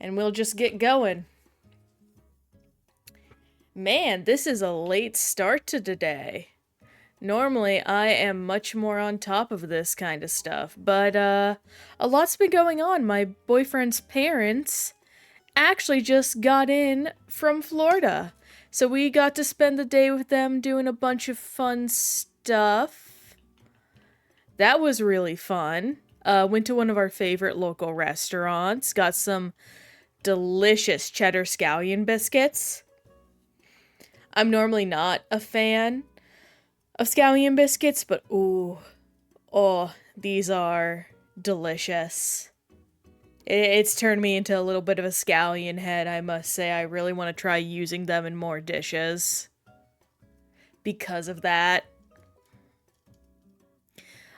and we'll just get going. Man, this is a late start to today. Normally, I am much more on top of this kind of stuff, but a lot's been going on. My boyfriend's parents actually just got in from Florida, so we got to spend the day with them doing a bunch of fun stuff. That was really fun. Went to one of our favorite local restaurants, got some delicious cheddar scallion biscuits. I'm normally not a fan of scallion biscuits, but these are delicious. It's turned me into a little bit of a scallion head, I must say. I really want to try using them in more dishes because of that.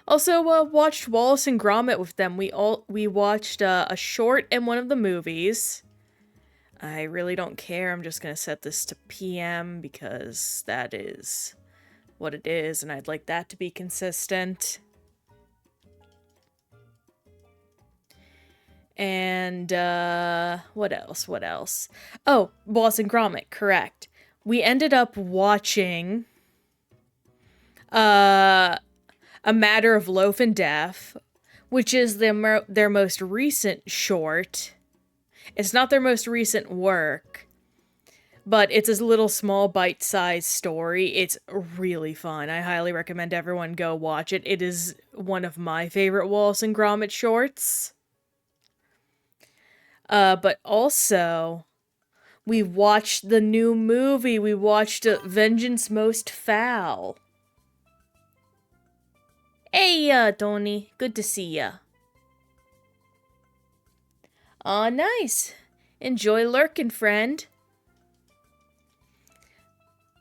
Also, watched Wallace and Gromit with them. We watched a short and one of the movies. I really don't care. I'm just gonna set this to PM because that is what it is, and I'd like that to be consistent. And, what else? Oh, Wallace and Gromit, correct. We ended up watching, A Matter of Loaf and Death, which is their most recent short. It's not their most recent work, but it's a little small bite-sized story. It's really fun. I highly recommend everyone go watch it. It is one of my favorite Wallace and Gromit shorts. But also, we watched the new movie. We watched Vengeance Most Foul. Hey, Tony. Good to see ya. Aw, nice. Enjoy lurking, friend.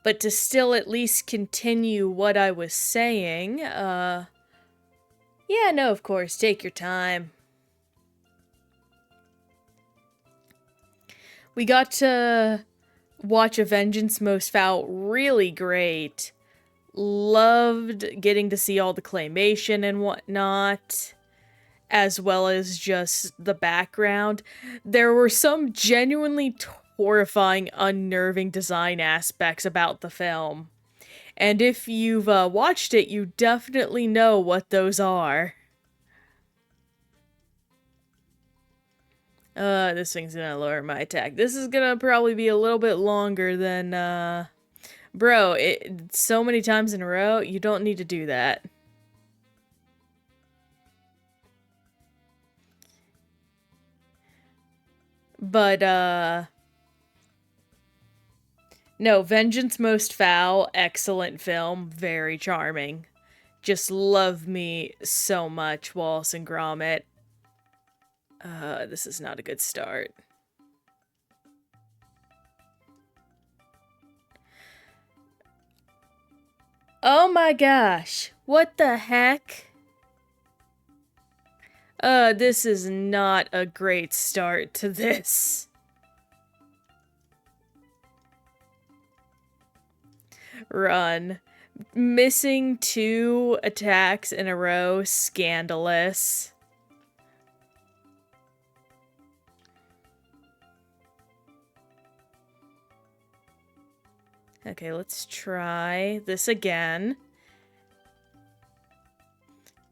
But to still at least continue what I was saying, yeah, no, of course, take your time. We got to watch A Vengeance Most Foul, really great. Loved getting to see all the claymation and whatnot, as well as just the background. There were some genuinely horrifying, unnerving design aspects about the film. And if you've watched it, you definitely know what those are. This thing's gonna lower my attack. This is gonna probably be a little bit longer than, Bro, so many times in a row, you don't need to do that. But, no, Vengeance Most Foul, excellent film, very charming. Just love me so much, Wallace and Gromit. This is not a good start. Oh my gosh, what the heck? This is not a great start to this. Run. Missing 2 attacks in a row, scandalous. Okay, let's try this again.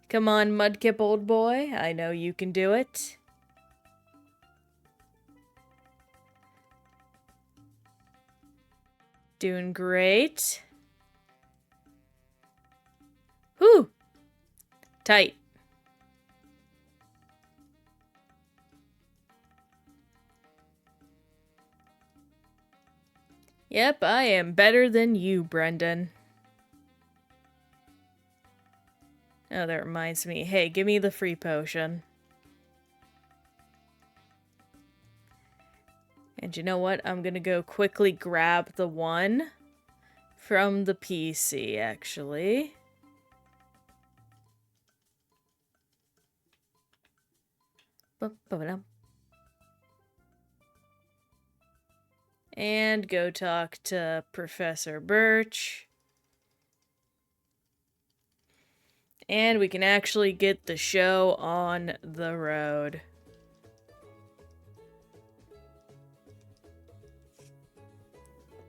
Come on, Mudkip, old boy. I know you can do it. Doing great. Whew. Tight. Yep, I am better than you, Brendan. Oh, that reminds me. Hey, give me the free potion. And you know what? I'm gonna go quickly grab the one from the PC, actually. And go talk to Professor Birch. And we can actually get the show on the road.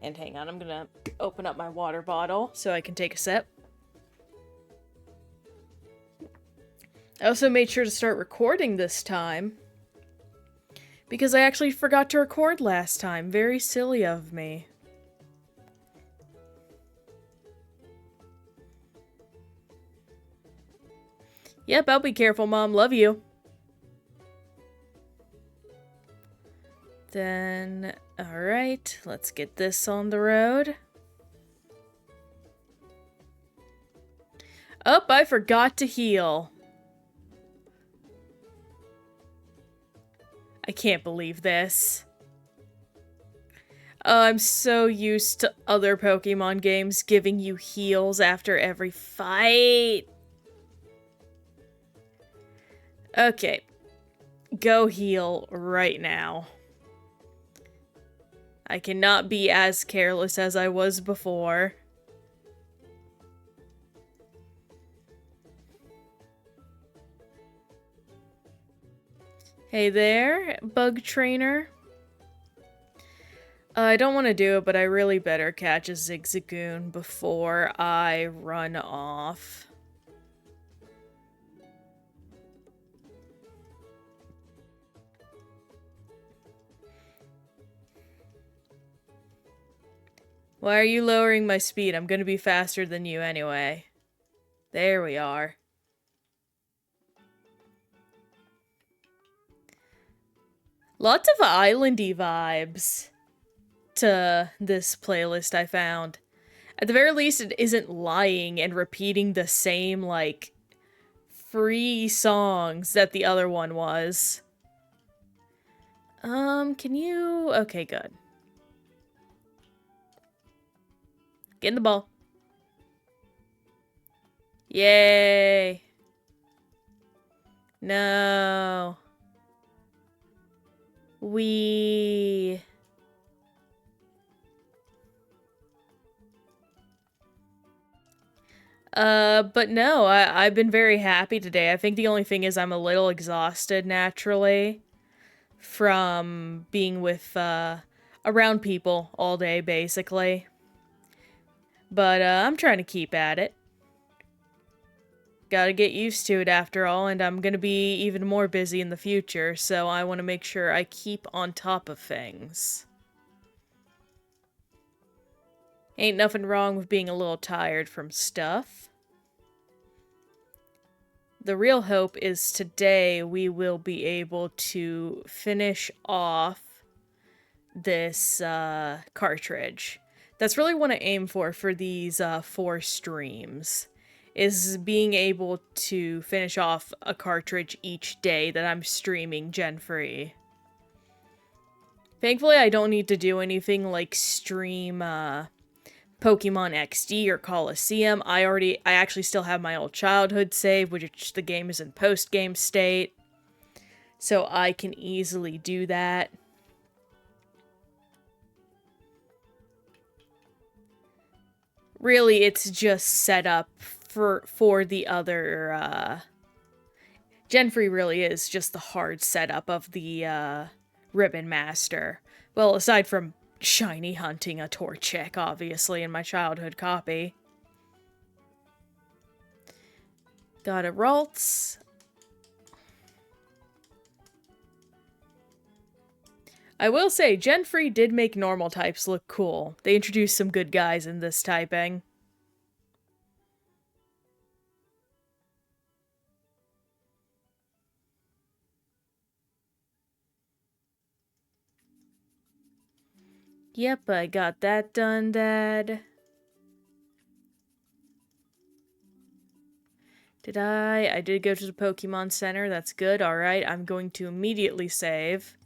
And hang on, I'm gonna open up my water bottle so I can take a sip. I also made sure to start recording this time, because I actually forgot to record last time. Very silly of me. Yep, I'll be careful, Mom. Love you. Then, alright, let's get this on the road. Oh, I forgot to heal. I can't believe this. Oh, I'm so used to other Pokemon games giving you heals after every fight. Okay. Go heal right now. I cannot be as careless as I was before. Hey there, bug trainer. I don't want to do it, but I really better catch a Zigzagoon before I run off. Why are you lowering my speed? I'm gonna be faster than you anyway. There we are. Lots of islandy vibes to this playlist I found. At the very least, it isn't lying and repeating the same, like, free songs that the other one was. Can you... Okay, good. Get in the ball. Yay. No. But no, I've been very happy today. I think the only thing is I'm a little exhausted naturally from being with, around people all day, basically. But, I'm trying to keep at it. Gotta get used to it after all, and I'm gonna be even more busy in the future, so I want to make sure I keep on top of things. Ain't nothing wrong with being a little tired from stuff. The real hope is today we will be able to finish off this cartridge. That's really what I aim for these 4 streams, is being able to finish off a cartridge each day that I'm streaming Gen-free. Thankfully, I don't need to do anything like stream Pokemon XD or Coliseum. I actually still have my old childhood save, which the game is in post-game state, so I can easily do that. Really, it's just set up for the other, Gen-free really is just the hard setup of the, Ribbon Master. Well, aside from shiny hunting a Torchic, obviously, in my childhood copy. Got a Ralts. I will say, Gen-free did make normal types look cool. They introduced some good guys in this typing. Yep, I got that done, Dad. Did I? I did go to the Pokemon Center. That's good. Alright, I'm going to immediately save,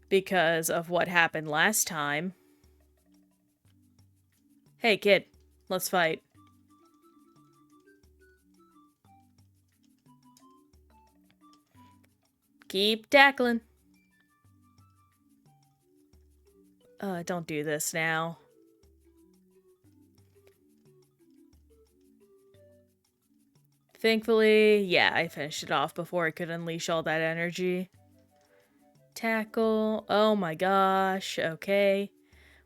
because of what happened last time. Hey, kid. Let's fight. Keep tackling. Don't do this now. Thankfully, yeah, I finished it off before I could unleash all that energy. Tackle. Oh my gosh, okay.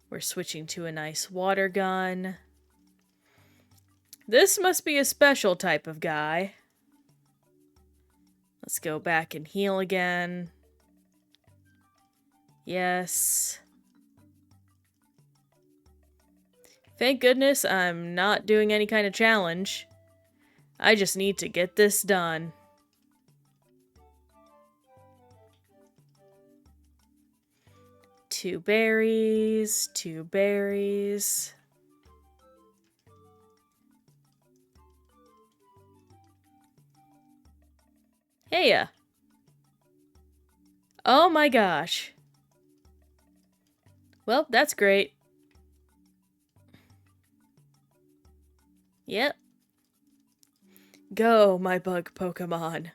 We're switching to a nice water gun. This must be a special type of guy. Let's go back and heal again. Yes. Thank goodness I'm not doing any kind of challenge. I just need to get this done. Two berries, two berries. Heya. Oh my gosh. Well, that's great. Yep. Go, my bug Pokemon.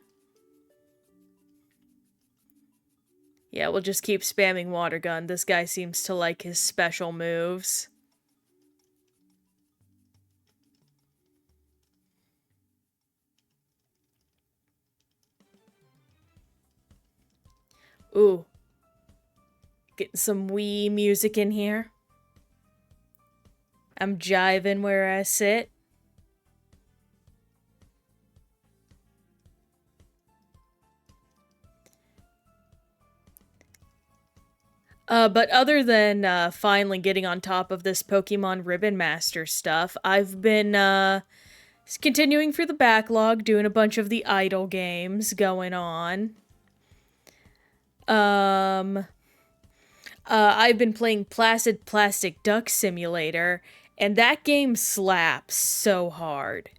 Yeah, we'll just keep spamming water gun. This guy seems to like his special moves. Ooh. Getting some Wii music in here. I'm jiving where I sit. But other than finally getting on top of this Pokemon Ribbon Master stuff, I've been continuing through the backlog, doing a bunch of the idle games going on. I've been playing Placid Plastic Duck Simulator, and that game slaps so hard.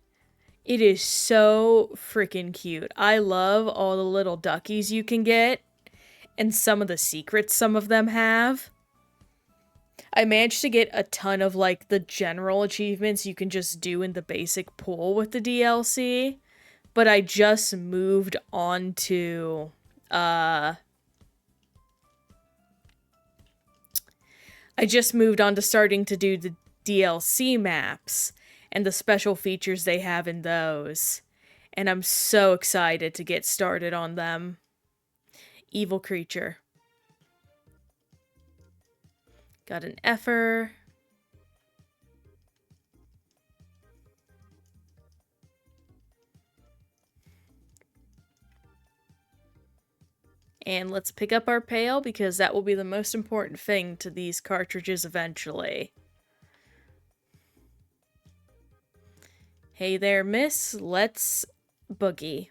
It is so freaking cute. I love all the little duckies you can get, and some of the secrets some of them have. I managed to get a ton of, like, the general achievements you can just do in the basic pool with the DLC, but I just moved on to, starting to do the DLC maps and the special features they have in those. And I'm so excited to get started on them. Evil creature. Got an effer. And let's pick up our pail because that will be the most important thing to these cartridges eventually. Hey there, miss. Let's boogie.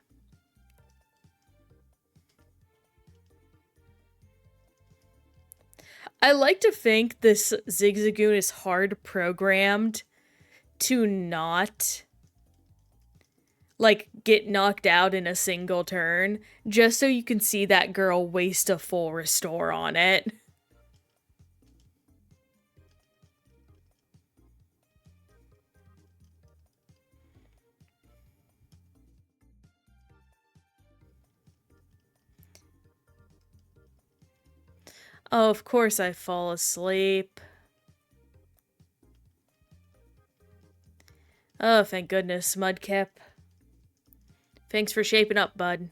I like to think this Zigzagoon is hard programmed to not, like, get knocked out in a single turn, just so you can see that girl waste a full restore on it. Oh, of course I fall asleep. Oh, thank goodness, Mudkip. Thanks for shaping up, bud.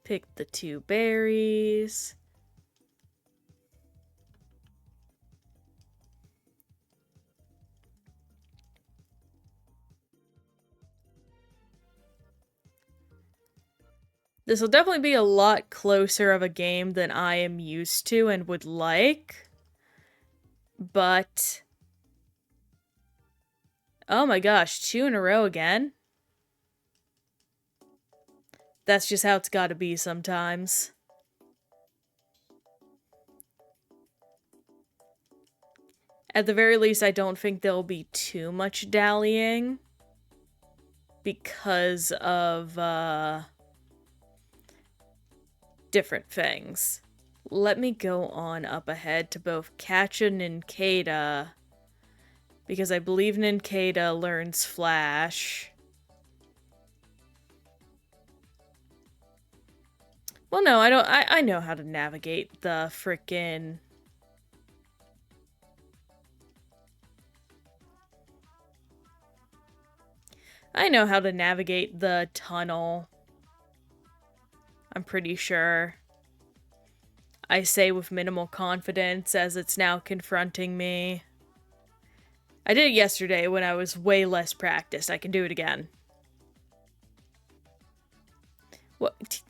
Pick the two berries. This will definitely be a lot closer of a game than I am used to and would like. But... oh my gosh, 2 in a row again? That's just how it's gotta be sometimes. At the very least, I don't think there'll be too much dallying. Because of, different things. Let me go on up ahead to both catch a Nincada, because I believe Nincada learns Flash. Well, no, I don't. I know how to navigate the frickin'... I know how to navigate the tunnel. I'm pretty sure. I say with minimal confidence as it's now confronting me. I did it yesterday when I was way less practiced. I can do it again. What?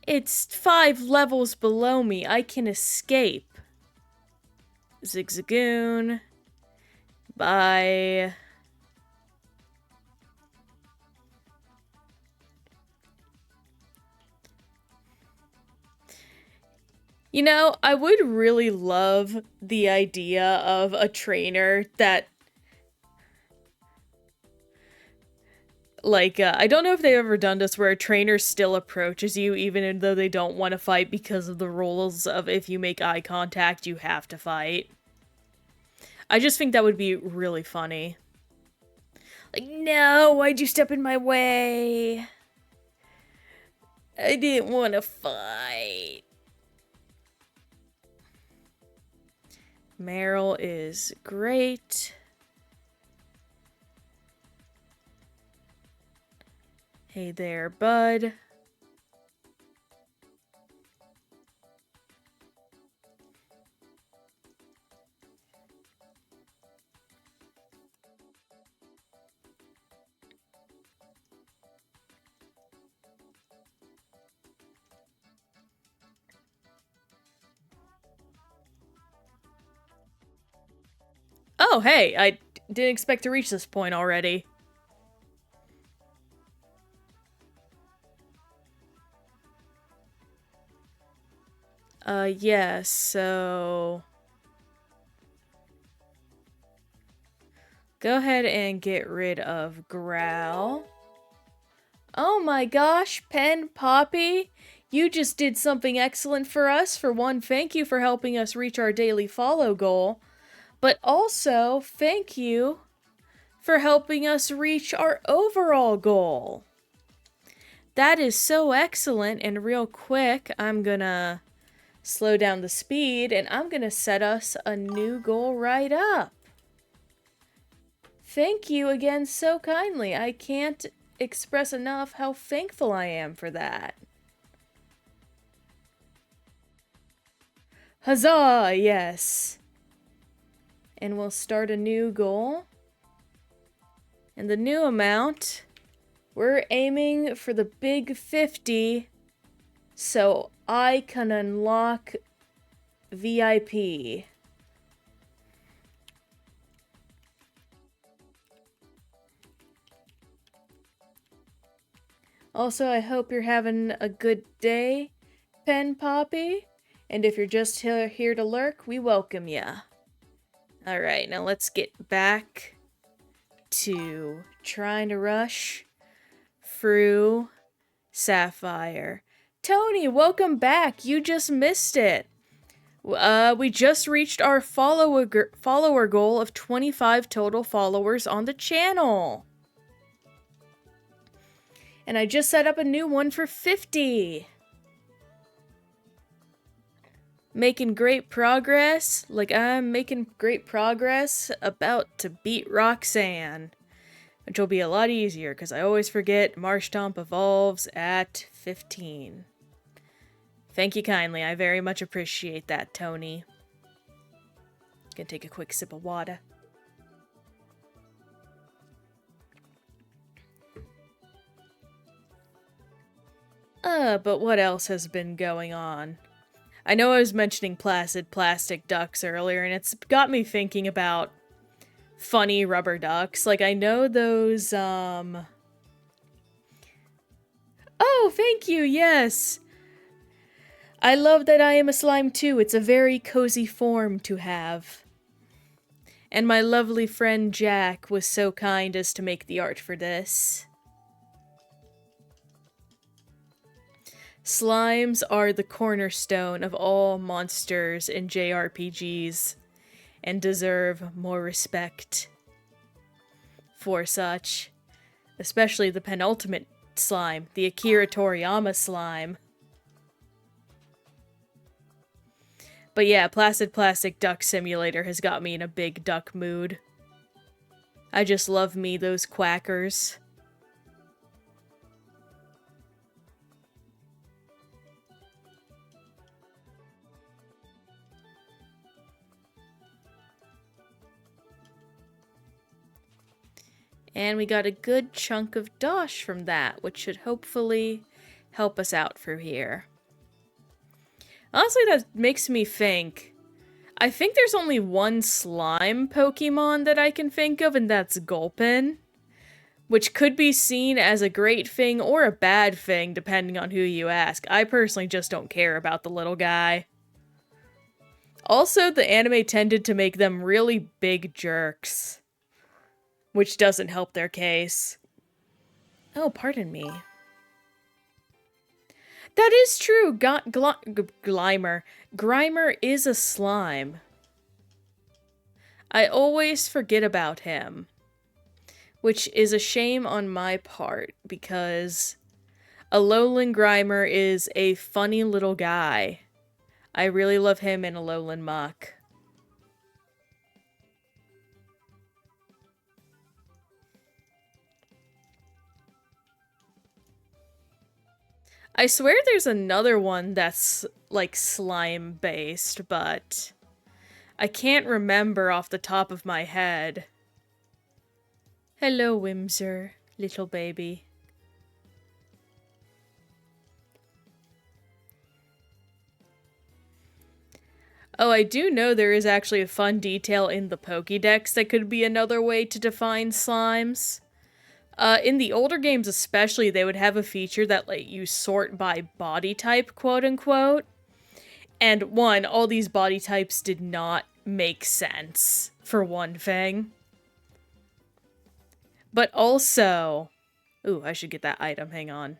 It's 5 levels below me. I can escape. Zigzagoon. Bye. You know, I would really love the idea of a trainer that... Like, I don't know if they've ever done this where a trainer still approaches you even though they don't want to fight because of the rules of if you make eye contact, you have to fight. I just think that would be really funny. Like, no, why'd you step in my way? I didn't want to fight. Meryl is great. Hey there, bud. Oh, hey, I didn't expect to reach this point already. Yes, so... Go ahead and get rid of Growl. Oh my gosh, Pen Poppy! You just did something excellent for us. For one, thank you for helping us reach our daily follow goal. But also, thank you for helping us reach our overall goal. That is so excellent, and real quick, I'm gonna slow down the speed, and I'm gonna set us a new goal right up. Thank you again so kindly. I can't express enough how thankful I am for that. Huzzah, yes. And we'll start a new goal. And the new amount, we're aiming for the big 50 so I can unlock VIP. Also, I hope you're having a good day, Pen Poppy. And if you're just here to lurk, we welcome ya. Alright, now let's get back to trying to rush through Sapphire. Tony, welcome back. You just missed it. We just reached our follower goal of 25 total followers on the channel. And I just set up a new one for 50. Making great progress. Like, I'm making great progress about to beat Roxanne. Which will be a lot easier, because I always forget Marshtomp evolves at 15. Thank you kindly. I very much appreciate that, Tony. Gonna take a quick sip of water. But what else has been going on? I know I was mentioning placid plastic ducks earlier, and it's got me thinking about funny rubber ducks. Like, I know those, Oh, thank you, yes! I love that I am a slime too. It's a very cozy form to have. And my lovely friend Jack was so kind as to make the art for this. Slimes are the cornerstone of all monsters in JRPGs, and deserve more respect for such. Especially the penultimate slime, the Akira Toriyama slime. But yeah, Placid Plastic Duck Simulator has got me in a big duck mood. I just love me those quackers. And we got a good chunk of dosh from that, which should hopefully help us out through here. Honestly, that makes me think. I think there's only one slime Pokemon that I can think of, and that's Gulpin. Which could be seen as a great thing or a bad thing, depending on who you ask. I personally just don't care about the little guy. Also, the anime tended to make them really big jerks, which doesn't help their case. Oh, pardon me. That is true! Grimer is a slime. I always forget about him. Which is a shame on my part, because Alolan Grimer is a funny little guy. I really love him in Alolan Muck. I swear there's another one that's, like, slime-based, but I can't remember off the top of my head. Hello, Whimser, little baby. Oh, I do know there is actually a fun detail in the Pokédex that could be another way to define slimes. In the older games especially, they would have a feature that let you sort by body type, quote-unquote. And one, all these body types did not make sense, for one thing. But also... Ooh, I should get that item, hang on.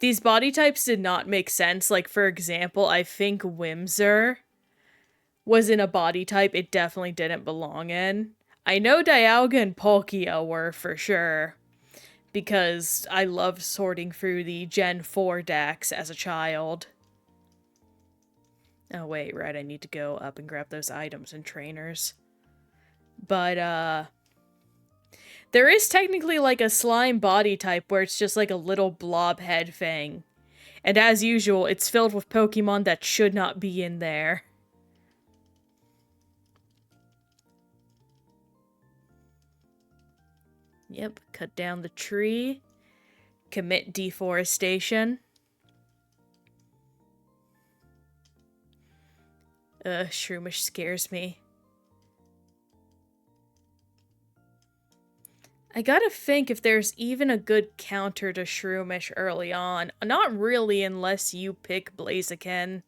These body types did not make sense. Like, for example, I think Whimser was in a body type it definitely didn't belong in. I know Dialga and Palkia were, for sure. Because I loved sorting through the Gen 4 decks as a child. Oh, wait, right, I need to go up and grab those items and trainers. But, there is technically, like, a slime body type where it's just, like, a little blob head thing. And as usual, it's filled with Pokemon that should not be in there. Yep, cut down the tree. Commit deforestation. Shroomish scares me. I gotta think if there's even a good counter to Shroomish early on. Not really, unless you pick Blaziken.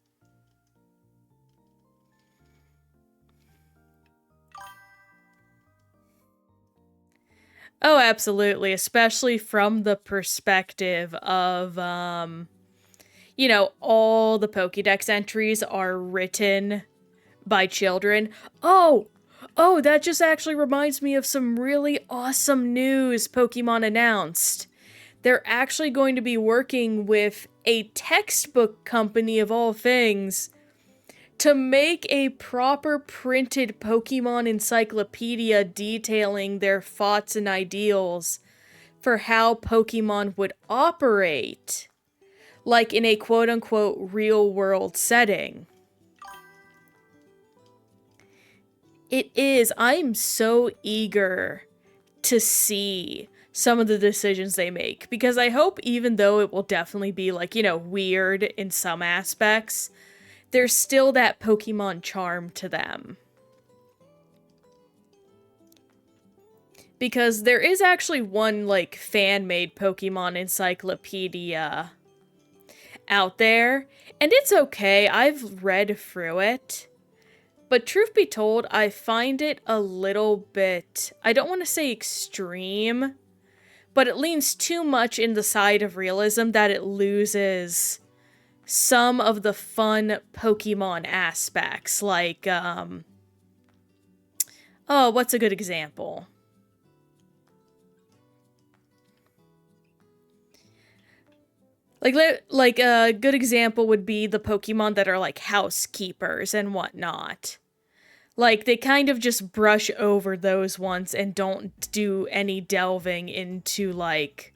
Oh, absolutely. Especially from the perspective of, you know, all the Pokédex entries are written by children. Oh, that just actually reminds me of some really awesome news Pokemon announced. They're actually going to be working with a textbook company of all things to make a proper printed Pokemon encyclopedia detailing their thoughts and ideals for how Pokemon would operate, like in a quote-unquote real-world setting. It is. I'm so eager to see some of the decisions they make, because I hope, even though it will definitely be, like, you know, weird in some aspects, there's still that Pokemon charm to them. Because there is actually one, like, fan-made Pokemon encyclopedia out there, and it's okay. I've read through it. But truth be told, I find it a little bit, I don't want to say extreme, but it leans too much in the side of realism that it loses some of the fun Pokemon aspects. Like, oh, what's a good example? Like a good example would be the Pokemon that are like housekeepers and whatnot. Like, they kind of just brush over those ones and don't do any delving into, like,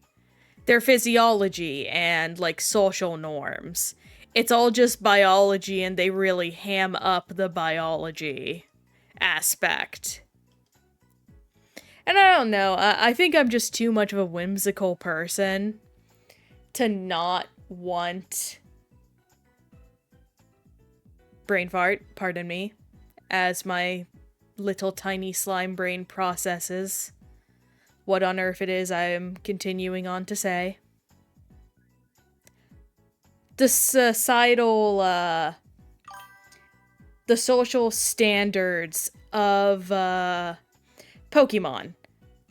their physiology and, like, social norms. It's all just biology, and they really ham up the biology aspect. And I don't know, I think I'm just too much of a whimsical person to not want brain fart, pardon me, as my little tiny slime brain processes what on earth it is I am continuing on to say. The societal, the social standards of, Pokemon.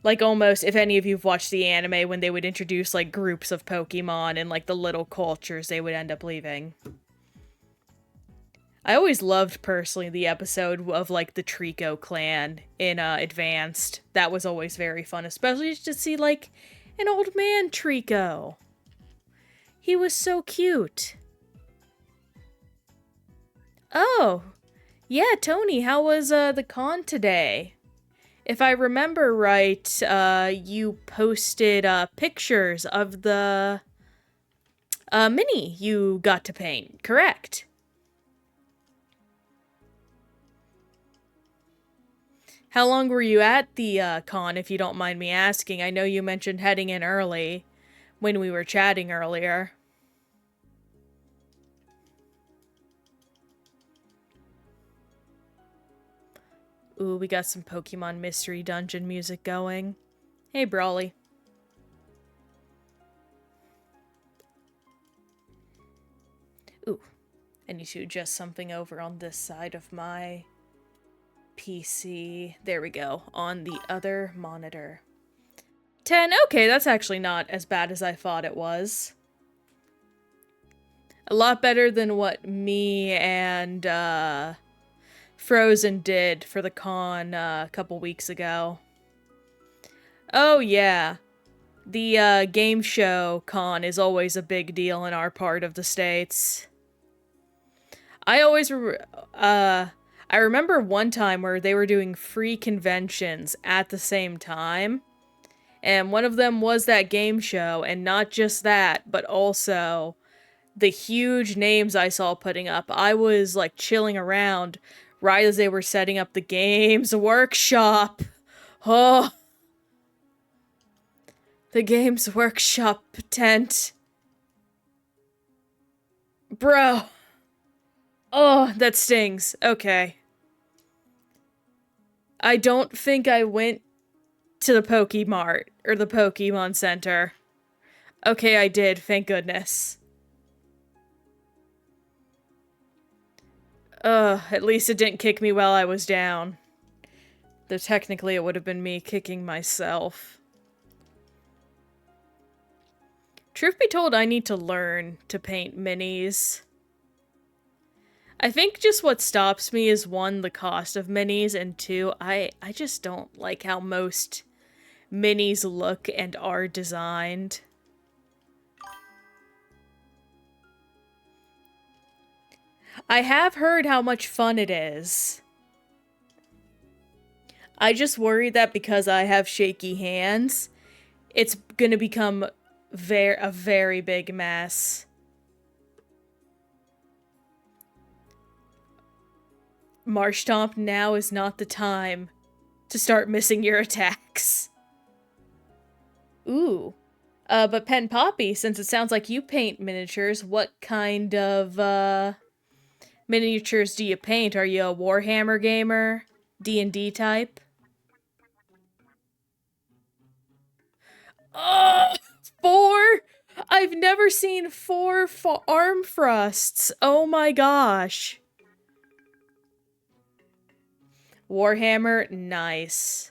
Like, almost, if any of you've watched the anime, when they would introduce, like, groups of Pokemon and, like, the little cultures they would end up leaving. I always loved, personally, the episode of, like, the Trico clan in, Advanced. That was always very fun, especially to see, like, an old man Trico. He was so cute. Oh, yeah, Tony, how was, the con today? If I remember right, you posted, pictures of the, mini you got to paint, correct? How long were you at the, con, if you don't mind me asking? I know you mentioned heading in early when we were chatting earlier. Ooh, we got some Pokemon Mystery Dungeon music going. Hey, Brawly. Ooh, I need to adjust something over on this side of my PC. There we go, on the other monitor. 10, okay, that's actually not as bad as I thought it was. A lot better than what me and, Frozen did for the con, a couple weeks ago. Oh, yeah. The, game show con is always a big deal in our part of the States. I always, I remember one time where they were doing free conventions at the same time. And one of them was that game show, and not just that, but also the huge names I saw putting up. I was, like, chilling around right as they were setting up the games workshop. Oh, the games workshop tent. Bro. Oh, that stings. Okay. I don't think I went to the Pokemart or the Pokemon Center. Okay, I did, thank goodness. At least it didn't kick me while I was down. Though technically it would have been me kicking myself. Truth be told, I need to learn to paint minis. I think just what stops me is, one, the cost of minis, and two, I just don't like how most minis look and are designed. I have heard how much fun it is. I just worry that because I have shaky hands, it's gonna become a very big mess. Marshtomp, now is not the time to start missing your attacks. Ooh. But Pen Poppy, since it sounds like you paint miniatures, what kind of, miniatures do you paint? Are you a Warhammer gamer? D&D type? Oh, 4? I've never seen 4 arm thrusts. Oh my gosh. Warhammer, nice.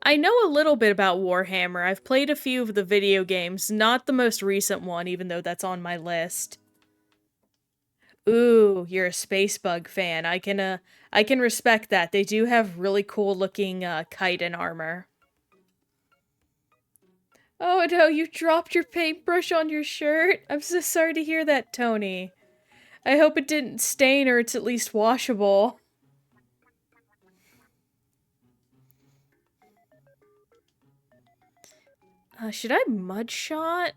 I know a little bit about Warhammer. I've played a few of the video games, not the most recent one, even though that's on my list. Ooh, you're a Spacebug fan. I can respect that. They do have really cool looking, kite and armor. Oh no, you dropped your paintbrush on your shirt? I'm so sorry to hear that, Tony. I hope it didn't stain or it's at least washable. Should I mudshot?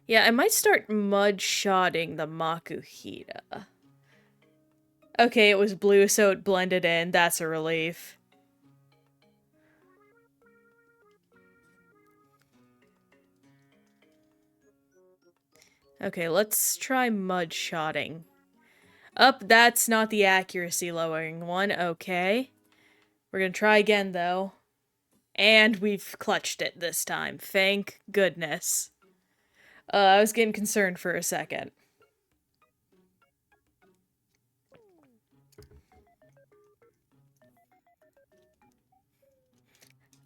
Yeah, I might start mud-shotting the Makuhita. Okay, it was blue, so it blended in. That's a relief. Okay, let's try mud-shotting. Up, that's not the accuracy lowering one. Okay. We're gonna try again, though. And we've clutched it this time. Thank goodness. I was getting concerned for a second.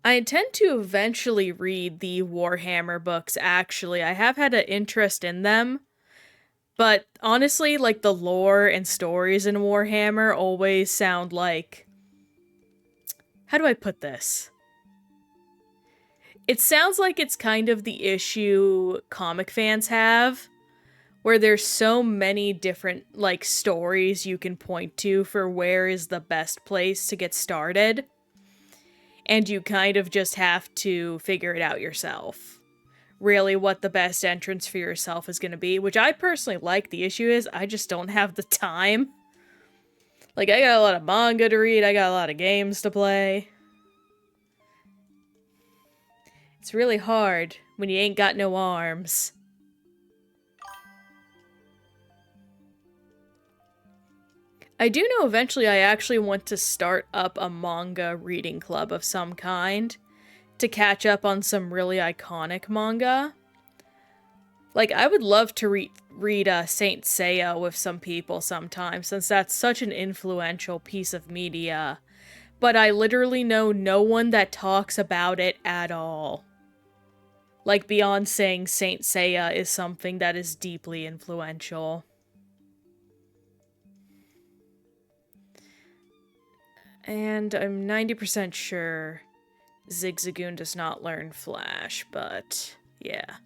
I intend to eventually read the Warhammer books, actually. I have had an interest in them. But honestly, like, the lore and stories in Warhammer always sound like... How do I put this? It sounds like it's kind of the issue comic fans have, where there's so many different, like, stories you can point to for where is the best place to get started, and you kind of just have to figure it out yourself. Really what the best entrance for yourself is going to be, which I personally like. The issue is I just don't have the time. Like, I got a lot of manga to read, I got a lot of games to play. It's really hard when you ain't got no arms. I do know eventually I actually want to start up a manga reading club of some kind to catch up on some really iconic manga. Like, I would love to read Saint Seiya with some people sometime, since that's such an influential piece of media. But I literally know no one that talks about it at all. Like, beyond saying Saint Seiya is something that is deeply influential. And I'm 90% sure Zigzagoon does not learn Flash, but yeah.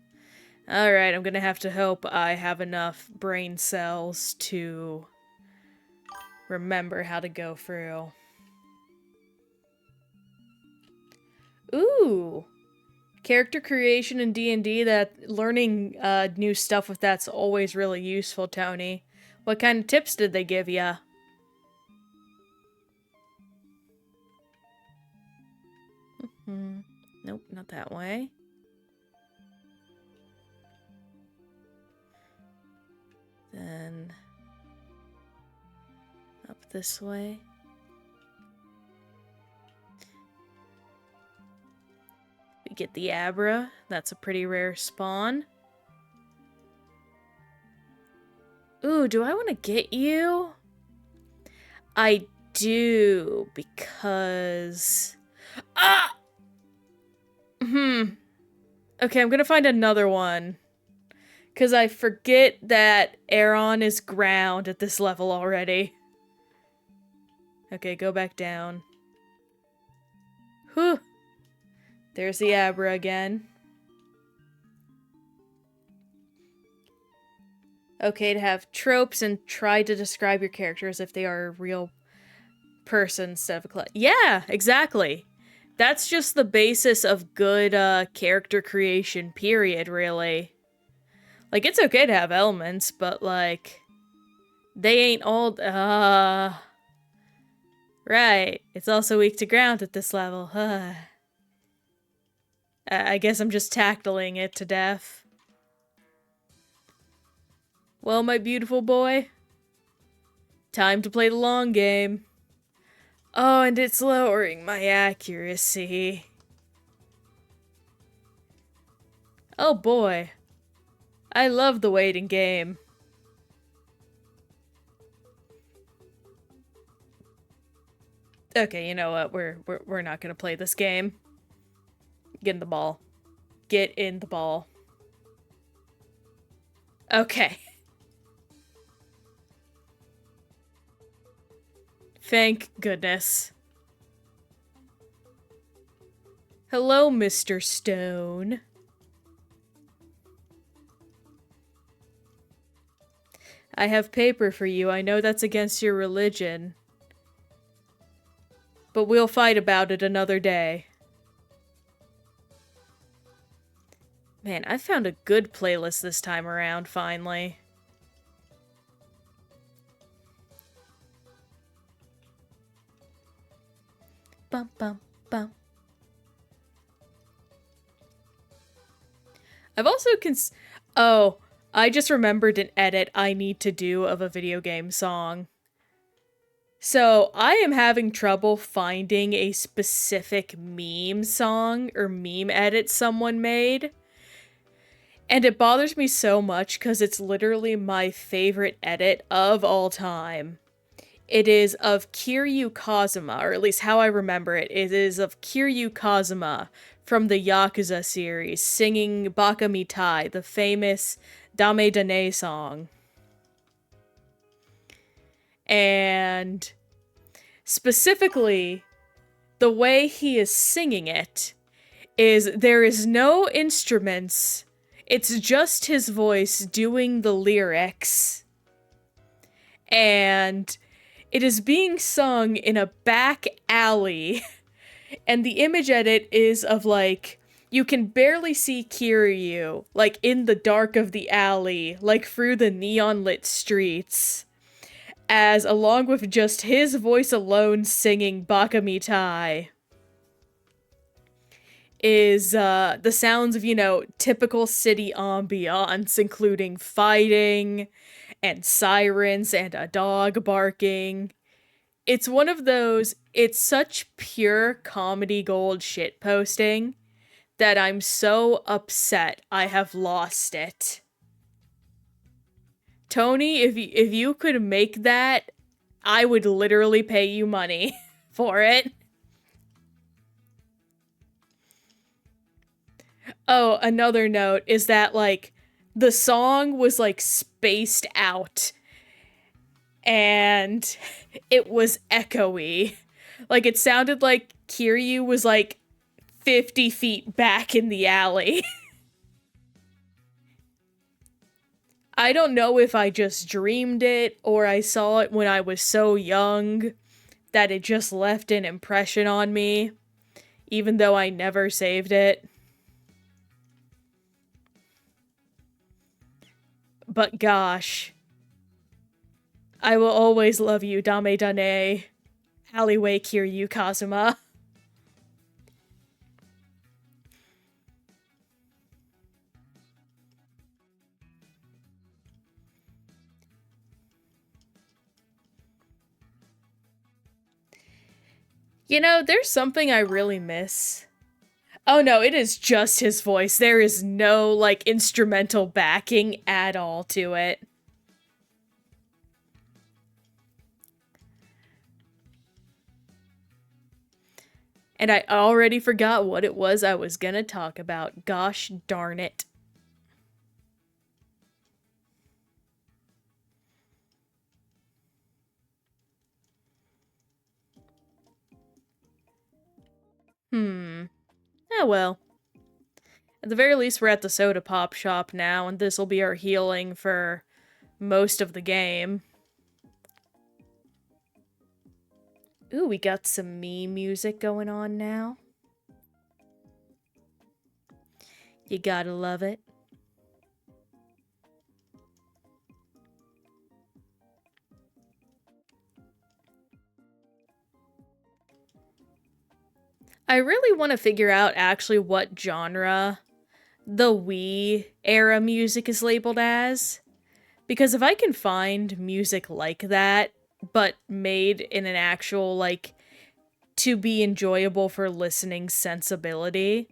Alright, I'm gonna have to hope I have enough brain cells to remember how to go through. Ooh! Character creation in D&D, that learning new stuff with that's always really useful, Tony. What kind of tips did they give ya? Nope, not that way. Then up this way. We get the Abra. That's a pretty rare spawn. Ooh, do I want to get you? I do, because... Ah! Okay, I'm gonna find another one. Because I forget that Aeron is ground at this level already. Okay, go back down. Whew. There's the Abra again. Okay, to have tropes and try to describe your character as if they are a real person instead of a yeah, exactly. That's just the basis of good character creation, period, really. Like, it's okay to have elements, but, like, they ain't all... Right. It's also weak to ground at this level. I guess I'm just tackling it to death. Well, my beautiful boy. Time to play the long game. Oh, and it's lowering my accuracy. Oh boy. I love the waiting game. Okay, you know what? We're not gonna play this game. Get in the ball. Get in the ball. Okay. Thank goodness. Hello, Mr. Stone. I have paper for you. I know that's against your religion. But we'll fight about it another day. Man, I found a good playlist this time around, finally. Bum bum bum. I've also Oh, I just remembered an edit I need to do of a video game song. So, I am having trouble finding a specific meme song or meme edit someone made. And it bothers me so much because it's literally my favorite edit of all time. It is of Kiryu Kazuma, or at least how I remember it. It is of Kiryu Kazuma from the Yakuza series, singing Baka Mitai, the famous Dame Dane song. And specifically, the way he is singing it is there is no instruments. It's just his voice doing the lyrics. And it is being sung in a back alley. And the image edit is of, like, you can barely see Kiryu, like, in the dark of the alley, like, through the neon lit streets. As, along with just his voice alone singing Baka Mitai, is the sounds of, typical city ambiance, including fighting and sirens and a dog barking. It's one of those, it's such pure comedy gold shitposting that I'm so upset I have lost it. Tony, if you could make that, I would literally pay you money for it. Oh, another note is that, like, the song was, like, spaced out. And it was echoey. Like, it sounded like Kiryu was, like, 50 feet back in the alley. I don't know if I just dreamed it, or I saw it when I was so young that it just left an impression on me, even though I never saved it. But gosh, I will always love you, Dame Dane, Alleyway Kiryu Kazuma. There's something I really miss. Oh no, it is just his voice. There is no, like, instrumental backing at all to it. And I already forgot what it was I was gonna talk about. Gosh darn it. Oh well. At the very least, we're at the soda pop shop now, and this'll be our healing for most of the game. Ooh, we got some meme music going on now. You gotta love it. I really want to figure out actually what genre the Wii era music is labeled as. Because if I can find music like that, but made in an actual, like, to be enjoyable for listening sensibility,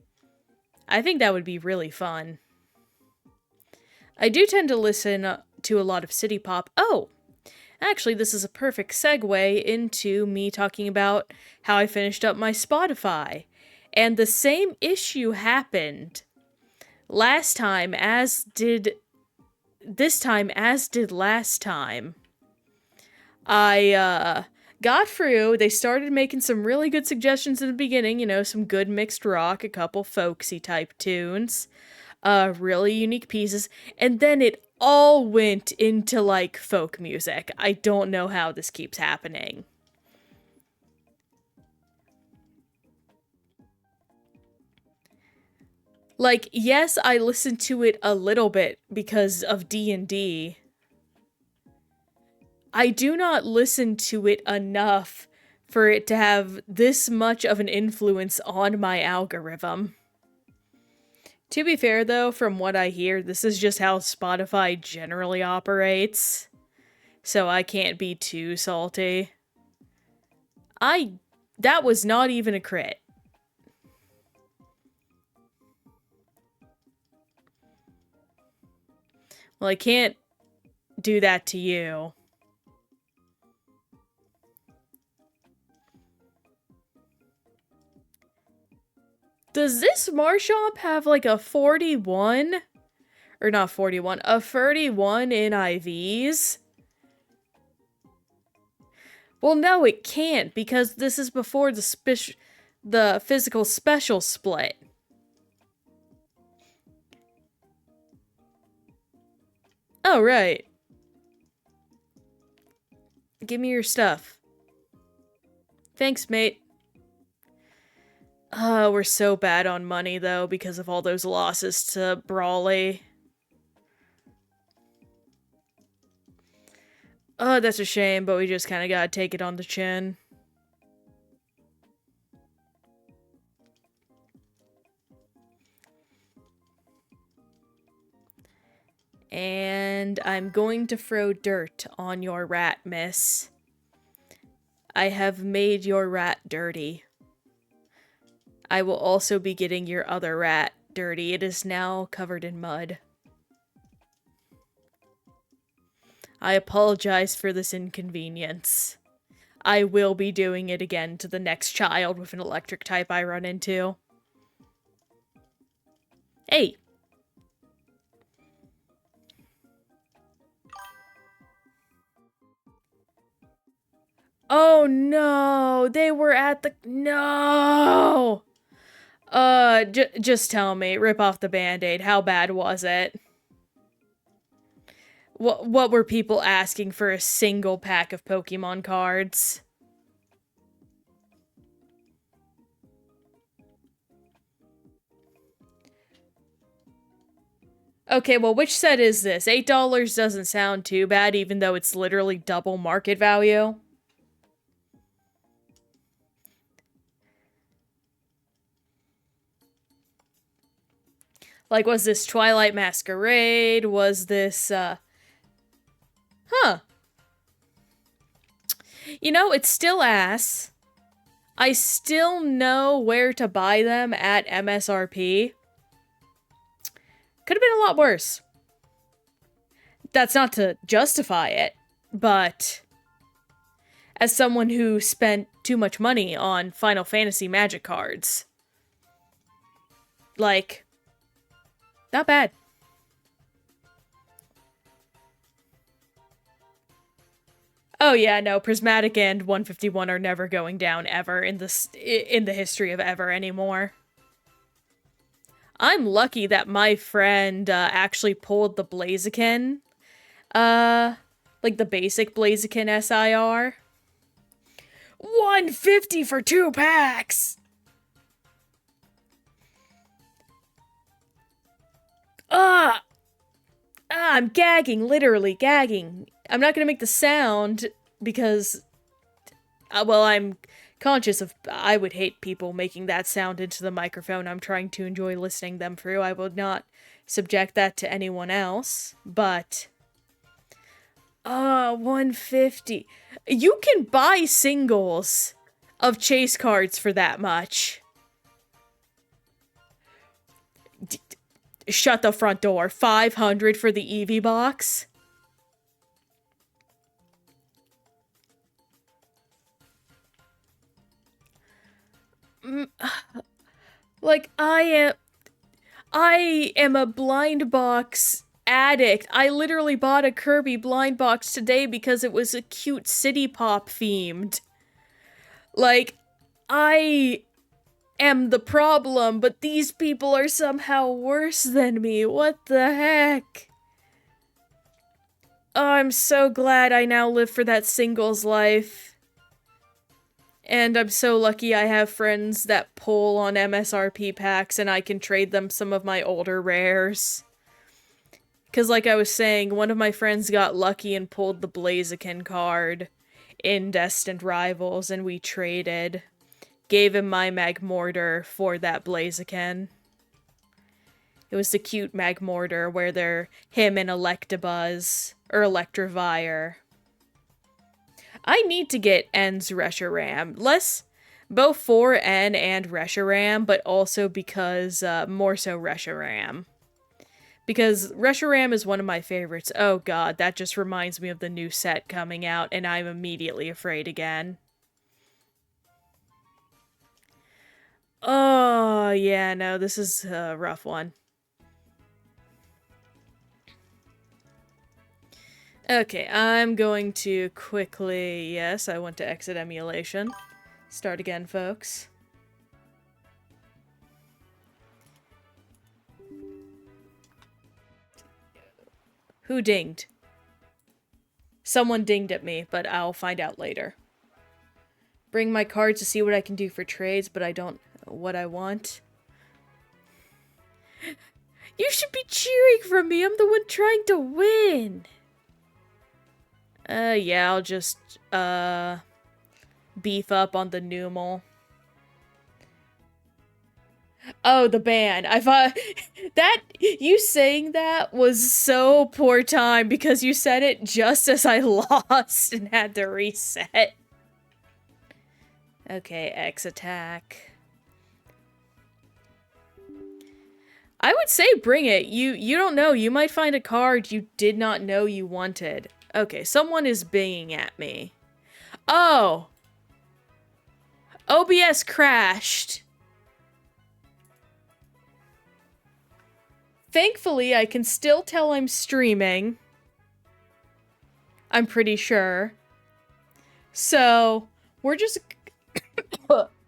I think that would be really fun. I do tend to listen to a lot of city pop. Oh, actually, this is a perfect segue into me talking about how I finished up my Spotify. And the same issue happened last time as did this time as did last time. I got through. They started making some really good suggestions in the beginning, some good mixed rock, a couple folksy type tunes, really unique pieces, and then it all went into, like, folk music. I don't know how this keeps happening. Like, yes, I listen to it a little bit because of D&D. I do not listen to it enough for it to have this much of an influence on my algorithm. To be fair, though, from what I hear, this is just how Spotify generally operates, so I can't be too salty. That was not even a crit. Well, I can't do that to you. Does this Marshomp have like a 41? Or not 41, a 31 in IVs? Well, no, it can't, because this is before the physical special split. Oh, right. Give me your stuff. Thanks, mate. We're so bad on money, though, because of all those losses to Brawly. That's a shame, but we just kind of gotta take it on the chin. And I'm going to throw dirt on your rat, miss. I have made your rat dirty. I will also be getting your other rat dirty. It is now covered in mud. I apologize for this inconvenience. I will be doing it again to the next child with an electric type I run into. Hey! Oh no! They were at the- No! Just tell me. Rip off the Band-Aid. How bad was it? What were people asking for a single pack of Pokemon cards? Okay, well, which set is this? $8 doesn't sound too bad, even though it's literally double market value. Like, was this Twilight Masquerade? Was this, Huh. You know, it's still ass. I still know where to buy them at MSRP. Could have been a lot worse. That's not to justify it, but as someone who spent too much money on Final Fantasy Magic cards, like, not bad. Oh yeah, no, Prismatic and 151 are never going down ever in the history of ever anymore. I'm lucky that my friend actually pulled the Blaziken, like the basic Blaziken SIR. 150 for 2 packs! I'm gagging, literally gagging. I'm not gonna make the sound because, well, I'm conscious of, I would hate people making that sound into the microphone. I'm trying to enjoy listening them through. I would not subject that to anyone else, but 150. You can buy singles of chase cards for that much. Shut the front door. 500 for the Eevee box? Like, I am a blind box addict. I literally bought a Kirby blind box today because it was a cute city pop themed. Like, I am the problem, but these people are somehow worse than me. What the heck? Oh, I'm so glad I now live for that singles life. And I'm so lucky I have friends that pull on MSRP packs and I can trade them some of my older rares. Because like I was saying, one of my friends got lucky and pulled the Blaziken card in Destined Rivals and we traded. Gave him my Magmortar for that Blaziken. It was the cute Magmortar where they're him and Electabuzz, or Electivire. I need to get N's Reshiram. Less both for N and Reshiram, but also because, more so Reshiram. Because Reshiram is one of my favorites. Oh god, that just reminds me of the new set coming out, and I'm immediately afraid again. Oh, yeah, no, this is a rough one. Okay, I'm going to quickly... Yes, I want to exit emulation. Start again, folks. Who dinged? Someone dinged at me, but I'll find out later. Bring my cards to see what I can do for trades, but I don't know what I want. You should be cheering for me. I'm the one trying to win. Yeah, I'll just, beef up on the Numel. Oh, the band. I thought that you saying that was so poor time because you said it just as I lost and had to reset. Okay, X attack. I would say bring it. You don't know. You might find a card you did not know you wanted. Okay, someone is binging at me. Oh! OBS crashed. Thankfully, I can still tell I'm streaming. I'm pretty sure. So, we're just...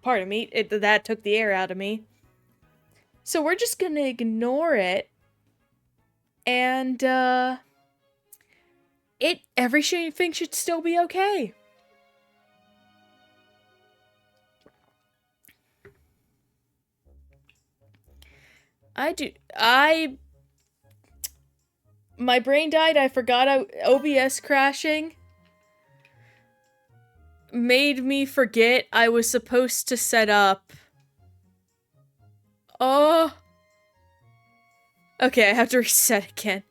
Pardon me, that took the air out of me. So we're just gonna ignore it. And, everything should still be okay. My brain died, I forgot OBS crashing made me forget I was supposed to set up. Oh. Okay, I have to reset again.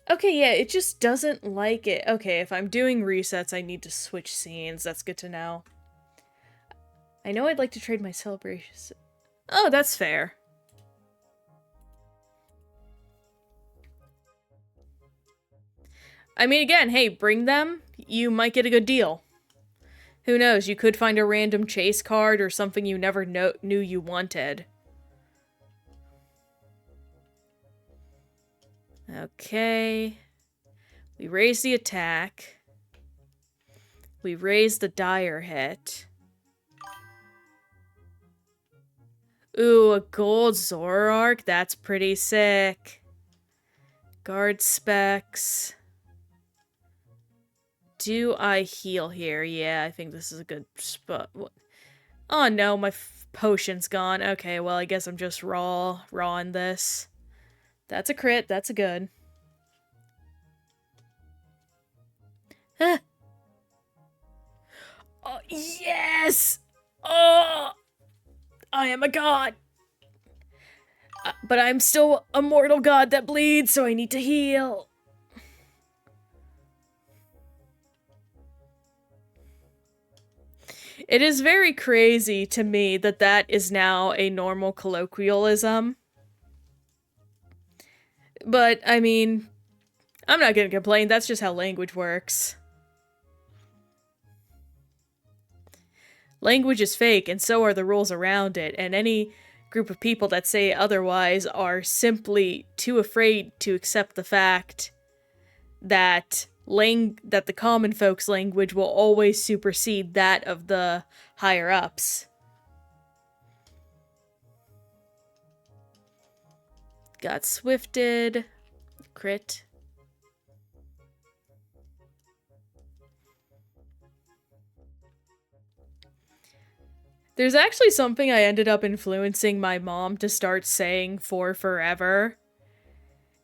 Okay, yeah, it just doesn't like it. Okay, if I'm doing resets, I need to switch scenes. That's good to know. I know I'd like to trade my celebrations. Oh, that's fair. I mean, again, hey, bring them. You might get a good deal. Who knows? You could find a random chase card or something you never knew you wanted. Okay. We raise the attack. We raise the dire hit. Ooh, a gold Zoroark? That's pretty sick. Guard specs. Do I heal here? Yeah, I think this is a good spot. Oh no, my potion's gone. Okay, well, I guess I'm just raw in this. That's a crit. That's a good. Huh. Oh, yes! Oh! I am a god! But I'm still a mortal god that bleeds, so I need to heal. It is very crazy to me that that is now a normal colloquialism. But, I mean, I'm not gonna complain, that's just how language works. Language is fake, and so are the rules around it, and any group of people that say otherwise are simply too afraid to accept the fact that the common folks' language will always supersede that of the higher-ups. Got swifted. Crit. There's actually something I ended up influencing my mom to start saying for forever.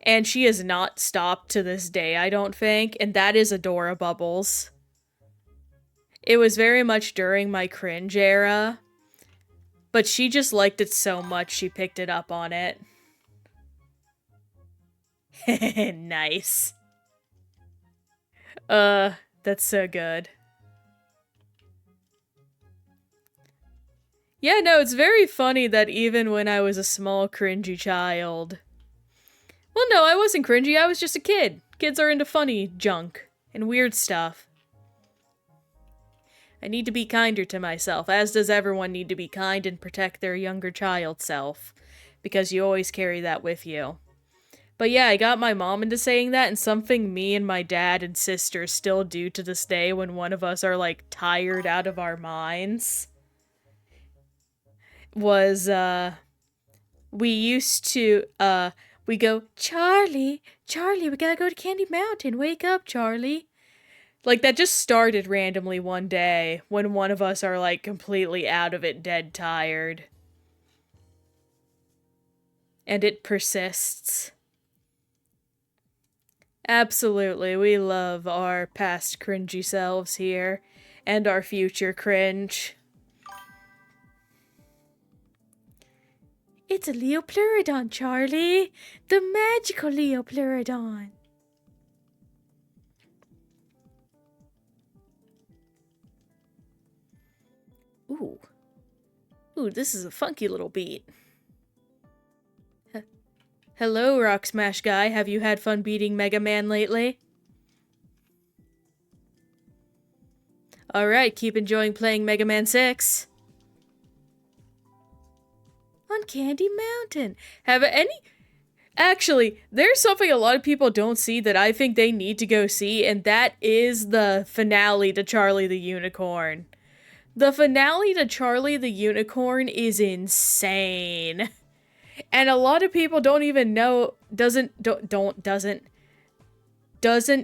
And she has not stopped to this day, I don't think, and that is Adora Bubbles. It was very much during my cringe era, but she just liked it so much she picked it up on it. Nice. That's so good. Yeah, no, it's very funny that even when I was a small, cringy child. Well, no, I wasn't cringy, I was just a kid. Kids are into funny junk and weird stuff. I need to be kinder to myself, as does everyone need to be kind and protect their younger child self, because you always carry that with you. But yeah, I got my mom into saying that, and something me and my dad and sister still do to this day when one of us are, like, tired out of our minds was, we used to, we go, Charlie, Charlie, we gotta go to Candy Mountain, wake up, Charlie. Like, that just started randomly one day when one of us are, like, completely out of it, dead tired. And it persists. Absolutely, we love our past cringy selves here, and our future cringe. It's a Leopleurodon, Charlie! The magical Leopleurodon! Ooh. Ooh, this is a funky little beat. Hello, Rock Smash Guy. Have you had fun beating Mega Man lately? Alright, keep enjoying playing Mega Man 6. On Candy Mountain. Have any... Actually, there's something a lot of people don't see that I think they need to go see, and that is the finale to Charlie the Unicorn. The finale to Charlie the Unicorn is insane. And a lot of people don't even know, doesn't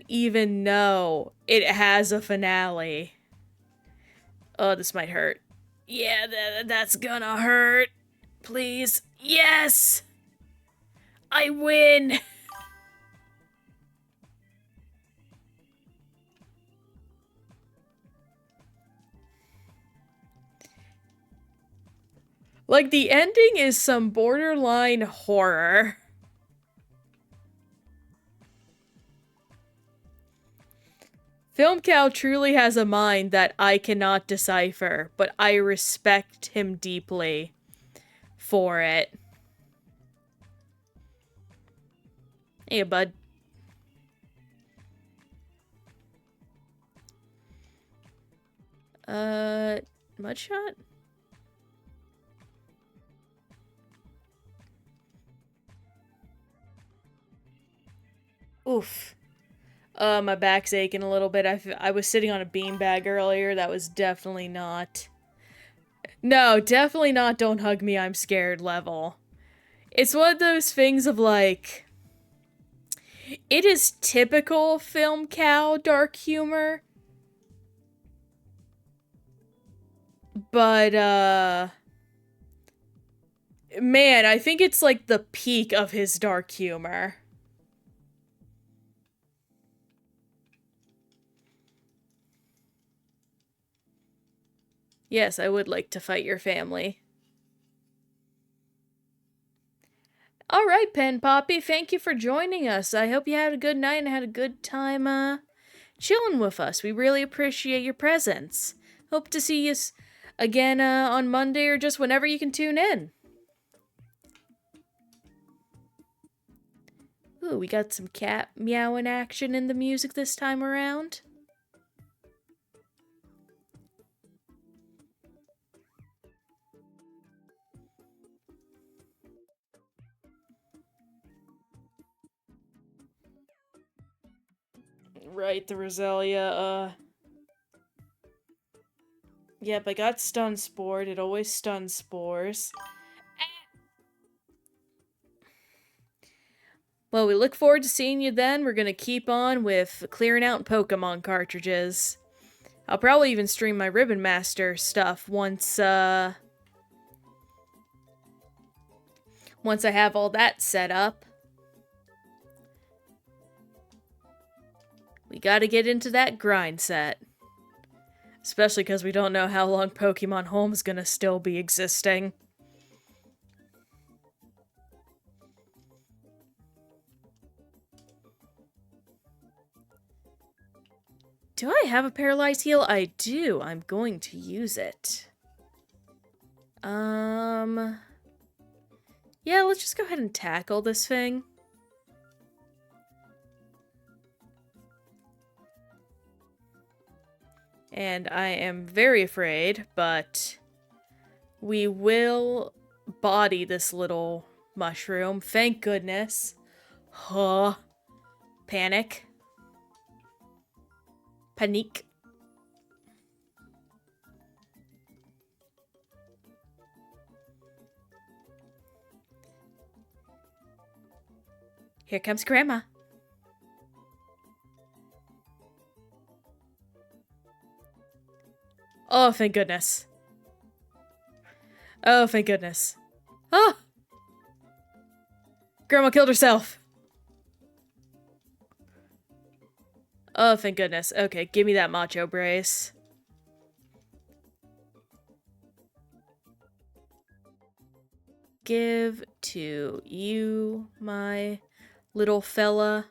even know it has a finale. Oh, this might hurt. Yeah, that's gonna hurt. Please. Yes! I win! Like, the ending is some borderline horror. Film Cow truly has a mind that I cannot decipher, but I respect him deeply for it. Hey, bud. Mudshot? Oof. My back's aching a little bit. I was sitting on a beanbag earlier. That was definitely not... No, definitely not don't hug me, I'm scared level. It's one of those things of, like... It is typical Film Cow dark humor. But, man, I think it's, like, the peak of his dark humor. Yes, I would like to fight your family. Alright, Pen Poppy, thank you for joining us. I hope you had a good night and had a good time, chilling with us. We really appreciate your presence. Hope to see you again, on Monday or just whenever you can tune in. Ooh, we got some cat meowing action in the music this time around. Right, the Roselia, Yep, I got Stun Spored. It always stuns spores. Well, we look forward to seeing you then. We're gonna keep on with clearing out Pokemon cartridges. I'll probably even stream my Ribbon Master stuff once I have all that set up. We gotta get into that grind set. Especially because we don't know how long Pokemon Home's gonna still be existing. Do I have a Paralyzed Heal? I do. I'm going to use it. Yeah, let's just go ahead and tackle this thing. And I am very afraid, but we will body this little mushroom. Thank goodness. Huh. Panic. Panique. Here comes Grandma. Oh, thank goodness. Oh, thank goodness. Ah! Grandma killed herself. Oh, thank goodness. Okay, give me that macho brace. Give to you, my little fella.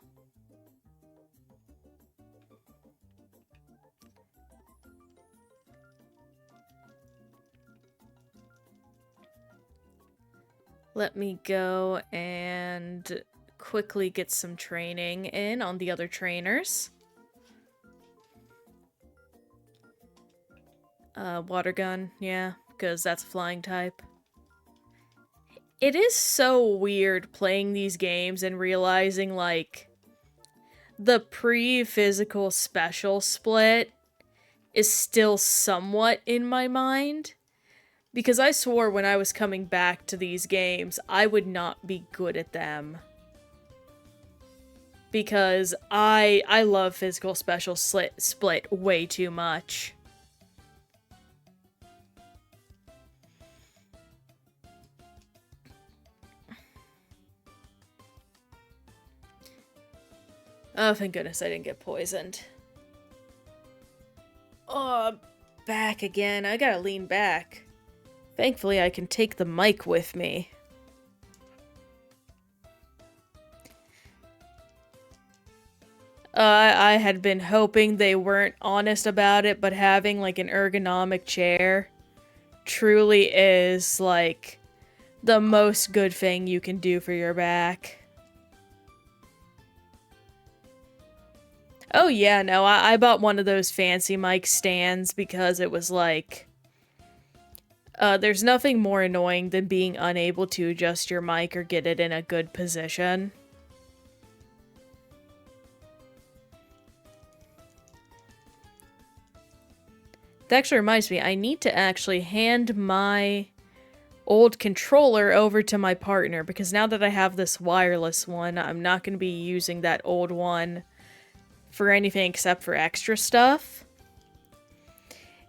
Let me go and quickly get some training in on the other trainers. Water gun, yeah, because that's a flying type. It is so weird playing these games and realizing, like, the pre-physical special split is still somewhat in my mind. Because I swore when I was coming back to these games, I would not be good at them. Because I love physical special split way too much. Oh, thank goodness I didn't get poisoned. Oh, back again. I gotta lean back. Thankfully, I can take the mic with me. I had been hoping they weren't honest about it, but having, like, an ergonomic chair truly is, like, the most good thing you can do for your back. Oh yeah, no, I bought one of those fancy mic stands because it was like... there's nothing more annoying than being unable to adjust your mic or get it in a good position. That actually reminds me, I need to actually hand my old controller over to my partner, because now that I have this wireless one, I'm not going to be using that old one for anything except for extra stuff.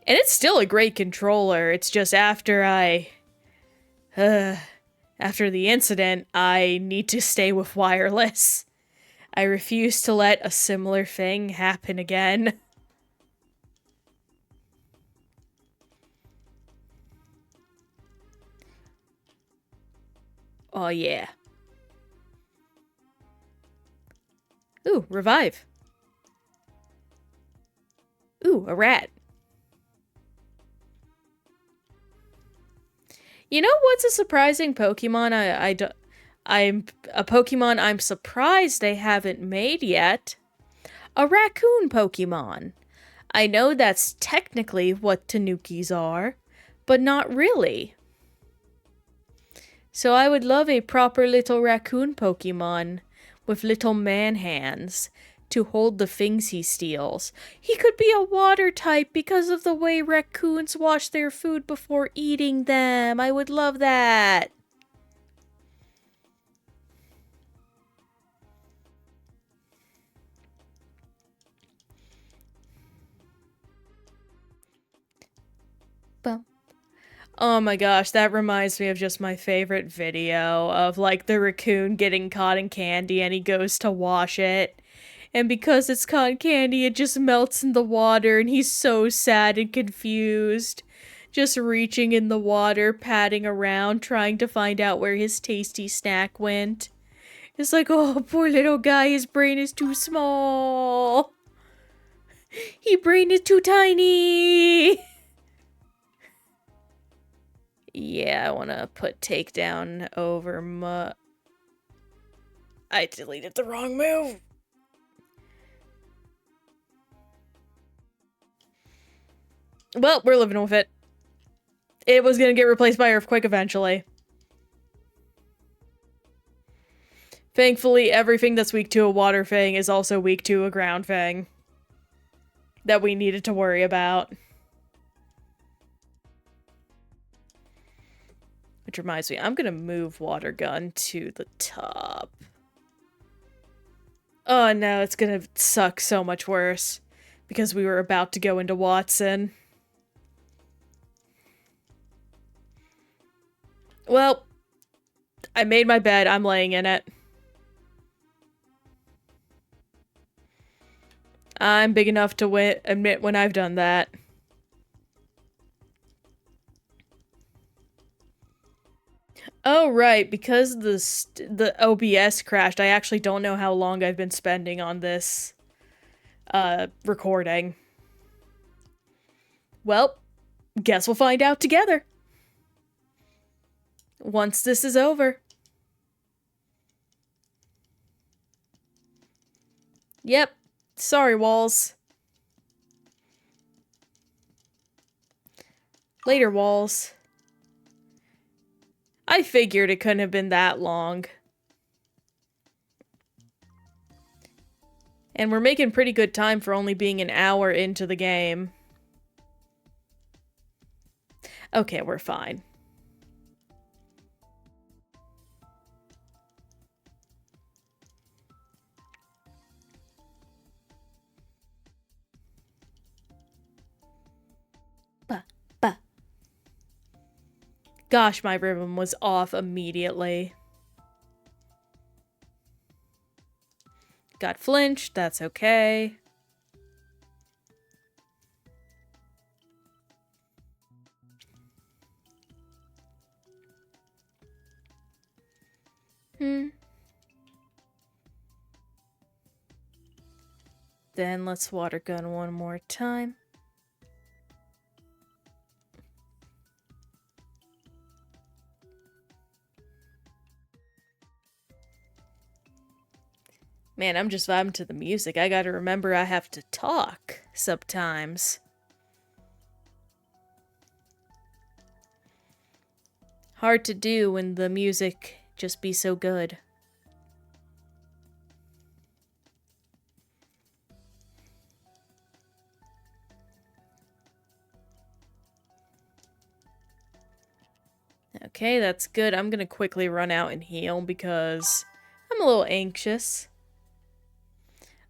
And it's still a great controller, it's just after after the incident, I need to stay with wireless. I refuse to let a similar thing happen again. Oh yeah. Ooh, revive. Ooh, a rat. You know what's a surprising Pokemon I'm a Pokemon I'm surprised they haven't made yet? A raccoon Pokemon. I know that's technically what Tanukis are, but not really. So I would love a proper little raccoon Pokemon with little man hands to hold the things he steals. He could be a water type because of the way raccoons wash their food before eating them. I would love that. Bum. Oh my gosh, that reminds me of just my favorite video of, like, the raccoon getting cotton candy and he goes to wash it. And because it's cotton candy, it just melts in the water and he's so sad and confused. Just reaching in the water, patting around, trying to find out where his tasty snack went. It's like, oh, poor little guy, his brain is too small. His brain is too tiny. Yeah, I want to put takedown over I deleted the wrong move. Well, we're living with it. It was gonna get replaced by Earthquake eventually. Thankfully, everything that's weak to a water fang is also weak to a ground fang. That we needed to worry about. Which reminds me, I'm gonna move Water Gun to the top. Oh no, it's gonna suck so much worse. Because we were about to go into Watson. Well, I made my bed, I'm laying in it. I'm big enough to admit when I've done that. Oh, right, because the OBS crashed, I actually don't know how long I've been spending on this, recording. Well, guess we'll find out together. Once this is over. Yep. Sorry, Walls. Later, Walls. I figured it couldn't have been that long. And we're making pretty good time for only being an hour into the game. Okay, we're fine. Gosh, my rhythm was off immediately. Got flinched, that's okay. Then let's water gun one more time. Man, I'm just vibing to the music. I gotta remember I have to talk sometimes. Hard to do when the music just be so good. Okay, that's good. I'm gonna quickly run out and heal because I'm a little anxious.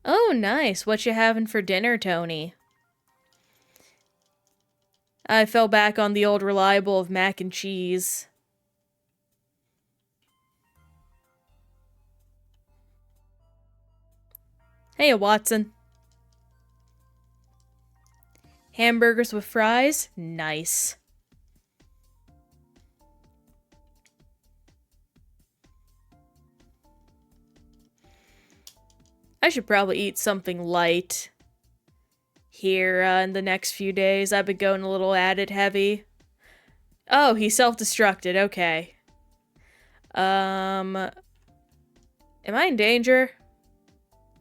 Oh, nice. What you having for dinner, Tony? I fell back on the old reliable of mac and cheese. Hey, Watson. Hamburgers with fries? Nice. I should probably eat something light here in the next few days. I've been going a little at it heavy. Oh, he self-destructed. Okay. Am I in danger?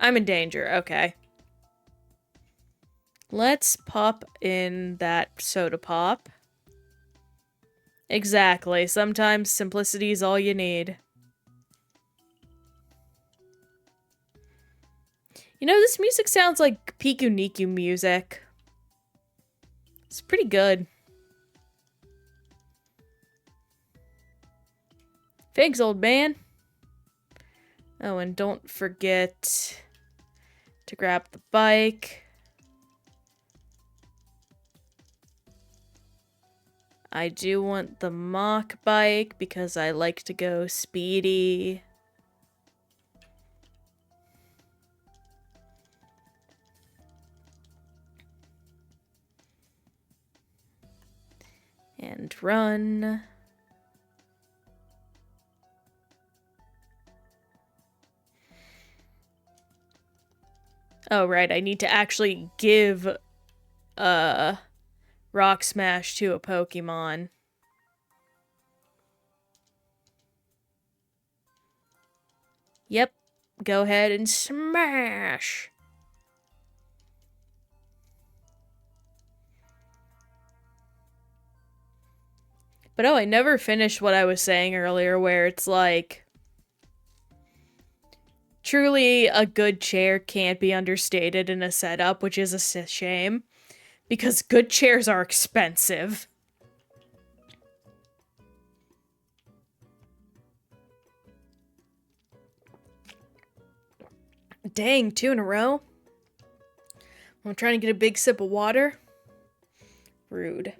I'm in danger. Okay. Let's pop in that soda pop. Exactly. Sometimes simplicity is all you need. You know, this music sounds like Piku Niku music. It's pretty good. Thanks, old man. Oh, and don't forget to grab the bike. I do want the mock bike because I like to go speedy. And run. Oh, right, I need to actually give Rock Smash to a Pokemon. Yep, go ahead and smash! But oh, I never finished what I was saying earlier, where it's like, truly a good chair can't be understated in a setup, which is a shame, because good chairs are expensive. Dang, 2 in a row? I'm trying to get a big sip of water. Rude.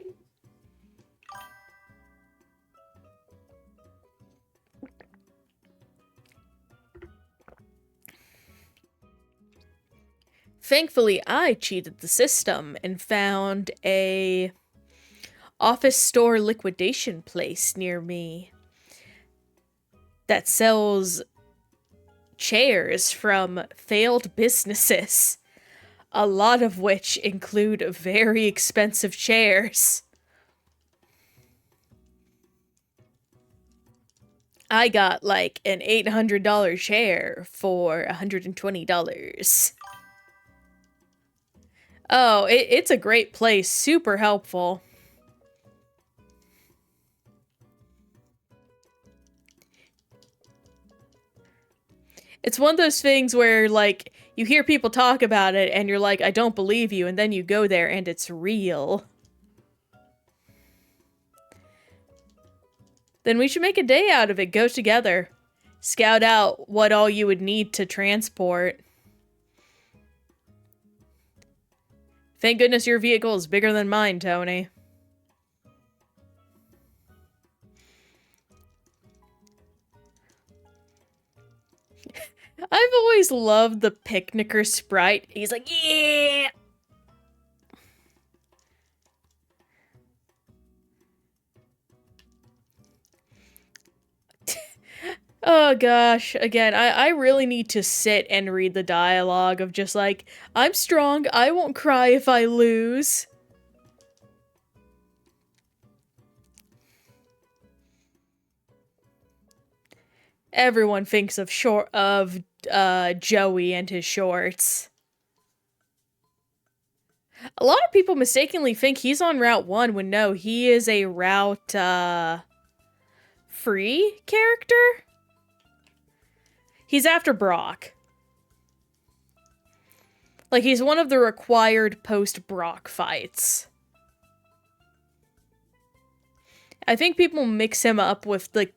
Thankfully, I cheated the system and found a office store liquidation place near me that sells chairs from failed businesses, a lot of which include very expensive chairs. I got like an $800 chair for $120. Oh, it's a great place, super helpful. It's one of those things where, like, you hear people talk about it and you're like, I don't believe you, and then you go there and it's real. Then we should make a day out of it, go together. Scout out what all you would need to transport. Thank goodness your vehicle is bigger than mine, Tony. I've always loved the picnicker sprite. He's like, yeah! Oh gosh, again, I really need to sit and read the dialogue of just like, I'm strong, I won't cry if I lose. Everyone thinks of Joey and his shorts. A lot of people mistakenly think he's on Route 1 when no, he is a Route, free character? He's after Brock. Like, he's one of the required post-Brock fights. I think people mix him up with the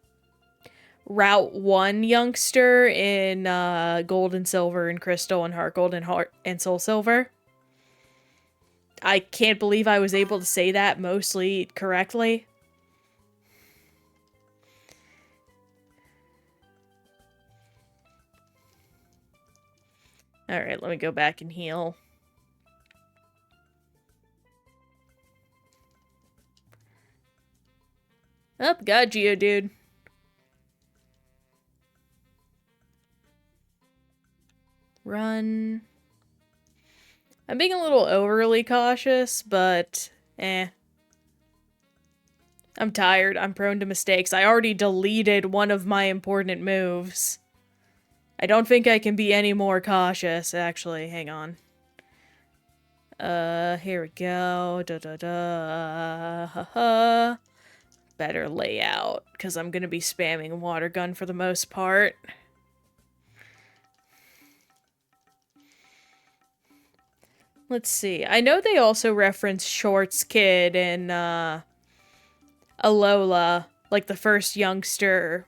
Route 1 youngster in Gold and Silver and Crystal and Heart Gold and Heart and Soul Silver. I can't believe I was able to say that mostly correctly. Alright, let me go back and heal. Oh, got Geodude. Run. I'm being a little overly cautious, but eh. I'm tired. I'm prone to mistakes. I already deleted one of my important moves. I don't think I can be any more cautious, actually. Hang on. Here we go. Da-da-da. Better layout, because I'm gonna be spamming water gun for the most part. Let's see. I know they also reference Short's kid in, Alola, like the first youngster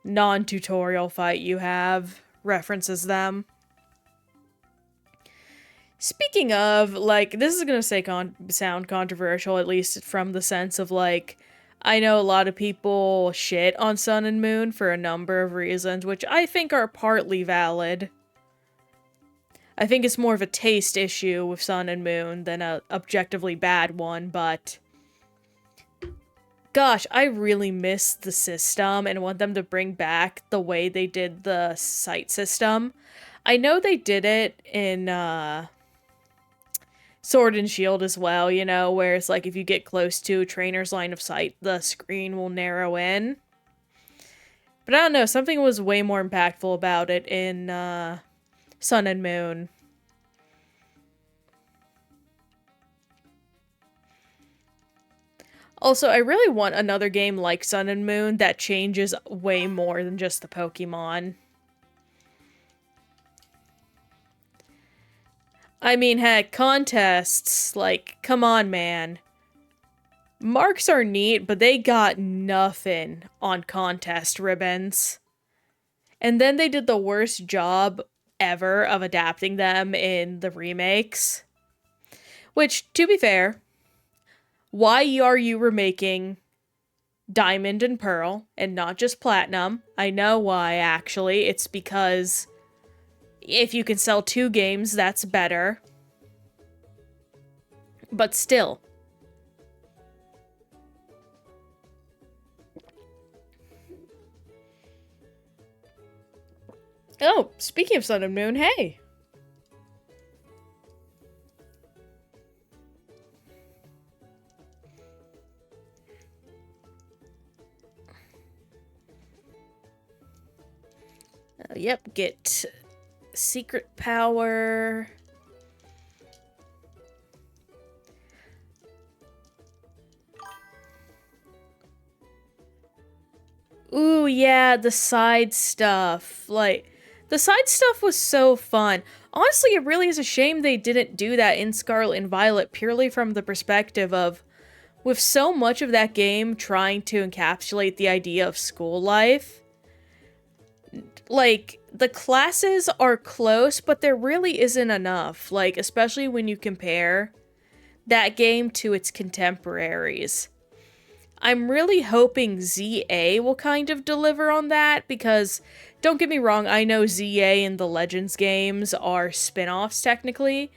non-tutorial fight you have references them. Speaking of, like, this is gonna sound controversial, at least from the sense of, like, I know a lot of people shit on Sun and Moon for a number of reasons, which I think are partly valid. I think it's more of a taste issue with Sun and Moon than a objectively bad one, but gosh, I really miss the system and want them to bring back the way they did the sight system. I know they did it in Sword and Shield as well, you know, where it's like if you get close to a trainer's line of sight, the screen will narrow in. But I don't know, something was way more impactful about it in Sun and Moon. Also, I really want another game like Sun and Moon that changes way more than just the Pokémon. I mean, heck, contests, like, come on, man. Marks are neat, but they got nothing on contest ribbons. And then they did the worst job ever of adapting them in the remakes. Which, to be fair, why are you remaking Diamond and Pearl and not just Platinum? I know why, actually. It's because if you can sell 2 games, that's better. But still. Oh, speaking of Sun and Moon, hey! Yep, get secret power. Ooh, yeah, the side stuff. Like, the side stuff was so fun. Honestly, it really is a shame they didn't do that in Scarlet and Violet purely from the perspective of, with so much of that game trying to encapsulate the idea of school life, like, the classes are close, but there really isn't enough. Like, especially when you compare that game to its contemporaries. I'm really hoping ZA will kind of deliver on that, because, don't get me wrong, I know ZA and the Legends games are spin-offs technically,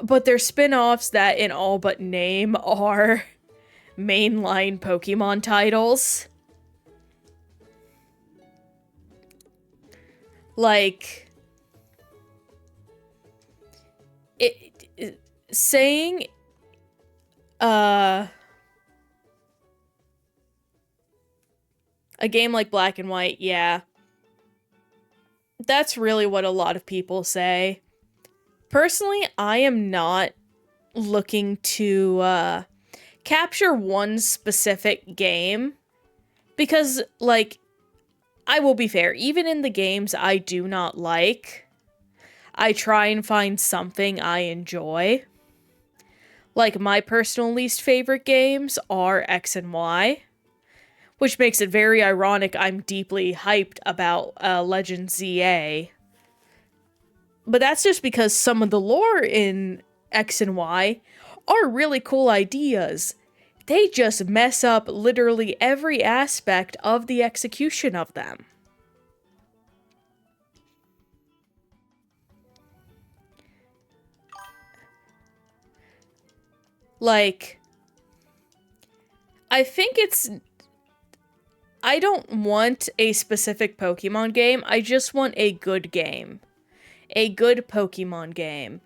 but they're spin-offs that in all but name are mainline Pokemon titles. Like, saying, a game like Black and White, yeah. That's really what a lot of people say. Personally, I am not looking to, capture one specific game. Because, like, I will be fair, even in the games I do not like, I try and find something I enjoy. Like, my personal least favorite games are X and Y. Which makes it very ironic I'm deeply hyped about Legend ZA. But that's just because some of the lore in X and Y are really cool ideas. They just mess up literally every aspect of the execution of them. Like, I think it's... I don't want a specific Pokemon game, I just want a good game. A good Pokemon game.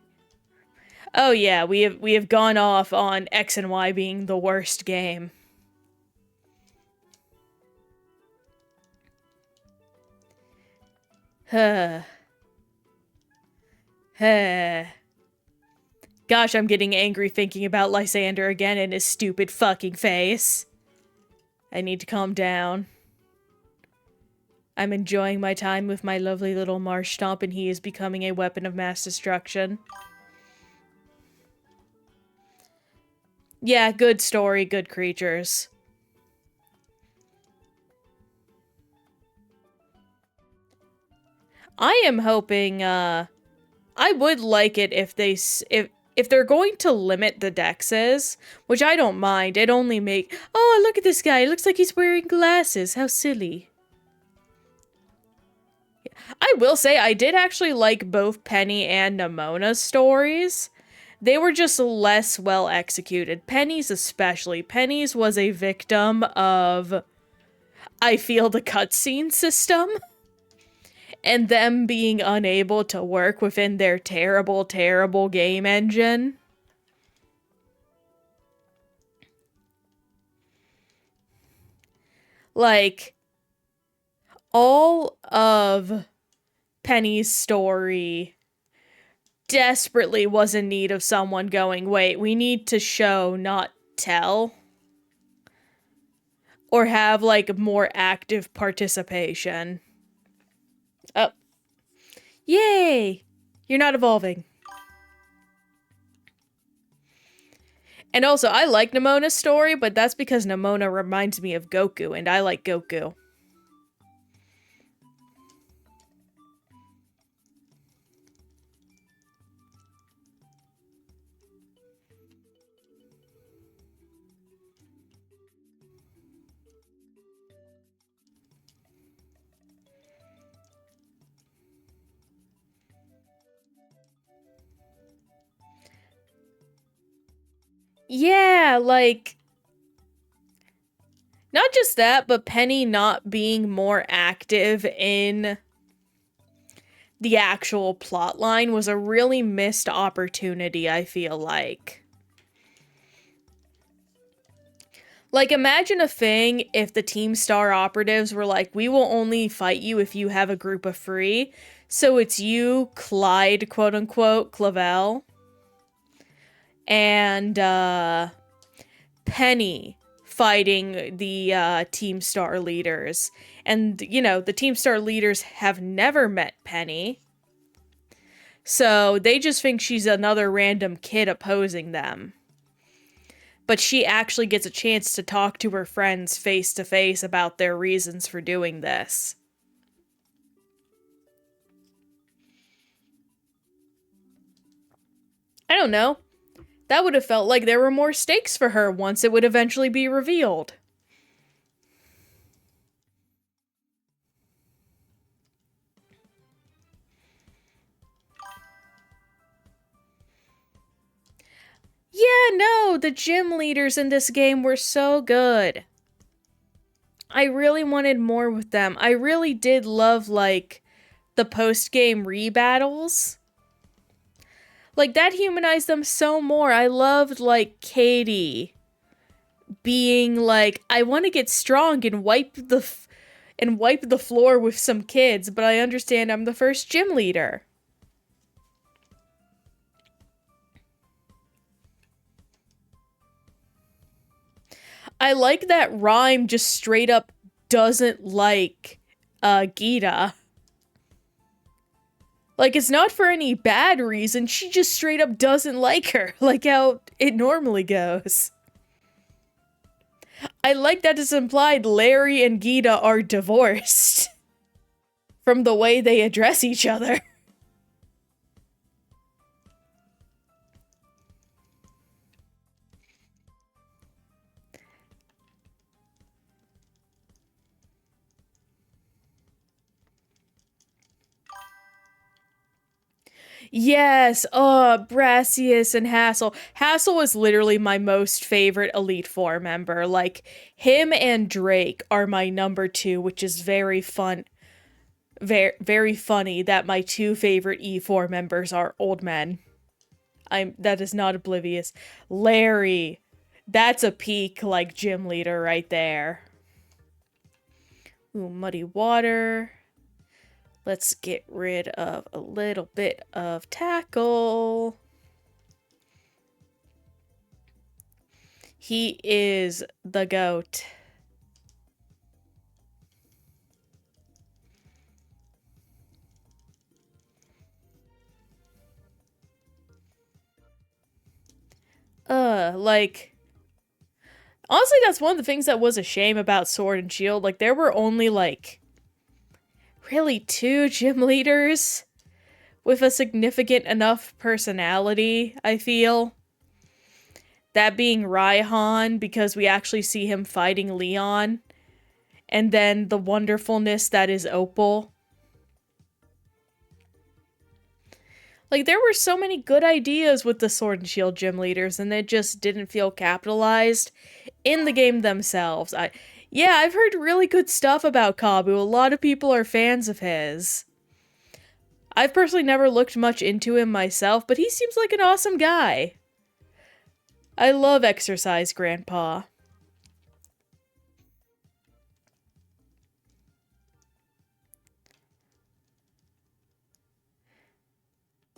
Oh yeah, we have gone off on X and Y being the worst game. Huh. Huh. Gosh, I'm getting angry thinking about Lysander again and his stupid fucking face. I need to calm down. I'm enjoying my time with my lovely little marsh stomp, and he is becoming a weapon of mass destruction. Yeah, good story, good creatures. I am hoping, I would like it if if they're going to limit the dexes, which I don't mind. It only make oh, look at this guy. It looks like he's wearing glasses. How silly. I will say I did actually like both Penny and Nemona's stories. They were just less well executed. Penny's especially. Penny's was a victim of, I feel, the cutscene system and them being unable to work within their terrible, terrible game engine. Like, all of Penny's story desperately was in need of someone going, wait, we need to show, not tell. Or have, like, more active participation. Oh. Yay! You're not evolving. And also, I like Nemona's story, but that's because Nemona reminds me of Goku, and I like Goku. Yeah, like, not just that, but Penny not being more active in the actual plotline was a really missed opportunity, I feel like. Like, imagine a thing if the Team Star operatives were like, we will only fight you if you have a group of free. So it's you, Clyde, quote unquote, Clavel, and Penny fighting the Team Star leaders. And, you know, the Team Star leaders have never met Penny. So they just think she's another random kid opposing them. But she actually gets a chance to talk to her friends face to face about their reasons for doing this. I don't know. That would have felt like there were more stakes for her once it would eventually be revealed. Yeah, no, the gym leaders in this game were so good. I really wanted more with them. I really did love, like, the post-game rebattles. Like, that humanized them so more. I loved, like, Katie being like, I want to get strong and wipe the floor with some kids, but I understand I'm the first gym leader. I like that Rhyme just straight up doesn't like Gita. Like, it's not for any bad reason, she just straight up doesn't like her, like how it normally goes. I like that it's implied Larry and Gita are divorced from the way they address each other. Yes, Brassius and Hassel. Hassel is literally my most favorite Elite Four member. Like, him and Drake are my number two, which is very fun. Very, very funny that my two favorite E4 members are old men. That is not oblivious. Larry, that's a peak, like, gym leader right there. Ooh, muddy water. Let's get rid of a little bit of tackle. He is the GOAT. Like, honestly, that's one of the things that was a shame about Sword and Shield. Like, there were only, like, really two gym leaders, with a significant enough personality, I feel. That being Raihan, because we actually see him fighting Leon. And then the wonderfulness that is Opal. Like, there were so many good ideas with the Sword and Shield gym leaders, and they just didn't feel capitalized in the game themselves. Yeah, I've heard really good stuff about Kabu. A lot of people are fans of his. I've personally never looked much into him myself, but he seems like an awesome guy. I love Exercise Grandpa.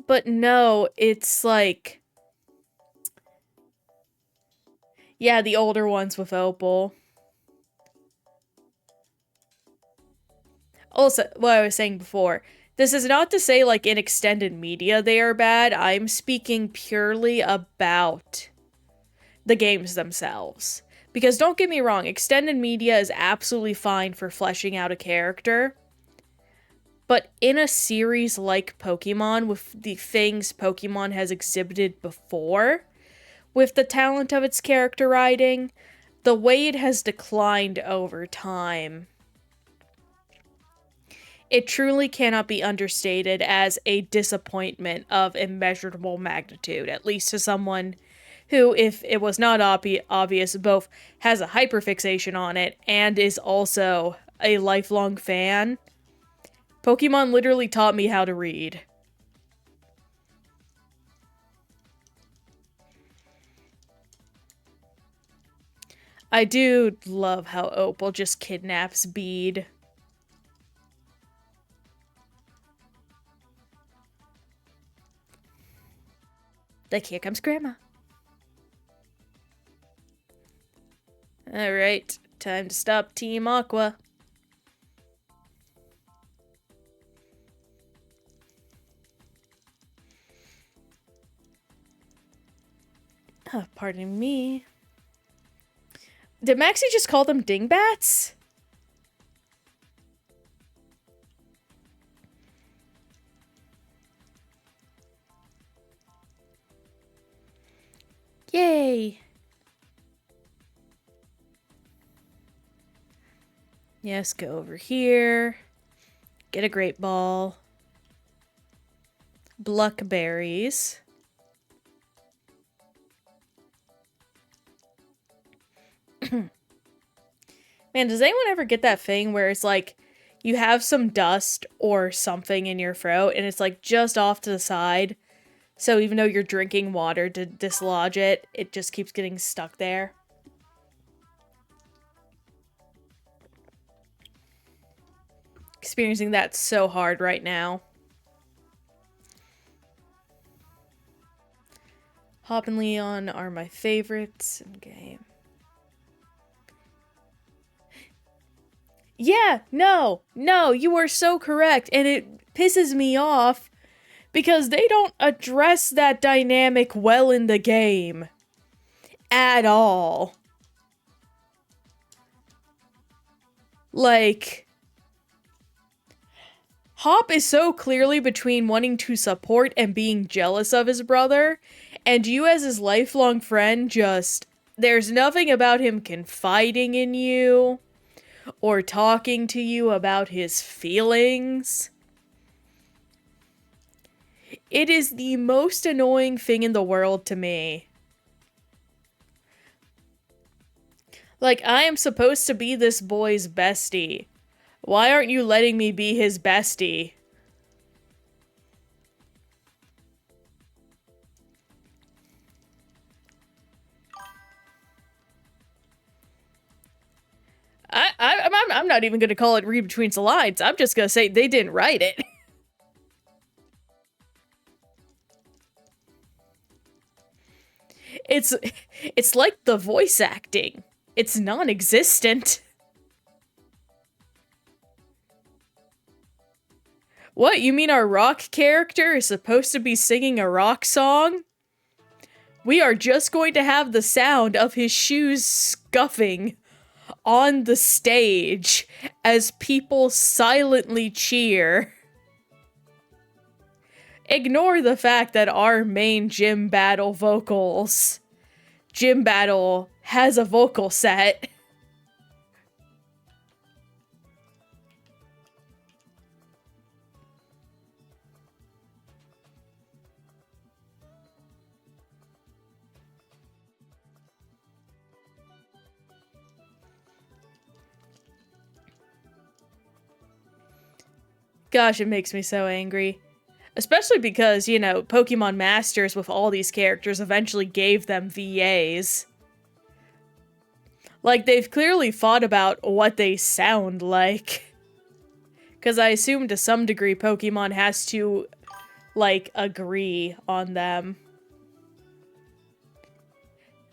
But no, it's like... Yeah, the older ones with Opal. Also, what I was saying before, this is not to say, like, in extended media they are bad. I'm speaking purely about the games themselves. Because don't get me wrong, extended media is absolutely fine for fleshing out a character. But in a series like Pokemon, with the things Pokemon has exhibited before, with the talent of its character writing, the way it has declined over time, it truly cannot be understated as a disappointment of immeasurable magnitude, at least to someone who, if it was not obvious, both has a hyperfixation on it and is also a lifelong fan. Pokemon literally taught me how to read. I do love how Opal just kidnaps Bede. Like, here comes Grandma. Alright, time to stop Team Aqua. Oh, pardon me. Did Maxie just call them dingbats? Yay! Yes, go over here. Get a great ball. Bluckberries. Man, does anyone ever get that thing where it's like you have some dust or something in your throat and it's like just off to the side? So even though you're drinking water to dislodge it, it just keeps getting stuck there. Experiencing that so hard right now. Hop and Leon are my favorites in game. Yeah, no, you are so correct, and it pisses me off because they don't address that dynamic well in the game. At all. Like, Hop is so clearly between wanting to support and being jealous of his brother, and you as his lifelong friend just... There's nothing about him confiding in you or talking to you about his feelings. It is the most annoying thing in the world to me. Like, I am supposed to be this boy's bestie. Why aren't you letting me be his bestie? I'm not even gonna call it read between the lines. I'm just gonna say they didn't write it. It's like the voice acting. It's non-existent. What, you mean our rock character is supposed to be singing a rock song? We are just going to have the sound of his shoes scuffing on the stage as people silently cheer. Ignore the fact that our main gym battle has a vocal set. Gosh, it makes me so angry. Especially because, you know, Pokemon Masters with all these characters eventually gave them VAs. Like, they've clearly thought about what they sound like. Because I assume to some degree Pokemon has to, like, agree on them.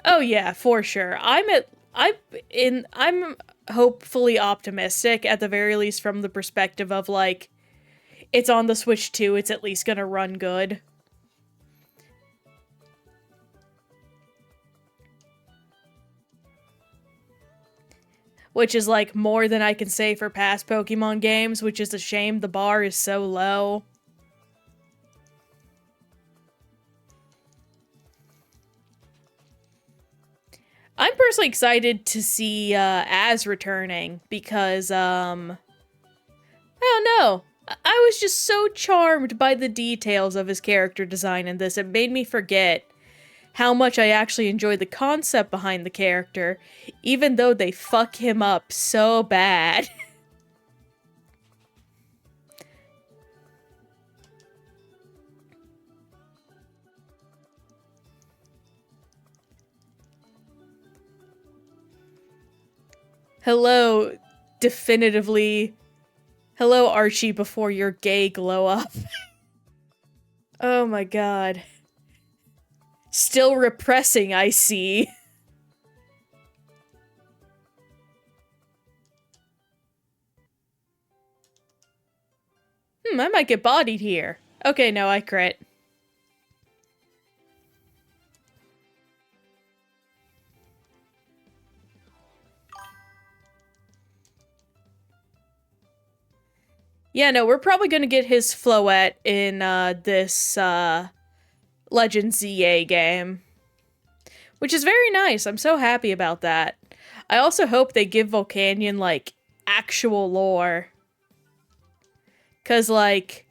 Oh yeah, for sure. I'm hopefully optimistic, at the very least from the perspective of, like, it's on the Switch 2, it's at least gonna run good. Which is, like, more than I can say for past Pokemon games, which is a shame. The bar is so low. I'm personally excited to see Az returning because, I don't know. I was just so charmed by the details of his character design in this. It made me forget how much I actually enjoy the concept behind the character, even though they fuck him up so bad. Hello, definitively. Hello, Archie, before your gay glow up. Oh my god. Still repressing, I see. I might get bodied here. Okay, no, I crit. Yeah, no, we're probably gonna get his Floette in, this, Legend ZA game. Which is very nice. I'm so happy about that. I also hope they give Volcanion, like, actual lore. Cause, like,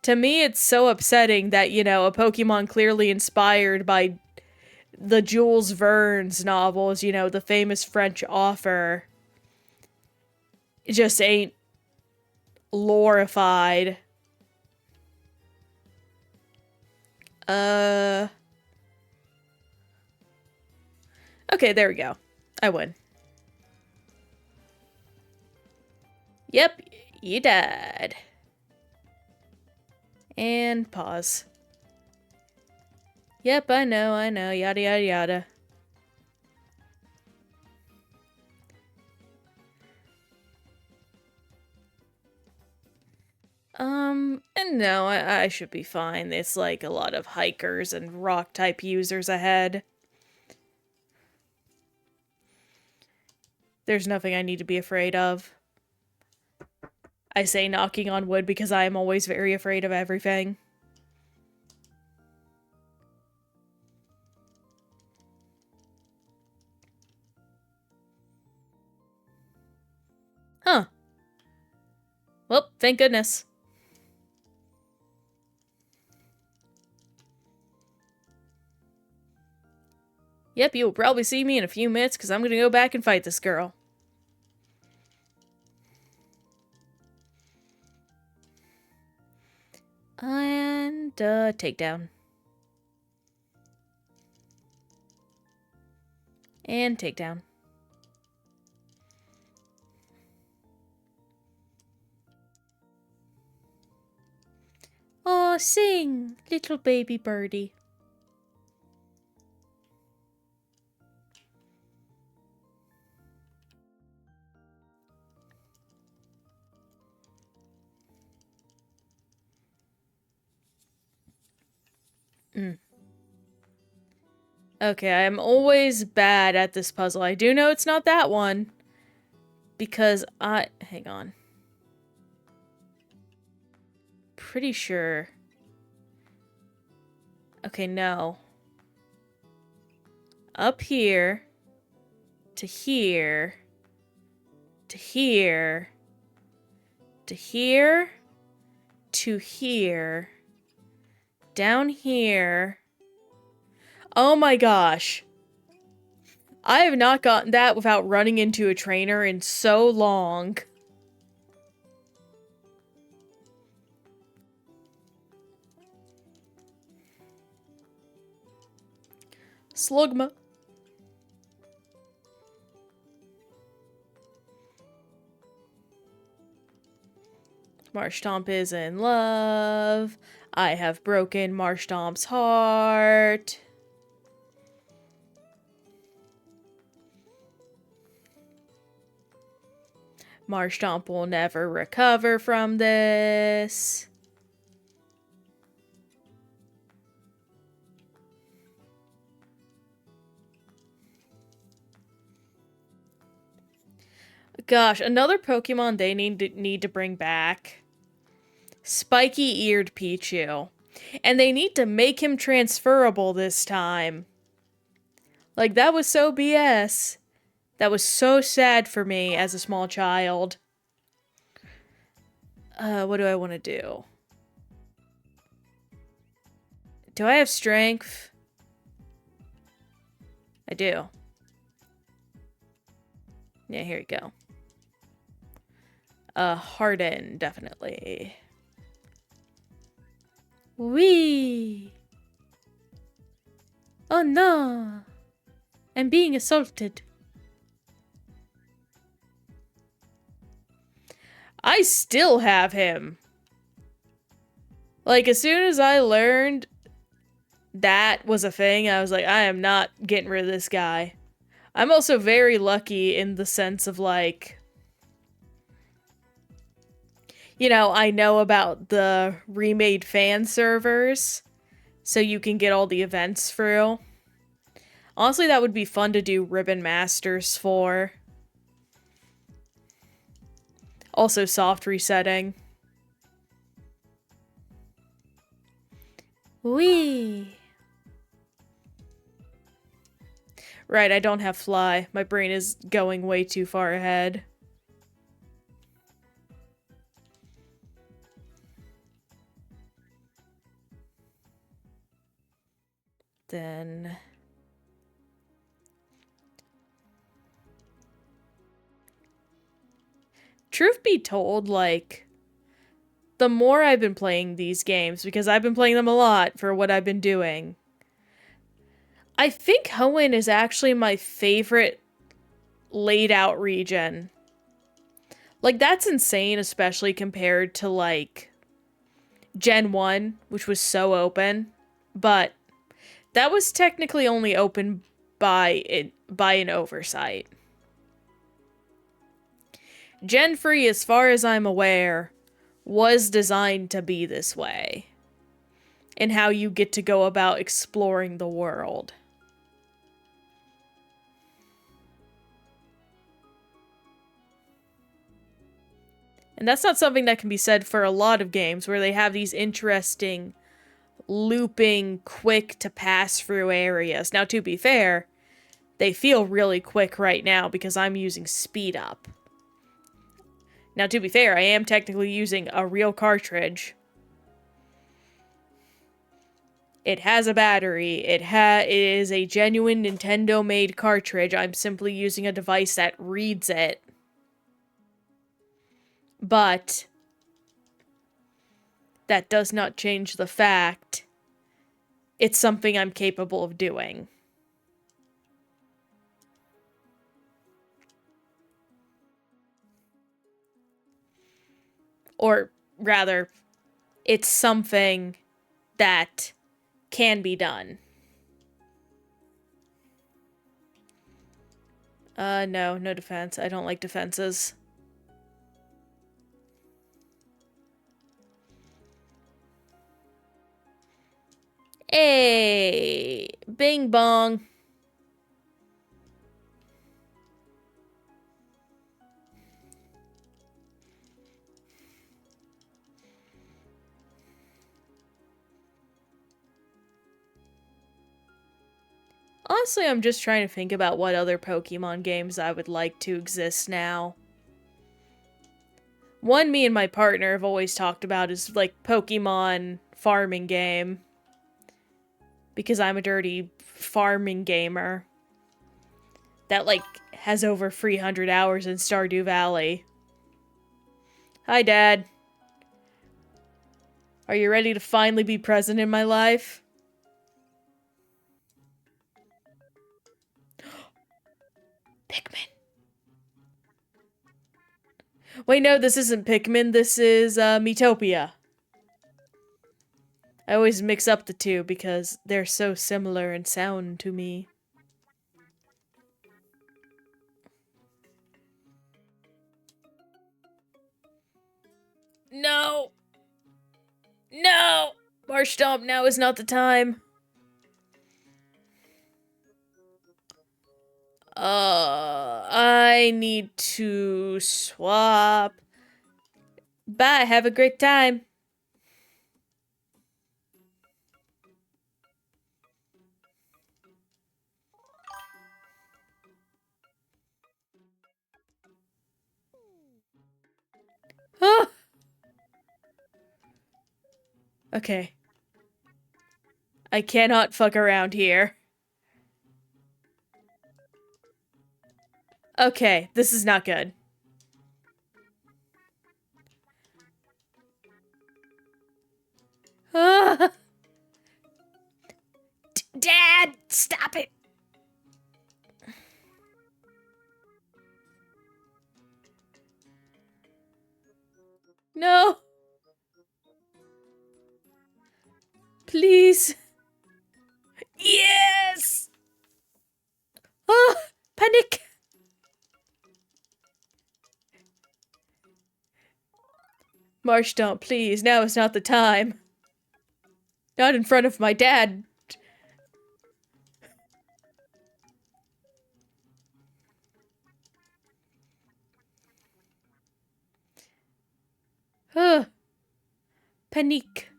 to me it's so upsetting that, you know, a Pokemon clearly inspired by the Jules Verne's novels, you know, the famous French author, just ain't lorified. Okay, there we go. I win. Yep, you died. And pause. Yep, I know, yada yada yada. And no, I should be fine. It's like a lot of hikers and rock-type users ahead. There's nothing I need to be afraid of. I say knocking on wood because I am always very afraid of everything. Huh. Well, thank goodness. Yep, you'll probably see me in a few minutes because I'm gonna go back and fight this girl. And, takedown. And takedown. Aw, sing, little baby birdie. Okay, I'm always bad at this puzzle. I do know it's not that one. Because hang on. Pretty sure. Okay, no. Up here. To here. To here. To here. To here. Down here. Oh my gosh. I have not gotten that without running into a trainer in so long. Slugma. Marshtomp is in love. I have broken Marshtomp's heart. Marshtomp will never recover from this. Gosh, another Pokemon they need to bring back. Spiky-eared Pichu. And they need to make him transferable this time. Like, that was so BS. That was so sad for me as a small child. What do I want to do? Do I have strength? I do. Yeah, here we go. Harden, definitely. Wee! Oh no! I'm being assaulted. I still have him. Like, as soon as I learned that was a thing, I was like, I am not getting rid of this guy. I'm also very lucky in the sense of, like, you know, I know about the remade fan servers, so you can get all the events through. Honestly, that would be fun to do Ribbon Masters for. Also, soft resetting. Wee! Right, I don't have Fly. My brain is going way too far ahead. Then... Truth be told, like, the more I've been playing these games, because I've been playing them a lot for what I've been doing, I think Hoenn is actually my favorite laid out region. Like, that's insane, especially compared to, like, Gen 1, which was so open, but that was technically only open by an oversight. Gen 3, as far as I'm aware, was designed to be this way, in how you get to go about exploring the world. And that's not something that can be said for a lot of games, where they have these interesting, looping, quick to pass through areas. Now, to be fair, they feel really quick right now because I'm using speed up. Now, to be fair, I am technically using a real cartridge. It has a battery. It is a genuine Nintendo-made cartridge. I'm simply using a device that reads it. But that does not change the fact it's something I'm capable of doing. Or rather, it's something that can be done. No defense. I don't like defenses. Hey! Bing bong. Honestly, I'm just trying to think about what other Pokemon games I would like to exist now. One me and my partner have always talked about is, like, Pokemon farming game. Because I'm a dirty farming gamer. That, like, has over 300 hours in Stardew Valley. Hi, Dad. Are you ready to finally be present in my life? Pikmin. Wait, no, this isn't Pikmin. This is, Miitopia. I always mix up the two because they're so similar in sound to me. No! No! Marshtomp, now is not the time. I need to swap. Bye, have a great time. Ah! Okay. I cannot fuck around here. Okay, this is not good. Ah! Dad, stop it! No! Please! Yes! Ah! Panic! Marshtomp, please, now is not the time. Not in front of my dad. Ah! Panic.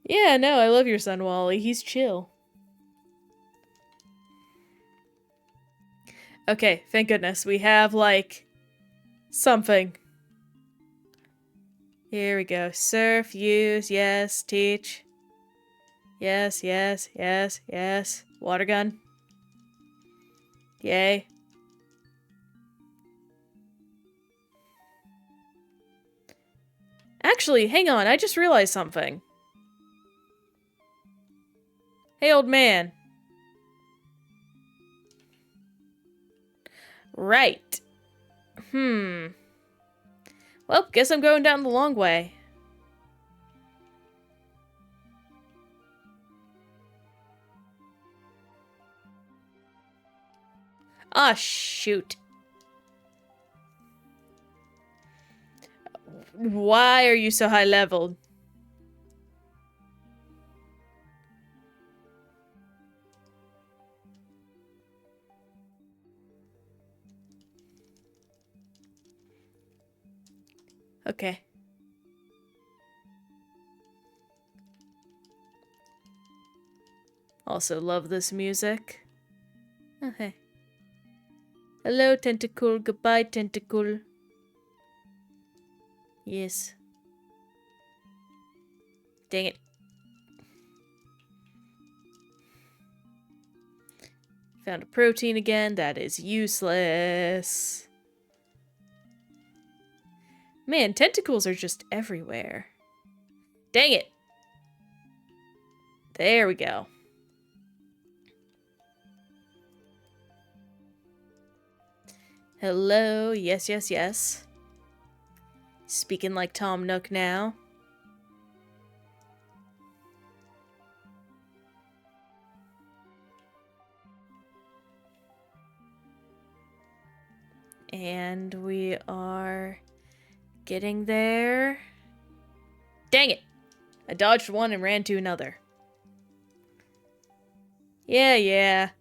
Yeah, no, I love your son, Wally. He's chill. Okay, thank goodness. We have, like, something. Here we go. Surf, use, yes, teach. Yes, yes, yes, yes. Water gun. Yay. Actually, hang on, I just realized something. Hey, old man. Right. Well, guess I'm going down the long way. Ah, shoot. Why are you so high leveled? Okay. Also love this music. Okay. Hello, Tentacle. Goodbye, Tentacle. Yes. Dang it. Found a protein again. That is useless. Man, tentacles are just everywhere. Dang it. There we go. Hello. Yes, yes, yes. Speaking like Tom Nook now. And we are getting there. Dang it! I dodged one and ran to another. Yeah.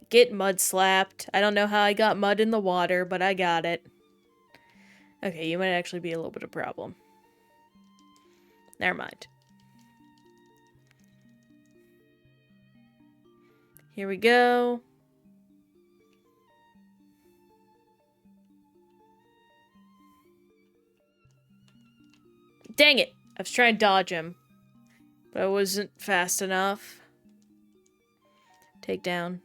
Get mud slapped. I don't know how I got mud in the water, but I got it. Okay, you might actually be a little bit of a problem. Never mind. Here we go. Dang it! I was trying to dodge him, but I wasn't fast enough. Take down.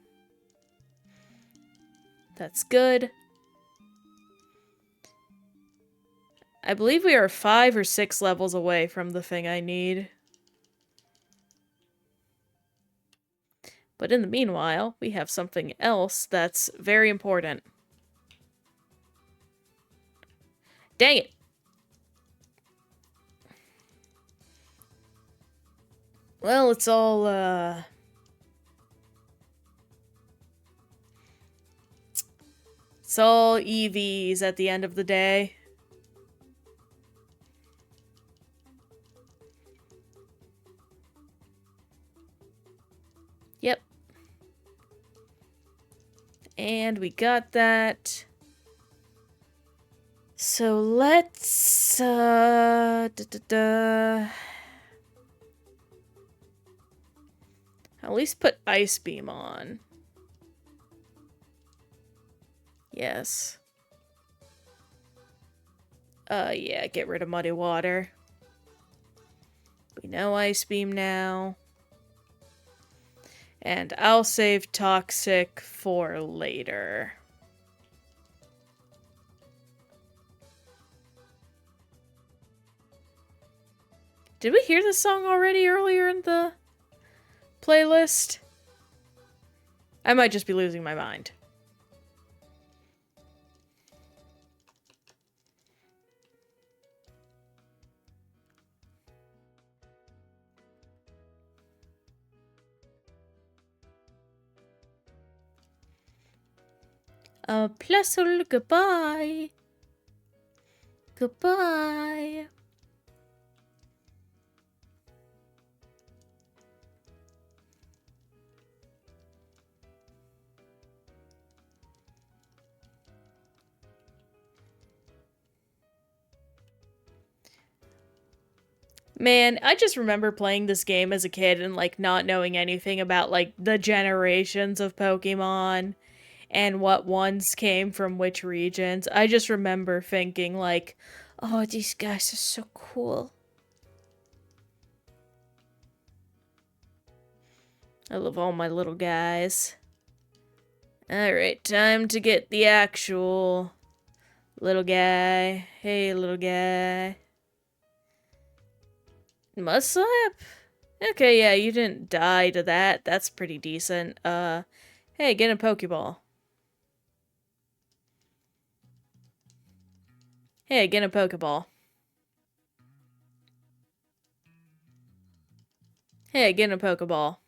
That's good. I believe we are 5 or 6 levels away from the thing I need. But in the meanwhile, we have something else that's very important. Dang it! Well, it's all, it's all EVs at the end of the day. Yep. And we got that. So let's, at least put Ice Beam on. Yes. Yeah, get rid of Muddy Water. We know Ice Beam now. And I'll save Toxic for later. Did we hear this song already earlier in the playlist? I might just be losing my mind. Plusle, goodbye. Goodbye. Man, I just remember playing this game as a kid and, like, not knowing anything about, like, the generations of Pokemon and what ones came from which regions. I just remember thinking, like, oh, these guys are so cool. I love all my little guys. Alright, time to get the actual little guy. Hey, little guy. Mud slap? Okay, yeah, you didn't die to that. That's pretty decent. Hey, get a Pokeball. Hey, get a Pokeball. Hey, get a Pokeball.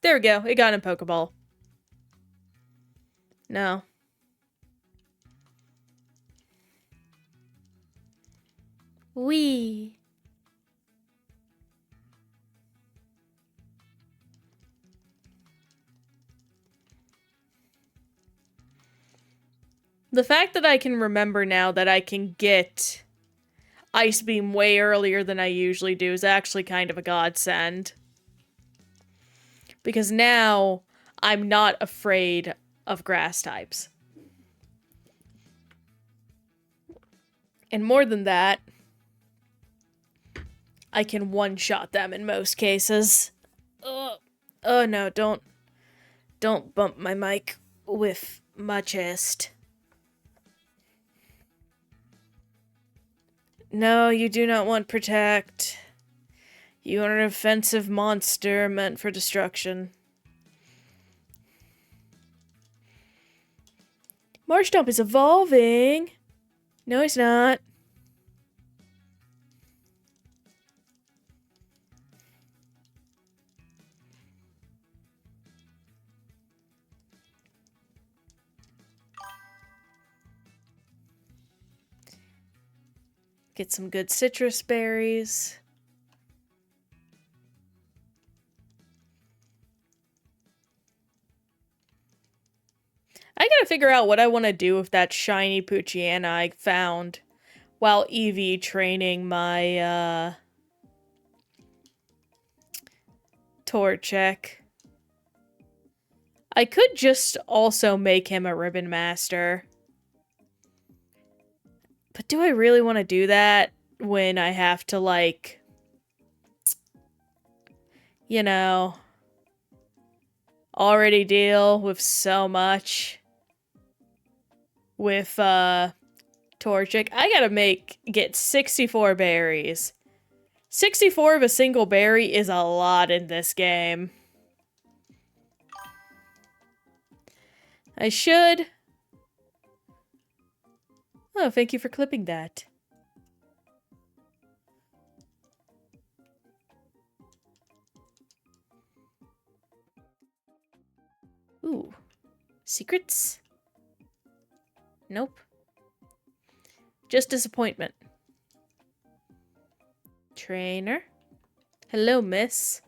There we go. It got a Pokeball. No. Wee. The fact that I can remember now that I can get Ice Beam way earlier than I usually do is actually kind of a godsend. Because now I'm not afraid of grass types. And more than that, I can one-shot them in most cases. Oh no, don't bump my mic with my chest. No, you do not want Protect. You are an offensive monster meant for destruction. Marshtomp is evolving. No, he's not. Get some good citrus berries. I gotta figure out what I want to do with that shiny Poochyena I found while EV training my, Torchic. I could just also make him a Ribbon Master. But do I really want to do that when I have to, like, you know, already deal with so much with, Torchic? I gotta get 64 berries. 64 of a single berry is a lot in this game. I should... Oh, thank you for clipping that. Ooh. Secrets? Nope. Just disappointment. Trainer? Hello, miss.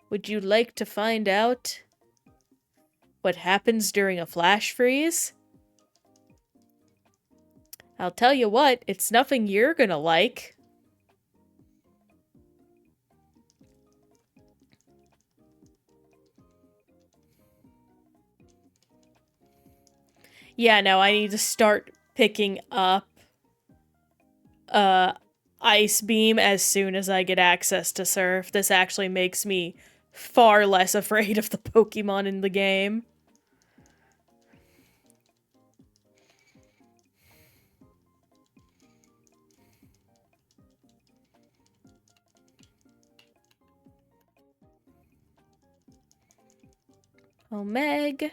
Would you like to find out what happens during a flash freeze? I'll tell you what, it's nothing you're gonna like. Yeah, no, I need to start picking up Ice Beam as soon as I get access to Surf. This actually makes me far less afraid of the Pokemon in the game. Omega.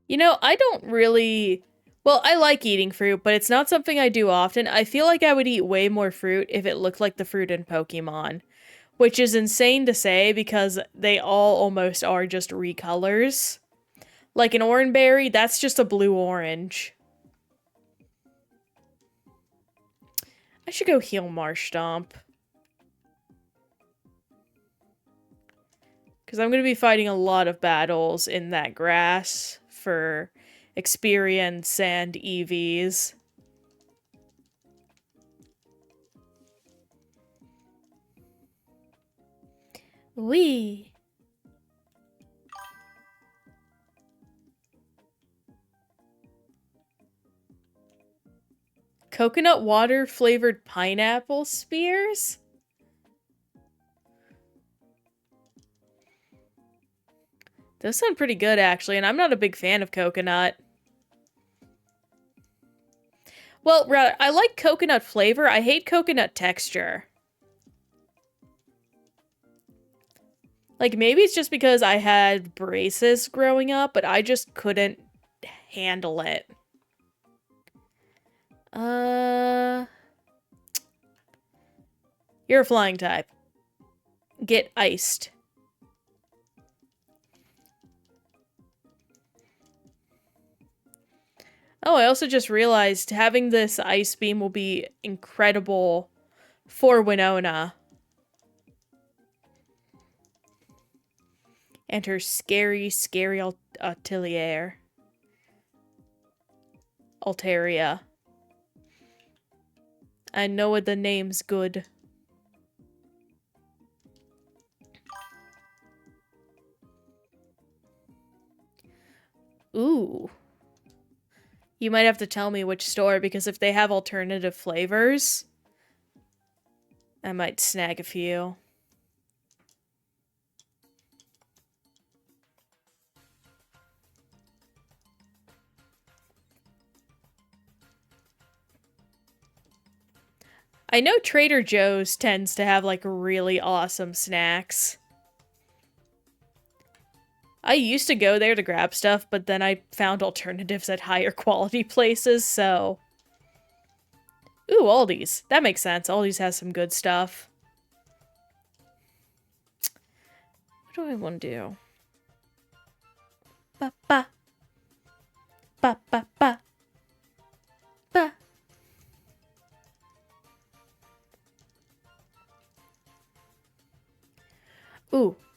You know, I don't really... Well, I like eating fruit, but it's not something I do often. I feel like I would eat way more fruit if it looked like the fruit in Pokemon. Which is insane to say because they all almost are just recolors. Like an orangeberry, that's just a blue-orange. I should go heal Marshtomp. Because I'm going to be fighting a lot of battles in that grass for experience and EVs. Wee. Coconut water flavored pineapple spears? Those sound pretty good, actually, and I'm not a big fan of coconut. Well, rather, I like coconut flavor. I hate coconut texture. Like, maybe it's just because I had braces growing up, but I just couldn't handle it. You're a flying type. Get iced. Oh, I also just realized having this ice beam will be incredible for Winona. And her scary, scary Altaria. I know what the name's good. Ooh. You might have to tell me which store, because if they have alternative flavors, I might snag a few. I know Trader Joe's tends to have, like, really awesome snacks. I used to go there to grab stuff, but then I found alternatives at higher quality places, so... Ooh, Aldi's. That makes sense. Aldi's has some good stuff. What do I want to do? Ba ba. Ba ba ba. Ba.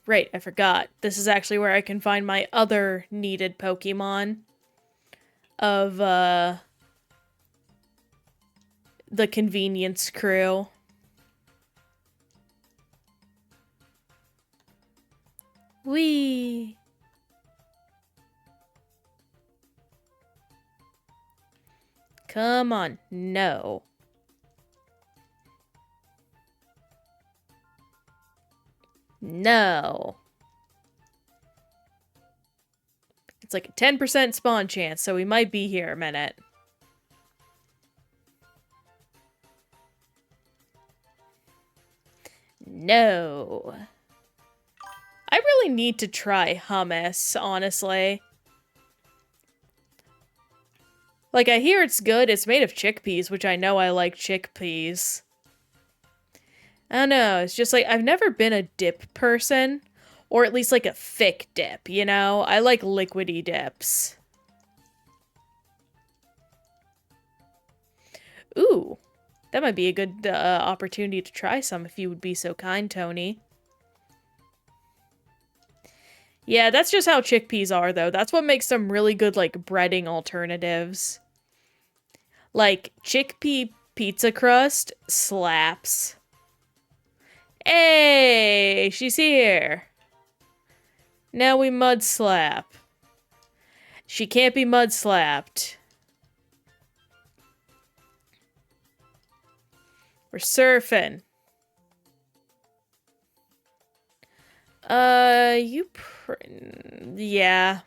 right, I forgot. This is actually where I can find my other needed Pokemon of, the convenience crew. Whee! Come on, no. No. It's like a 10% spawn chance, so we might be here a minute. No. I really need to try hummus, honestly. Like, I hear it's good. It's made of chickpeas, which I know I like chickpeas. I don't know. It's just like, I've never been a dip person. Or at least like a thick dip, you know? I like liquidy dips. Ooh. That might be a good opportunity to try some if you would be so kind, Tony. Yeah, that's just how chickpeas are, though. That's what makes them really good, like, breading alternatives. Like, chickpea pizza crust slaps. Hey, she's here. Now we mud slap. She can't be mud slapped. We're surfing. Yeah.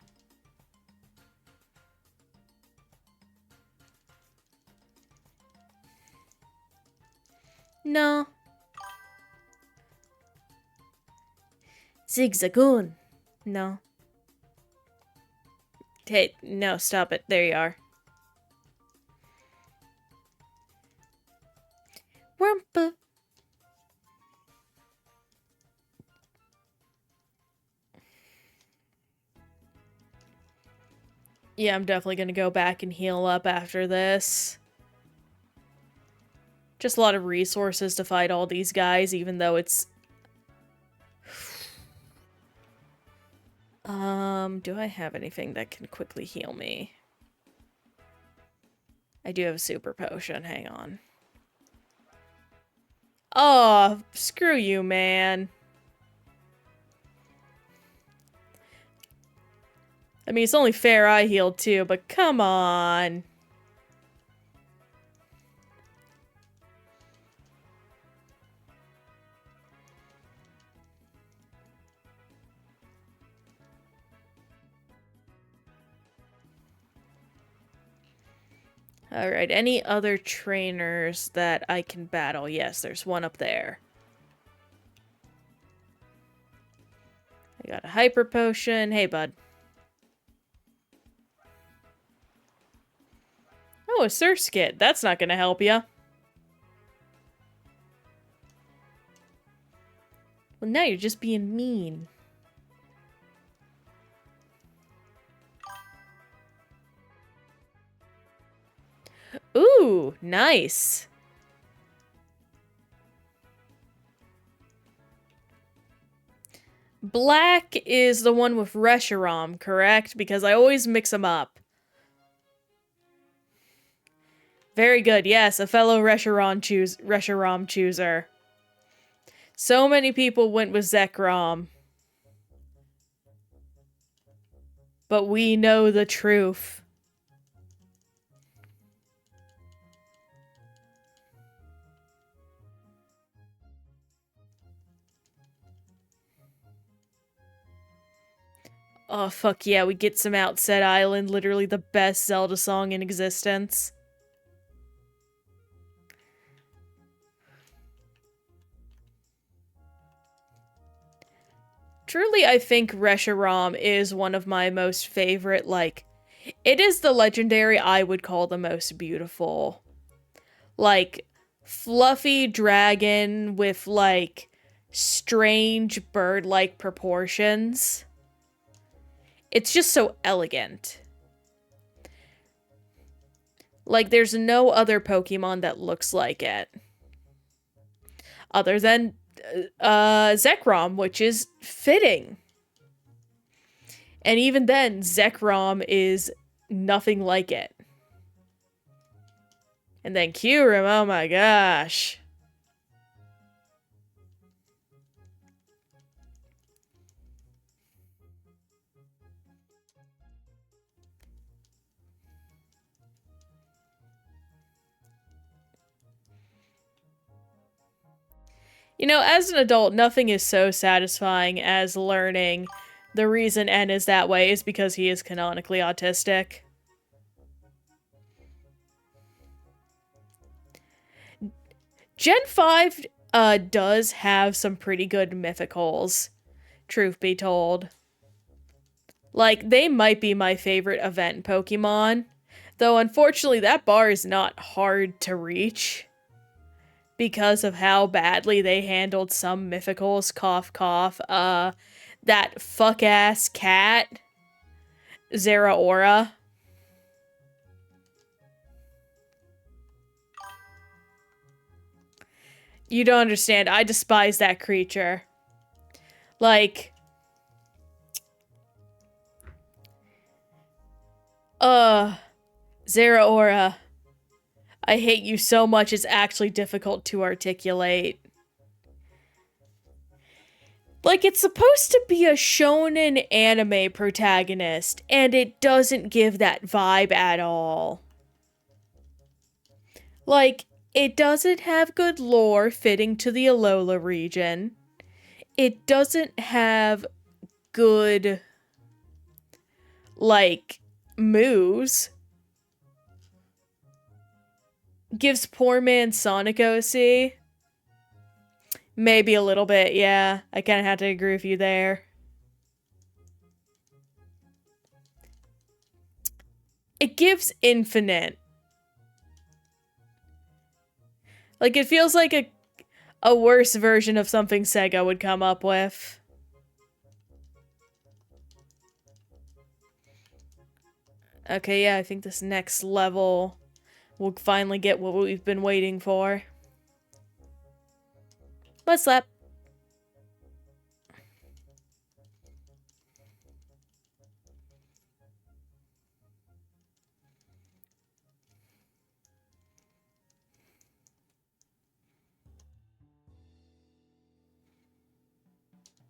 No. Zigzagoon. No. Hey, no, stop it. There you are. Wurmpa. Yeah, I'm definitely gonna go back and heal up after this. Just a lot of resources to fight all these guys, even though it's... do I have anything that can quickly heal me? I do have a super potion, hang on. Oh, screw you, man. I mean, it's only fair I healed too, but come on. Alright, any other trainers that I can battle? Yes, there's one up there. I got a hyper potion. Hey, bud. Oh, a Surskit. That's not gonna help ya. Well, now you're just being mean. Ooh, nice. Black is the one with Reshiram, correct? Because I always mix them up. Very good, yes, a fellow Reshiram chooser. So many people went with Zekrom. But we know the truth. Oh, fuck yeah, we get some Outset Island, literally the best Zelda song in existence. Truly, I think Reshiram is one of my most favorite, like, it is the legendary I would call the most beautiful. Like, fluffy dragon with, like, strange bird-like proportions. It's just so elegant. Like, there's no other Pokemon that looks like it. Other than Zekrom, which is fitting. And even then, Zekrom is nothing like it. And then Kyurem, oh my gosh. You know, as an adult, nothing is so satisfying as learning the reason N is that way is because he is canonically autistic. Gen 5 does have some pretty good mythicals, truth be told. Like, they might be my favorite event Pokemon, though unfortunately that bar is not hard to reach because of how badly they handled some mythicals, cough cough. That fuck-ass cat, Zeraora. You don't understand. I despise that creature. Like, Zeraora. I hate you so much it's actually difficult to articulate. Like, it's supposed to be a shonen anime protagonist, and it doesn't give that vibe at all. Like, it doesn't have good lore fitting to the Alola region. It doesn't have good, like, moves. Gives poor man Sonic OC. Maybe a little bit, yeah. I kind of have to agree with you there. It gives infinite. Like, it feels like a worse version of something Sega would come up with. Okay, yeah, I think this next level we'll finally get what we've been waiting for. Let's slap.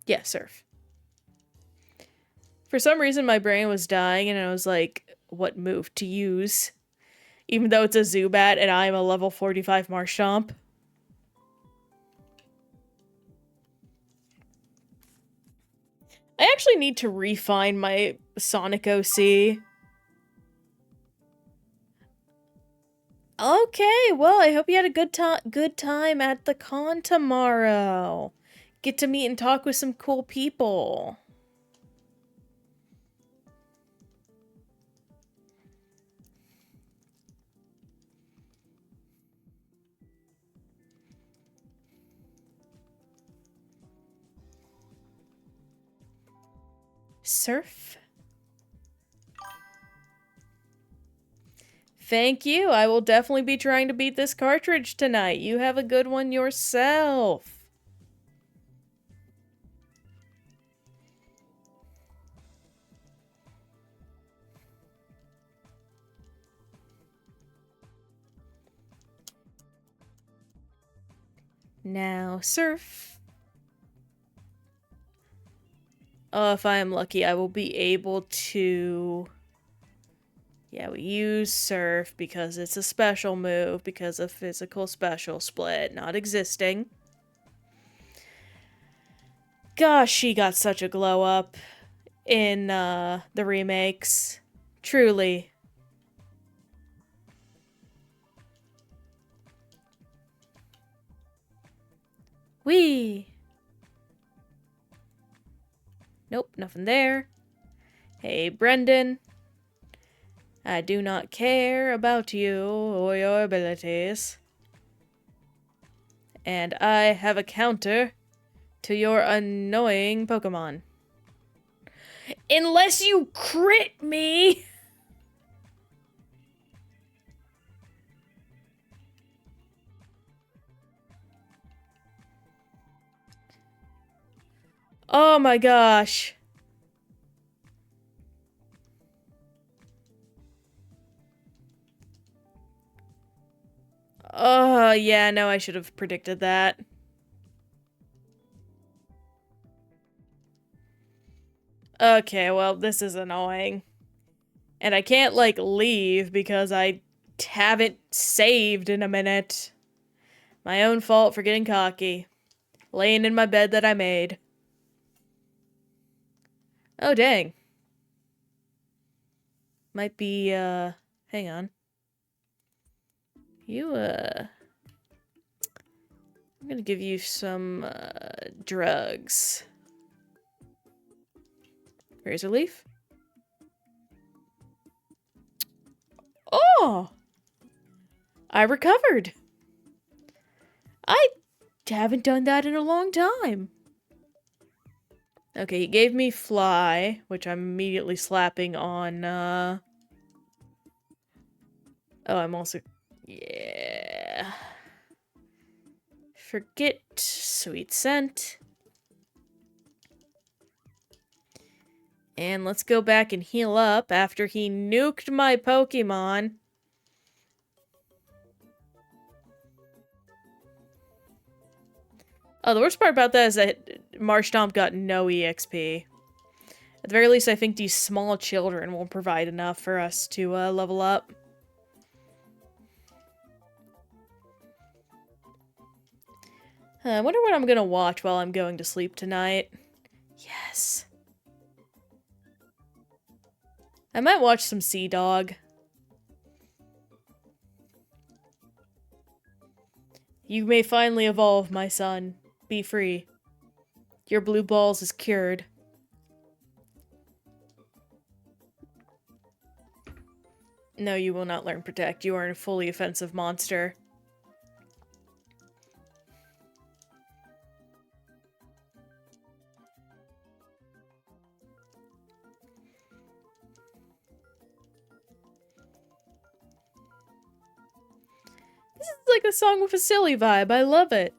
Yeah, surf. For some reason, my brain was dying, and I was like, what move to use? Even though it's a Zubat, and I'm a level 45 Marshtomp. I actually need to refine my Sonic OC. Okay, well, I hope you had a good time at the con tomorrow. Get to meet and talk with some cool people. Surf? Thank you. I will definitely be trying to beat this cartridge tonight. You have a good one yourself. Now, surf. If I am lucky, I will be able to... Yeah, we use surf because it's a special move because of physical special split not existing. Gosh, she got such a glow up in the remakes. Truly. Whee! Nope, nothing there. Hey, Brendan. I do not care about you or your abilities. And I have a counter to your annoying Pokemon. Unless you crit me! Oh my gosh. Oh, yeah, no, I should have predicted that. Okay, well, this is annoying. And I can't, like, leave because I haven't saved in a minute. My own fault for getting cocky. Laying in my bed that I made. Oh, dang. Might be, hang on. You, I'm gonna give you some, drugs. Razor leaf? Oh! I recovered! I haven't done that in a long time. Okay, he gave me fly, which I'm immediately slapping on, Oh, I'm also... Yeah... Forget sweet scent. And let's go back and heal up after he nuked my Pokemon. Oh, the worst part about that is that Marshtomp got no EXP. At the very least, I think these small children will provide enough for us to level up. I wonder what I'm gonna watch while I'm going to sleep tonight. Yes. I might watch some Sea Dog. You may finally evolve, my son. Be free. Your blue balls is cured. No, you will not learn Protect. You are a fully offensive monster. This is like a song with a silly vibe. I love it.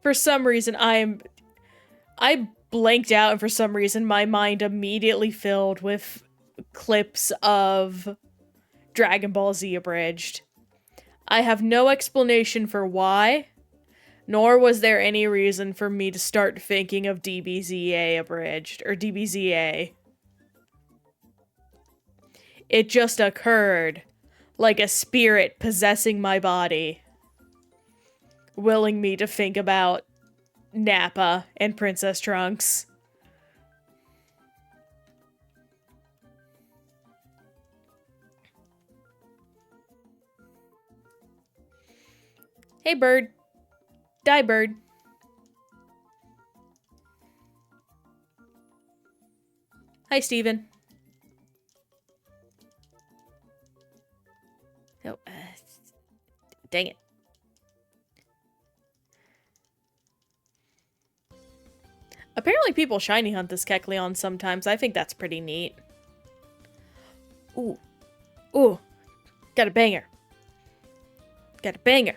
For some reason, I blanked out, and for some reason, my mind immediately filled with clips of Dragon Ball Z Abridged. I have no explanation for why, nor was there any reason for me to start thinking of DBZA Abridged, or DBZA. It just occurred, like a spirit possessing my body, willing me to think about Nappa and Princess Trunks. Hey, bird. Die, bird. Hi, Steven. Oh, dang it. Apparently people shiny hunt this Kecleon sometimes. I think that's pretty neat. Ooh. Ooh. Got a banger. Got a banger.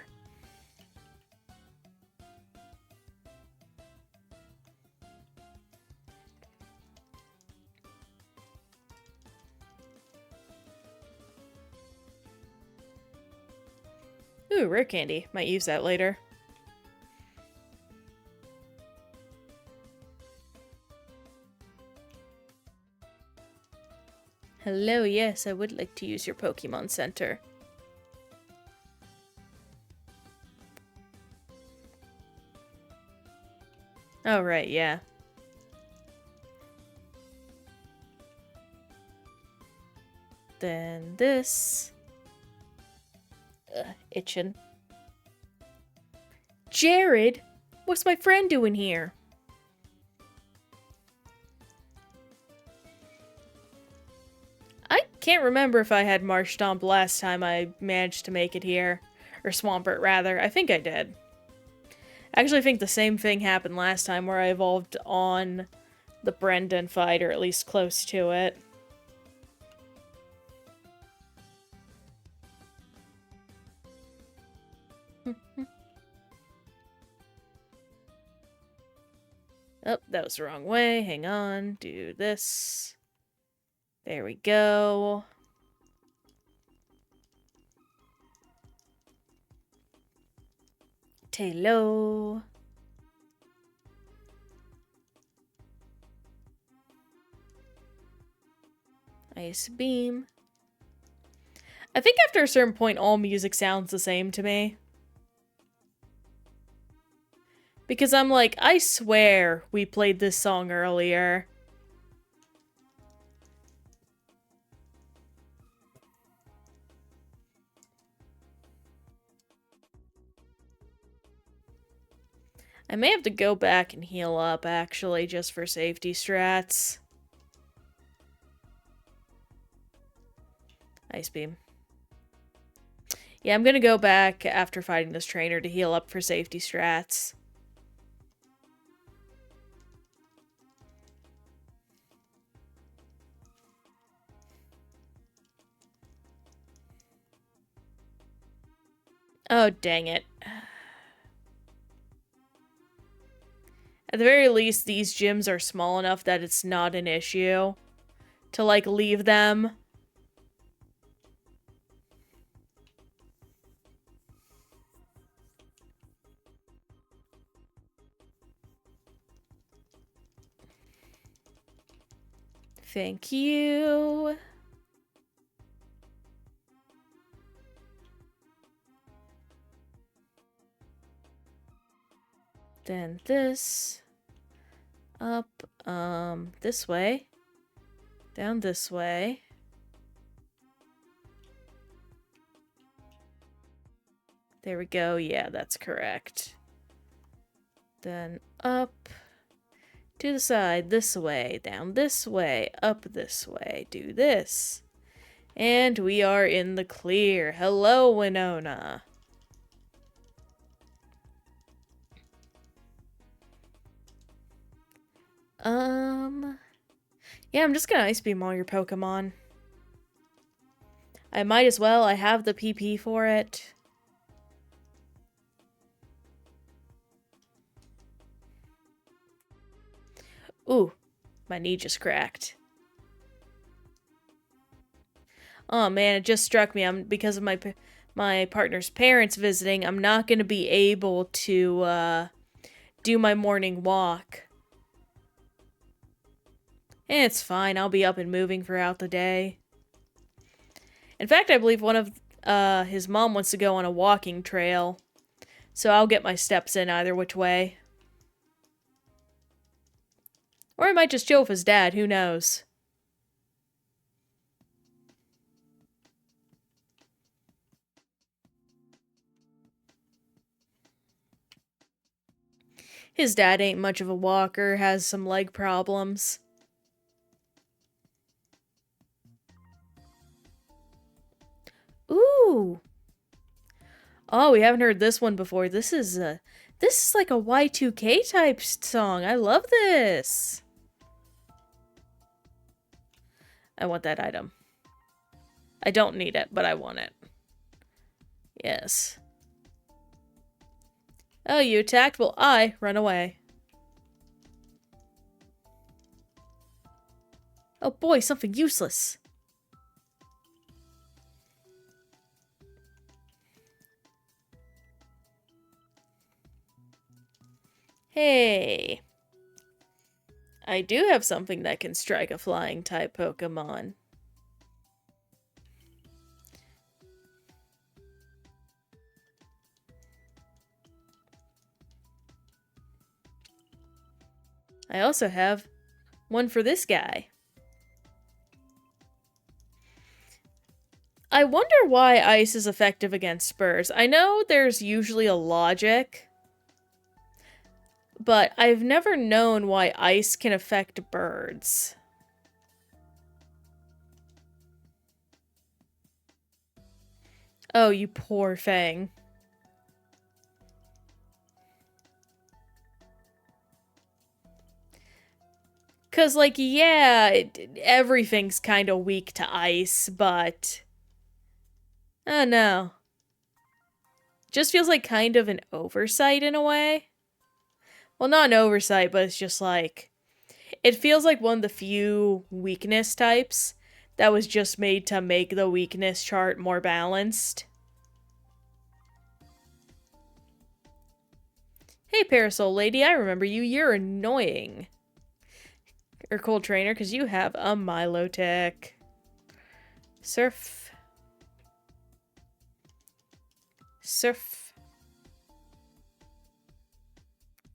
Ooh, rare candy. Might use that later. Hello, yes, I would like to use your Pokemon Center. Oh, right, yeah. Then this. Itching. Jared! What's my friend doing here? I can't remember if I had Marshtomp last time I managed to make it here. Or Swampert, rather. I think I did. I actually think the same thing happened last time where I evolved on the Brendan fight, or at least close to it. Oh, that was the wrong way. Hang on. Do this. There we go. Hello. Ice beam. I think after a certain point, all music sounds the same to me. Because I'm like, I swear we played this song earlier. I may have to go back and heal up, actually, just for safety strats. Ice beam. Yeah, I'm gonna go back after fighting this trainer to heal up for safety strats. Oh, dang it. At the very least, these gyms are small enough that it's not an issue to, like, leave them. Thank you. Then this. Up, this way. Down this way. There we go. Yeah, that's correct. Then up. To the side, this way. Down this way. Up this way. Do this. And we are in the clear. Hello, Winona. Yeah, I'm just gonna Ice Beam all your Pokemon. I might as well. I have the PP for it. Ooh, my knee just cracked. Oh man, it just struck me. Because of my partner's parents visiting, I'm not gonna be able to do my morning walk. It's fine. I'll be up and moving throughout the day. In fact, I believe one of his mom wants to go on a walking trail, so I'll get my steps in either which way. Or I might just chill with his dad, who knows. His dad ain't much of a walker, has some leg problems. Ooh. Oh, we haven't heard this one before. This is like a Y2K type song. I love this. I want that item. I don't need it, but I want it. Yes. Oh, you attacked? Well, I run away. Oh boy, something useless. Hey. I do have something that can strike a flying type Pokemon. I also have one for this guy. I wonder why ice is effective against birds. I know there's usually a logic, but I've never known why ice can affect birds. Oh, you poor thing. 'Cause, like, yeah, everything's kind of weak to ice, but... Oh, no. Just feels like kind of an oversight in a way. Well, not an oversight, but it's just like... It feels like one of the few weakness types that was just made to make the weakness chart more balanced. Hey, Parasol Lady, I remember you. You're annoying. Or Cold Trainer, because you have a Milotech. Surf. Surf.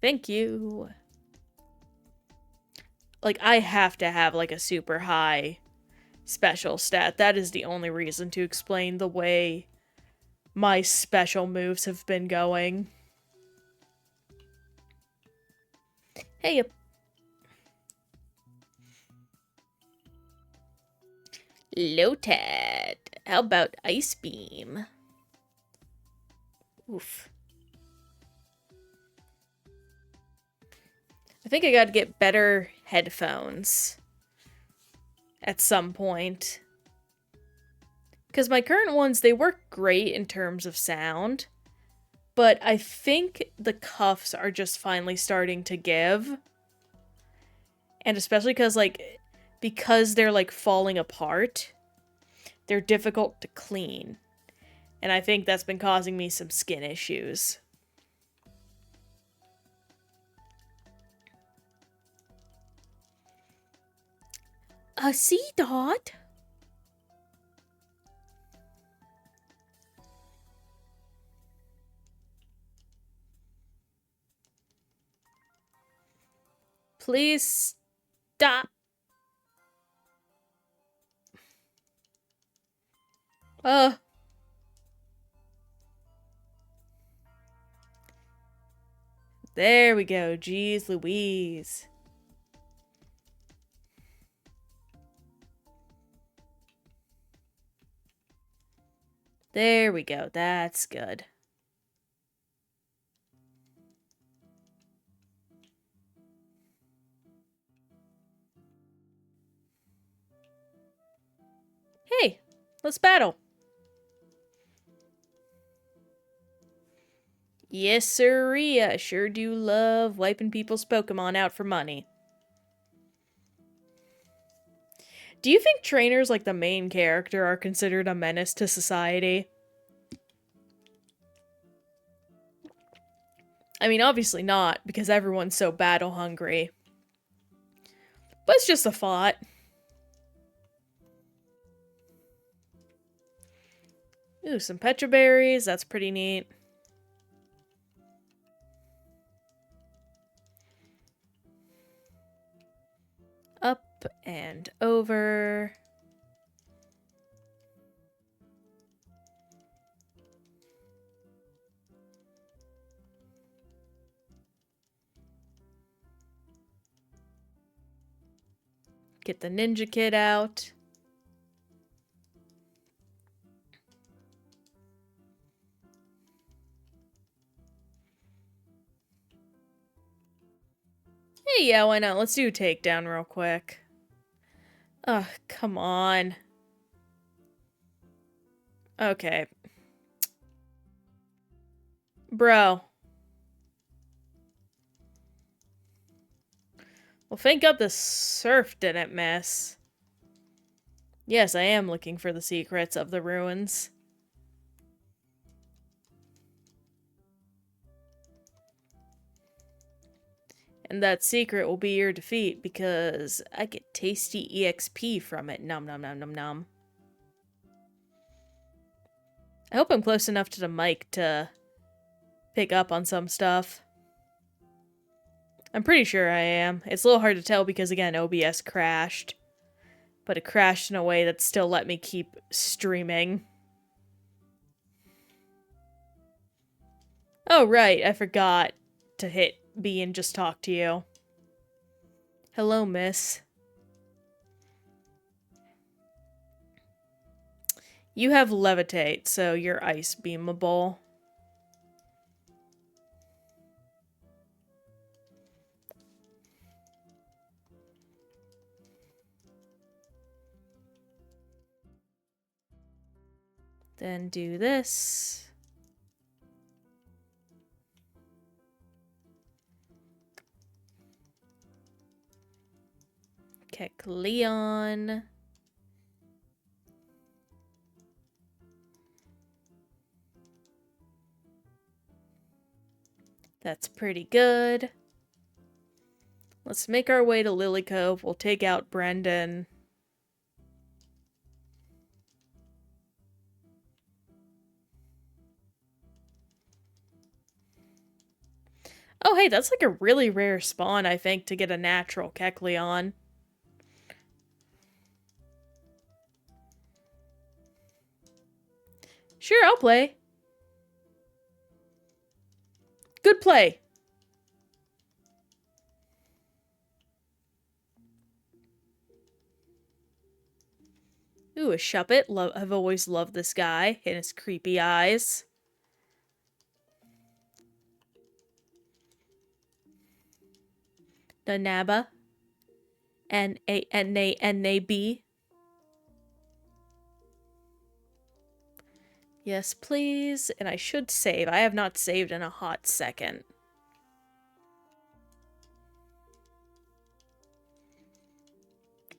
Thank you. Like, I have to have, like, a super high special stat. That is the only reason to explain the way my special moves have been going. Hey, Lotad. How about Ice Beam? Oof. I think I gotta get better headphones at some point. Because my current ones, they work great in terms of sound, but I think the cuffs are just finally starting to give. And especially because they're, like, falling apart, they're difficult to clean. And I think that's been causing me some skin issues. A sea dot? Please stop. There we go. Jeez Louise. There we go. That's good. Hey, let's battle. Yes, sirree. I sure do love wiping people's Pokemon out for money. Do you think trainers like the main character are considered a menace to society? I mean, obviously not, because everyone's so battle hungry. But it's just a thought. Ooh, some Petra Berries. That's pretty neat. Up and over. Get the ninja kit out. Hey, yeah, why not? Let's do a takedown real quick. Ugh, come on. Okay. Bro. Well, thank God the surf didn't miss. Yes, I am looking for the secrets of the ruins. And that secret will be your defeat, because I get tasty EXP from it. Nom nom nom nom nom. I hope I'm close enough to the mic to pick up on some stuff. I'm pretty sure I am. It's a little hard to tell because, again, OBS crashed. But it crashed in a way that still let me keep streaming. Oh, right, I forgot to hit B and just talk to you. Hello, miss. You have levitate, so you're ice beamable. Then do this. Kecleon. That's pretty good. Let's make our way to Lily Cove. We'll take out Brendan. Oh, hey, that's like a really rare spawn, I think, to get a natural Kecleon. Sure, I'll play. Good play. Ooh, a Shuppet. I've always loved this guy and his creepy eyes. The Naba. N-A-N-A-N-A-B. Yes, please. And I should save. I have not saved in a hot second.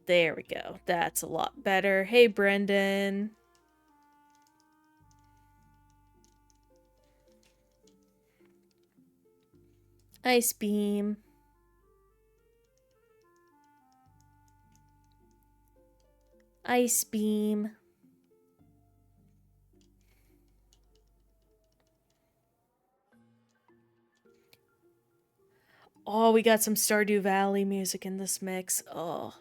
There we go. That's a lot better. Hey, Brendan. Ice Beam. Ice Beam. Oh, we got some Stardew Valley music in this mix. Oh.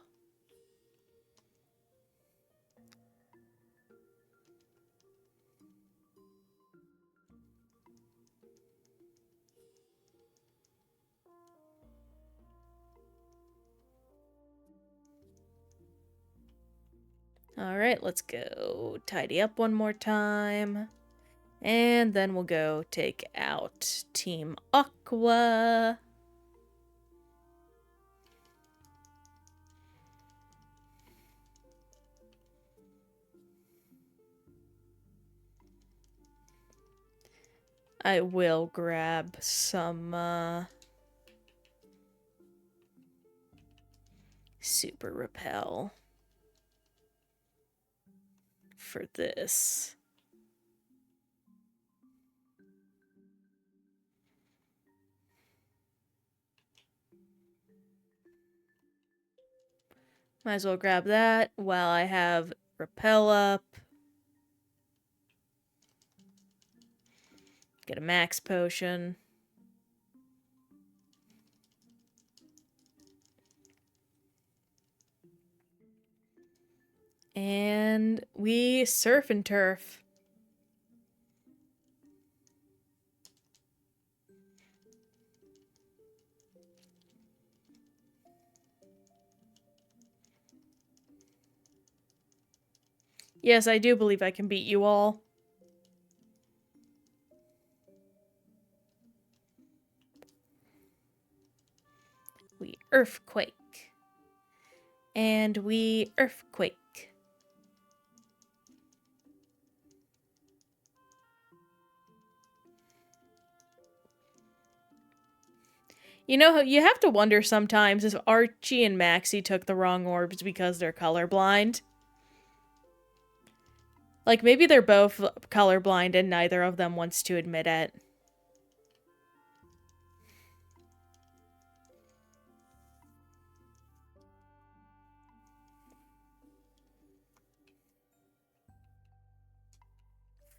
Alright, let's go tidy up one more time. And then we'll go take out Team Aqua. I will grab some, Super Repel for this. Might as well grab that while I have Repel up. Get a max potion. And we surf and turf. Yes, I do believe I can beat you all. We earthquake. And we earthquake. You know, you have to wonder sometimes if Archie and Maxie took the wrong orbs because they're colorblind. Like, maybe they're both colorblind and neither of them wants to admit it.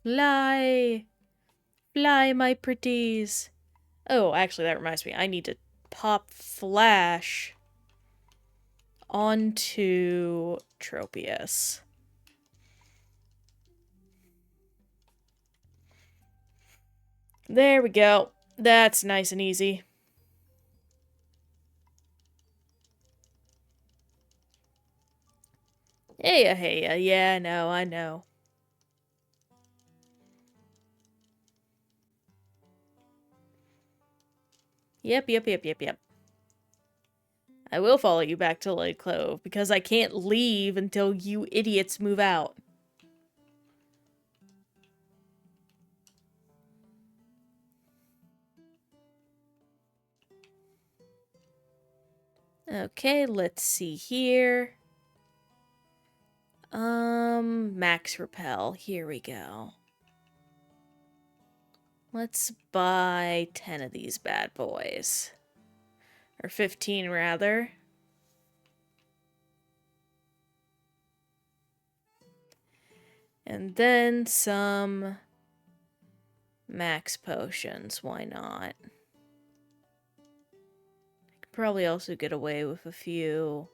Fly! Fly, my pretties! Oh, actually, that reminds me. I need to pop Flash onto Tropius. There we go. That's nice and easy. Hey, yeah, no, I know. Yep. I will follow you back to Lake Clove, because I can't leave until you idiots move out. Okay, let's see here. Max Repel. Here we go. Let's buy 10 of these bad boys. Or 15, rather. And then some max potions. Why not? I could probably also get away with a few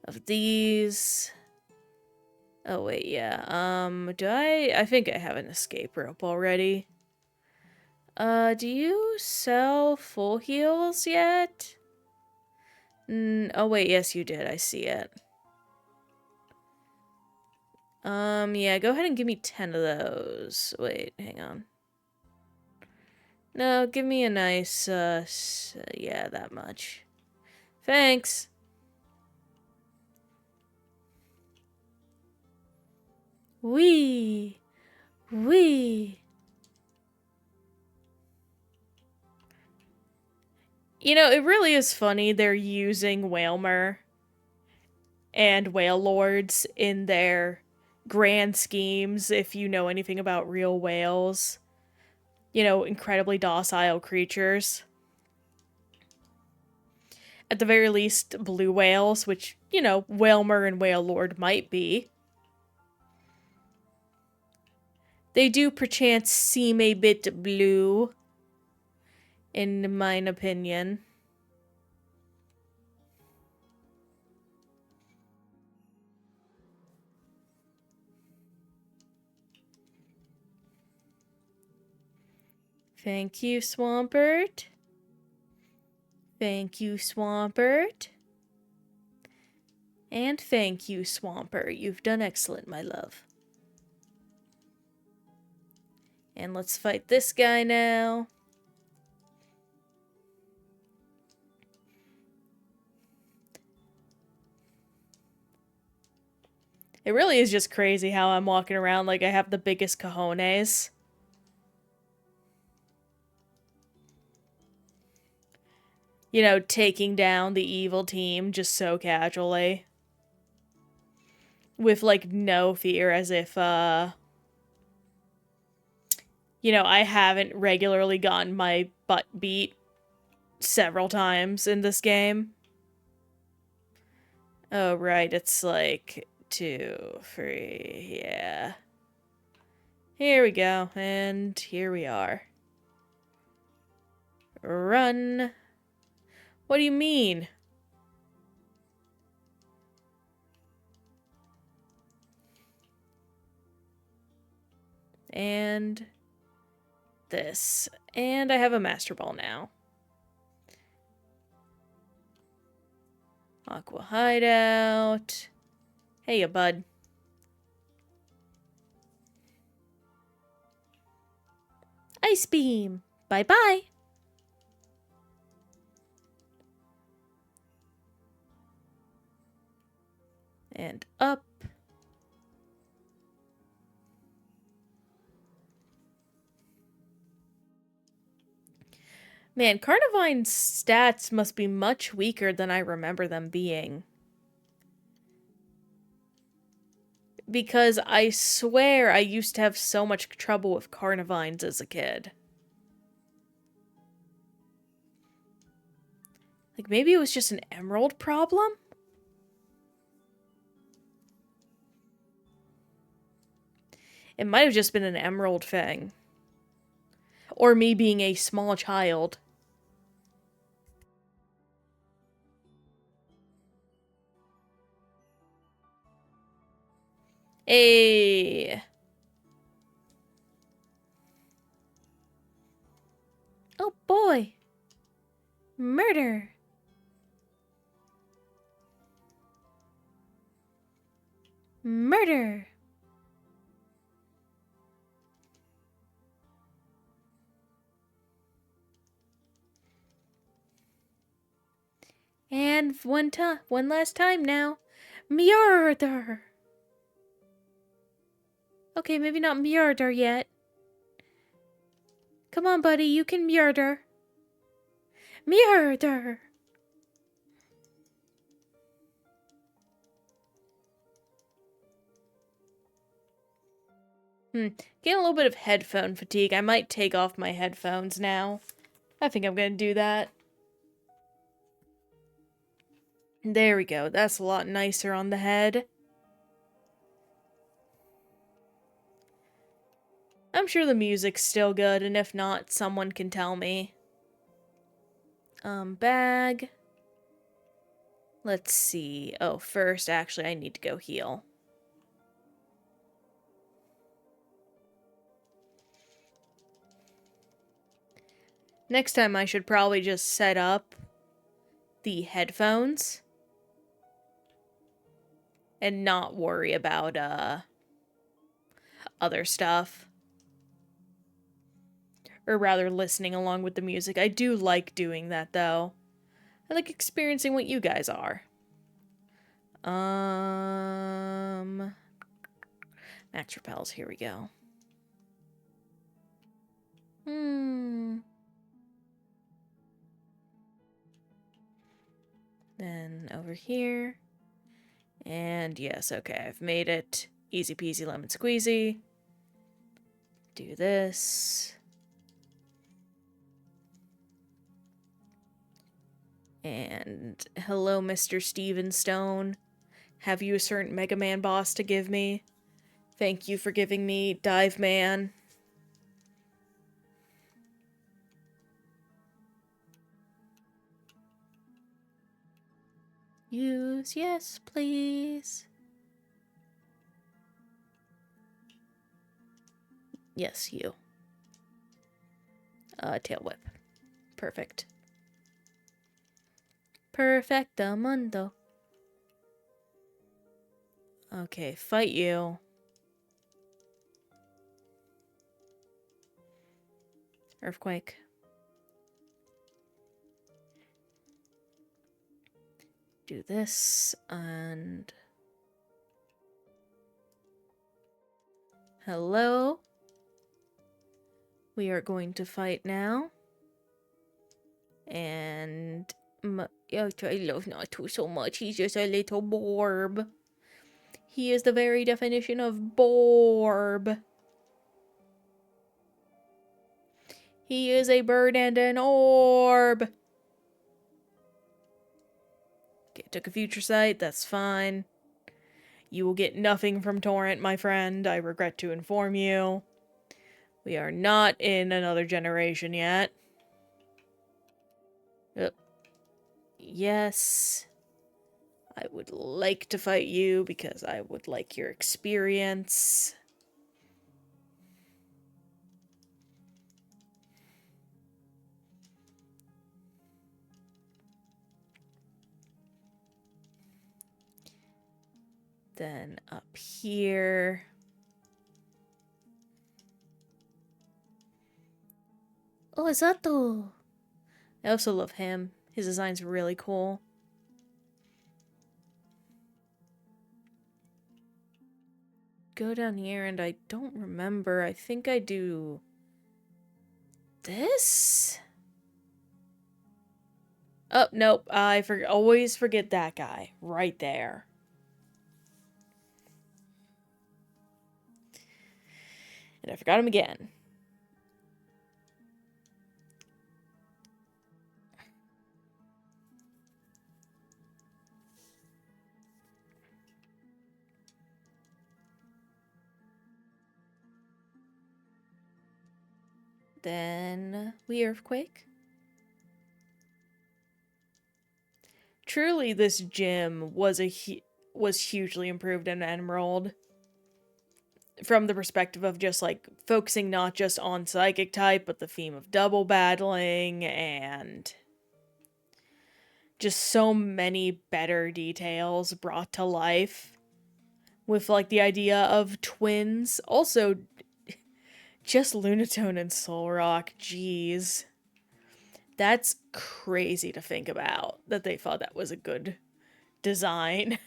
of these. Oh, wait, yeah. I think I have an escape rope already. Do you sell full heals yet? Oh, wait, yes, you did. I see it. Yeah, go ahead and give me 10 of those. Wait, hang on. No, give me a nice, yeah, that much. Thanks. Wee. Wee. You know, it really is funny they're using Whalmer and Whale Lords in their grand schemes, if you know anything about real whales. You know, incredibly docile creatures. At the very least, blue whales, which, you know, Whalmer and Whale Lord might be. They do perchance seem a bit blue, in mine opinion. Thank you, Swampert. Thank you, Swampert. And thank you, Swampert. You've done excellent, my love. And let's fight this guy now. It really is just crazy how I'm walking around like I have the biggest cojones. You know, taking down the evil team just so casually. With, like, no fear, as if, you know, I haven't regularly gotten my butt beat several times in this game. Oh, right, it's like 2, 3, yeah. Here we go, and here we are. Run. What do you mean? And this. And I have a Master Ball now. Aqua Hideout. Hey, ya bud. Ice Beam. Bye-bye. And up. Man, Carnivine's stats must be much weaker than I remember them being. Because I swear I used to have so much trouble with Carnivines as a kid. Like, maybe it was just an emerald problem? It might have just been an emerald thing. Or me being a small child. Hey. Oh boy. Murder. Murder. And one last time now. Murder. Okay, maybe not murder yet. Come on, buddy, you can murder. Murder. Getting a little bit of headphone fatigue. I might take off my headphones now. I think I'm gonna do that. There we go. That's a lot nicer on the head. I'm sure the music's still good, and if not, someone can tell me. Bag. Let's see. Oh, first, actually, I need to go heal. Next time, I should probably just set up the headphones and not worry about, other stuff. Or rather, listening along with the music. I do like doing that, though. I like experiencing what you guys are. Max repels, here we go. Then over here. And yes, okay, I've made it. Easy peasy lemon squeezy. Do this. And hello, Mr. Stevenstone. Have you a certain Mega Man boss to give me? Thank you for giving me Dive Man. Use, yes, please. Yes, you. Tail whip. Perfect. Perfectamundo. Okay, fight you. Earthquake. Do this, and... Hello? We are going to fight now. And... I love Natu so much. He's just a little borb. He is the very definition of borb. He is a bird and an orb. Okay, took a future sight. That's fine. You will get nothing from Torrent, my friend. I regret to inform you. We are not in another generation yet. Yes. I would like to fight you because I would like your experience. Then up here. Oh, Zato! I also love him. His design's really cool. Go down here, and I don't remember. I think I do... this? Oh, nope. I always forget that guy. Right there. And I forgot him again. Then we earthquake. Truly, this gym was hugely improved in Emerald. From the perspective of just, like, focusing not just on psychic type, but the theme of double battling, and just so many better details brought to life. With, like, the idea of twins. Also, just Lunatone and Solrock, jeez. That's crazy to think about, that they thought that was a good design.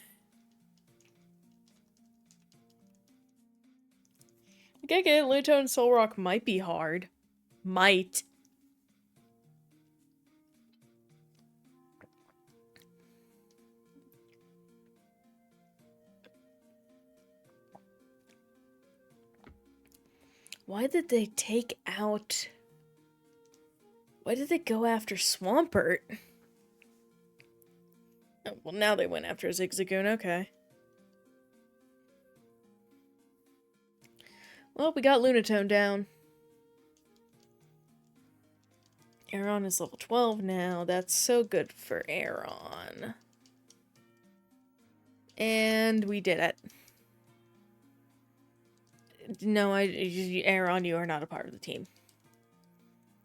Okay, Lunatone and Solrock might be hard. Might. Why did they take out... Why did they go after Swampert? Oh, well, now they went after Zigzagoon, okay. Well, we got Lunatone down. Aeron is level 12 now. That's so good for Aeron. And we did it. No, Aeron, you are not a part of the team.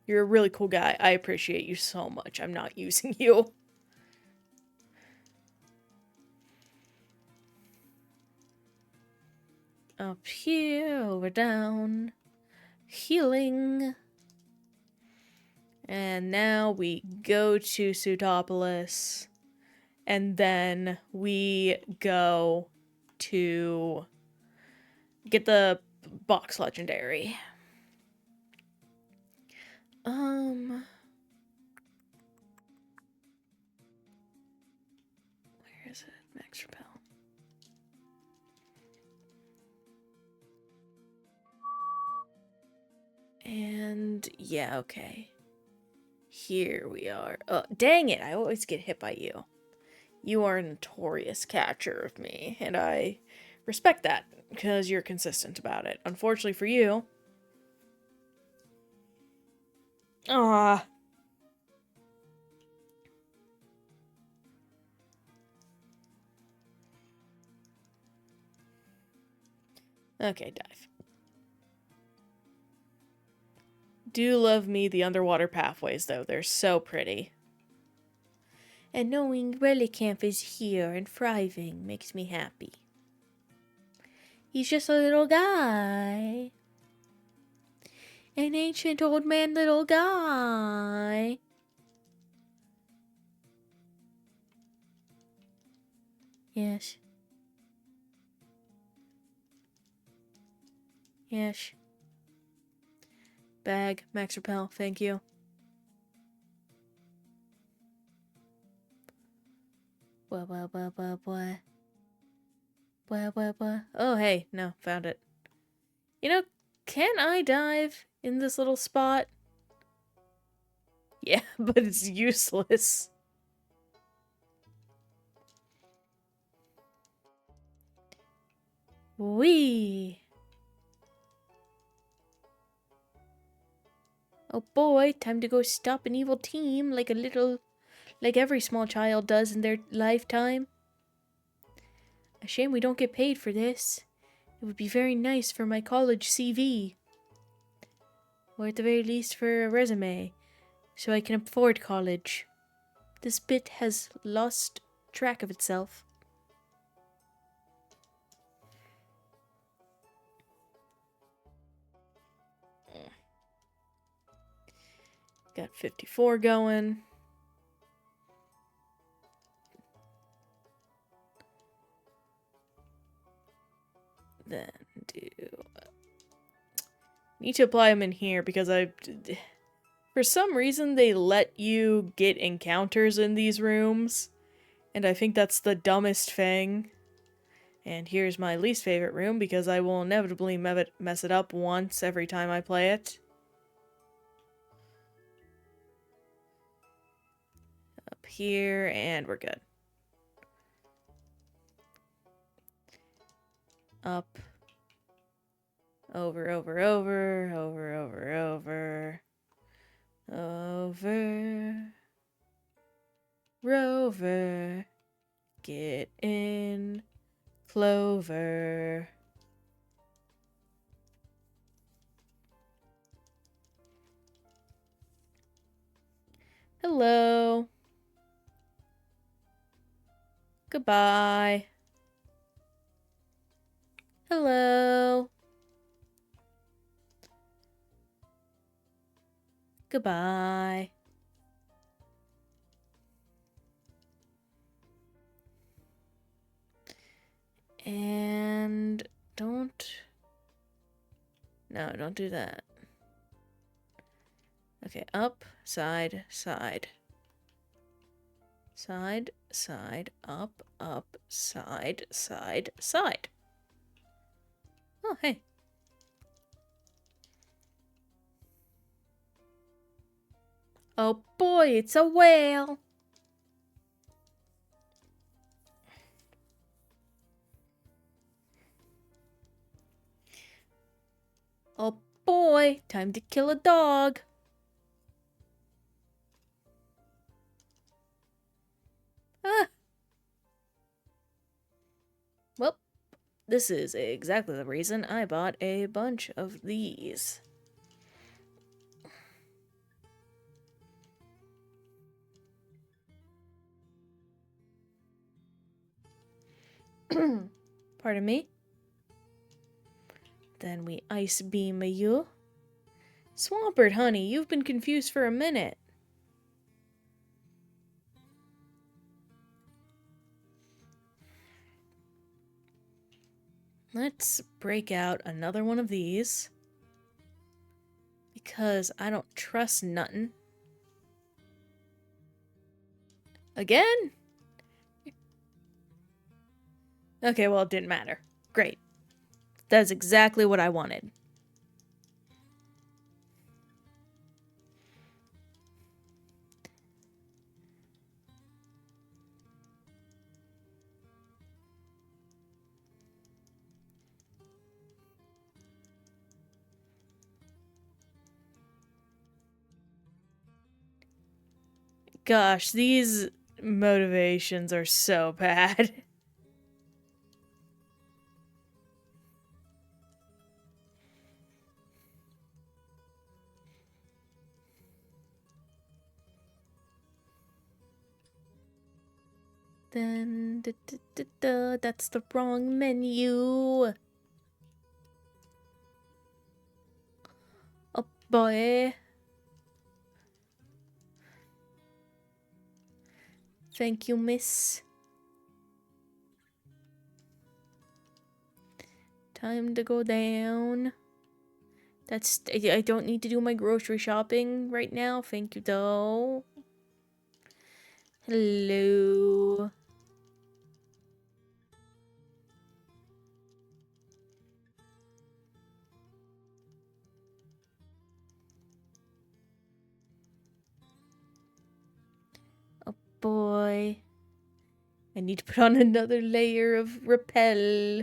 You're a really cool guy. I appreciate you so much. I'm not using you. Up here, over down. Healing. And now we go to Pseudopolis. And then we go to get the box legendary. Where is it? Max Repel. And yeah, okay. Here we are. Oh, dang it, I always get hit by you. You are a notorious catcher of me, and I respect that, because you're consistent about it. Unfortunately for you... Ah. Okay, dive. Do love me the underwater pathways, though. They're so pretty. And knowing Relicanth is here and thriving makes me happy. He's just a little guy. An ancient old man little guy. Yes. Yes. Bag, Max Repel, thank you. What? Oh, hey, no, found it. You know, can I dive in this little spot? Yeah, but it's useless. Whee! Oh boy, time to go stop an evil team like every small child does in their lifetime. A shame we don't get paid for this. It would be very nice for my college CV. Or at the very least for a resume, so I can afford college. This bit has lost track of itself. Got 54 going. Then need to apply them in here because for some reason they let you get encounters in these rooms, and I think that's the dumbest thing. And here's my least favorite room because I will inevitably mess it up once every time I play it. Up here, and we're good. Up. Over. Rover. Get in. Clover. Hello. Goodbye. Hello. Goodbye. And don't do that. Okay, up, side, side. Side, side, up, side, side, side. Oh, hey. Oh boy, it's a whale. Oh boy, time to kill a dog. Ah, well, this is exactly the reason I bought a bunch of these. Pardon me. Then we ice beam you. Swampert, honey, you've been confused for a minute. Let's break out another one of these. Because I don't trust nothing. Again? Okay, well, it didn't matter. Great. That's exactly what I wanted. Gosh, these motivations are so bad. Then, that's the wrong menu. Oh boy. Thank you, miss. Time to go down. I don't need to do my grocery shopping right now. Thank you, though. Hello. Oh boy. I need to put on another layer of repel.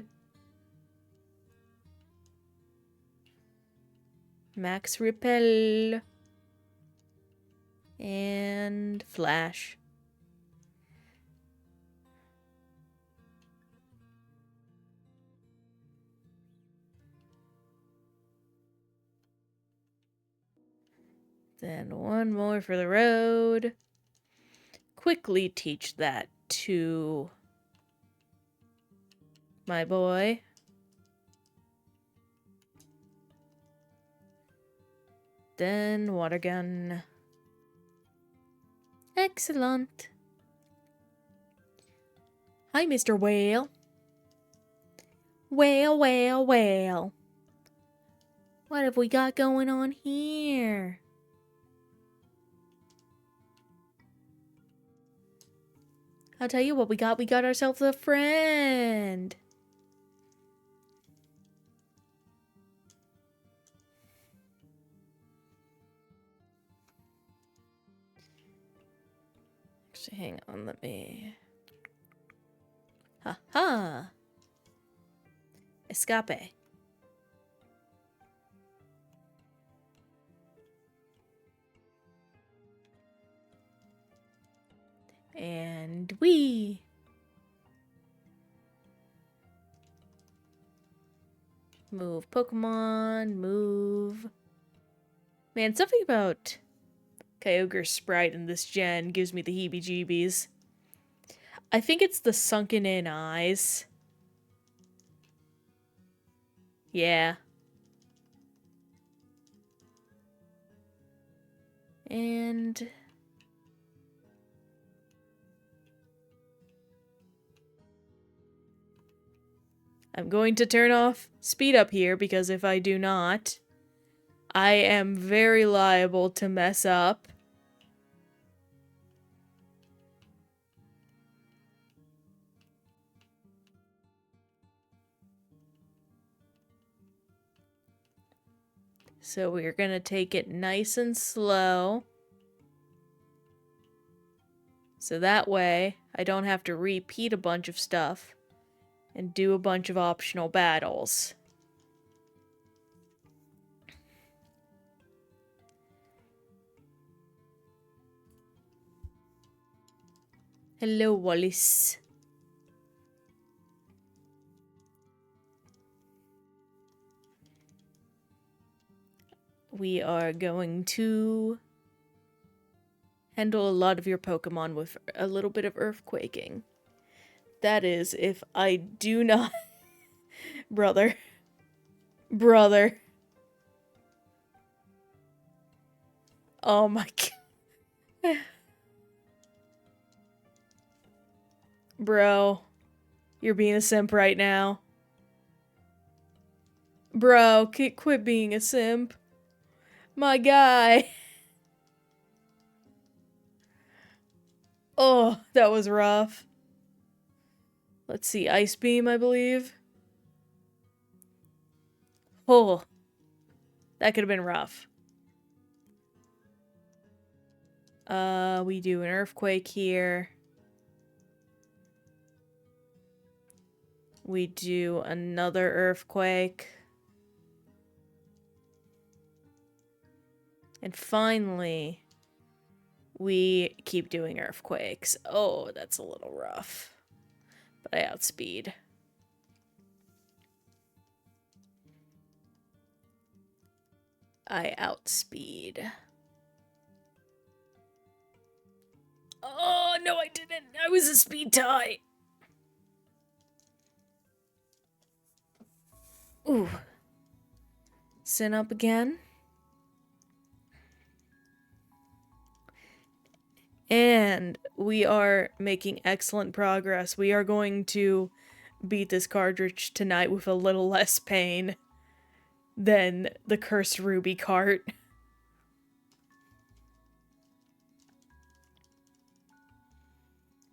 Max repel. And flash. Then one more for the road. Quickly teach that to my boy. Then water gun. Excellent. Hi, Mr. Whale. Whale, whale, whale. What have we got going on here? I'll tell you what we got. We got ourselves a friend. Actually, hang on. Let me... Ha ha. Escape. And we... Move Pokemon, move. Man, something about Kyogre's sprite in this gen gives me the heebie-jeebies. I think it's the sunken in eyes. Yeah. And... I'm going to turn off speed up here because if I do not, I am very liable to mess up. So we're gonna take it nice and slow. So that way, I don't have to repeat a bunch of stuff and do a bunch of optional battles. Hello, Wallace. We are going to handle a lot of your Pokemon with a little bit of earthquaking. That is, if I do not... Brother. Brother. Oh my god. Bro. You're being a simp right now. Bro, quit being a simp. My guy. Oh, that was rough. Let's see, Ice Beam, I believe. Oh, that could have been rough. We do an Earthquake here. We do another Earthquake. And finally, we keep doing Earthquakes. Oh, that's a little rough. But I outspeed. I outspeed. Oh, no, I didn't. I was a speed tie. Ooh. Sin up again. And we are making excellent progress. We are going to beat this cartridge tonight with a little less pain than the Cursed Ruby cart.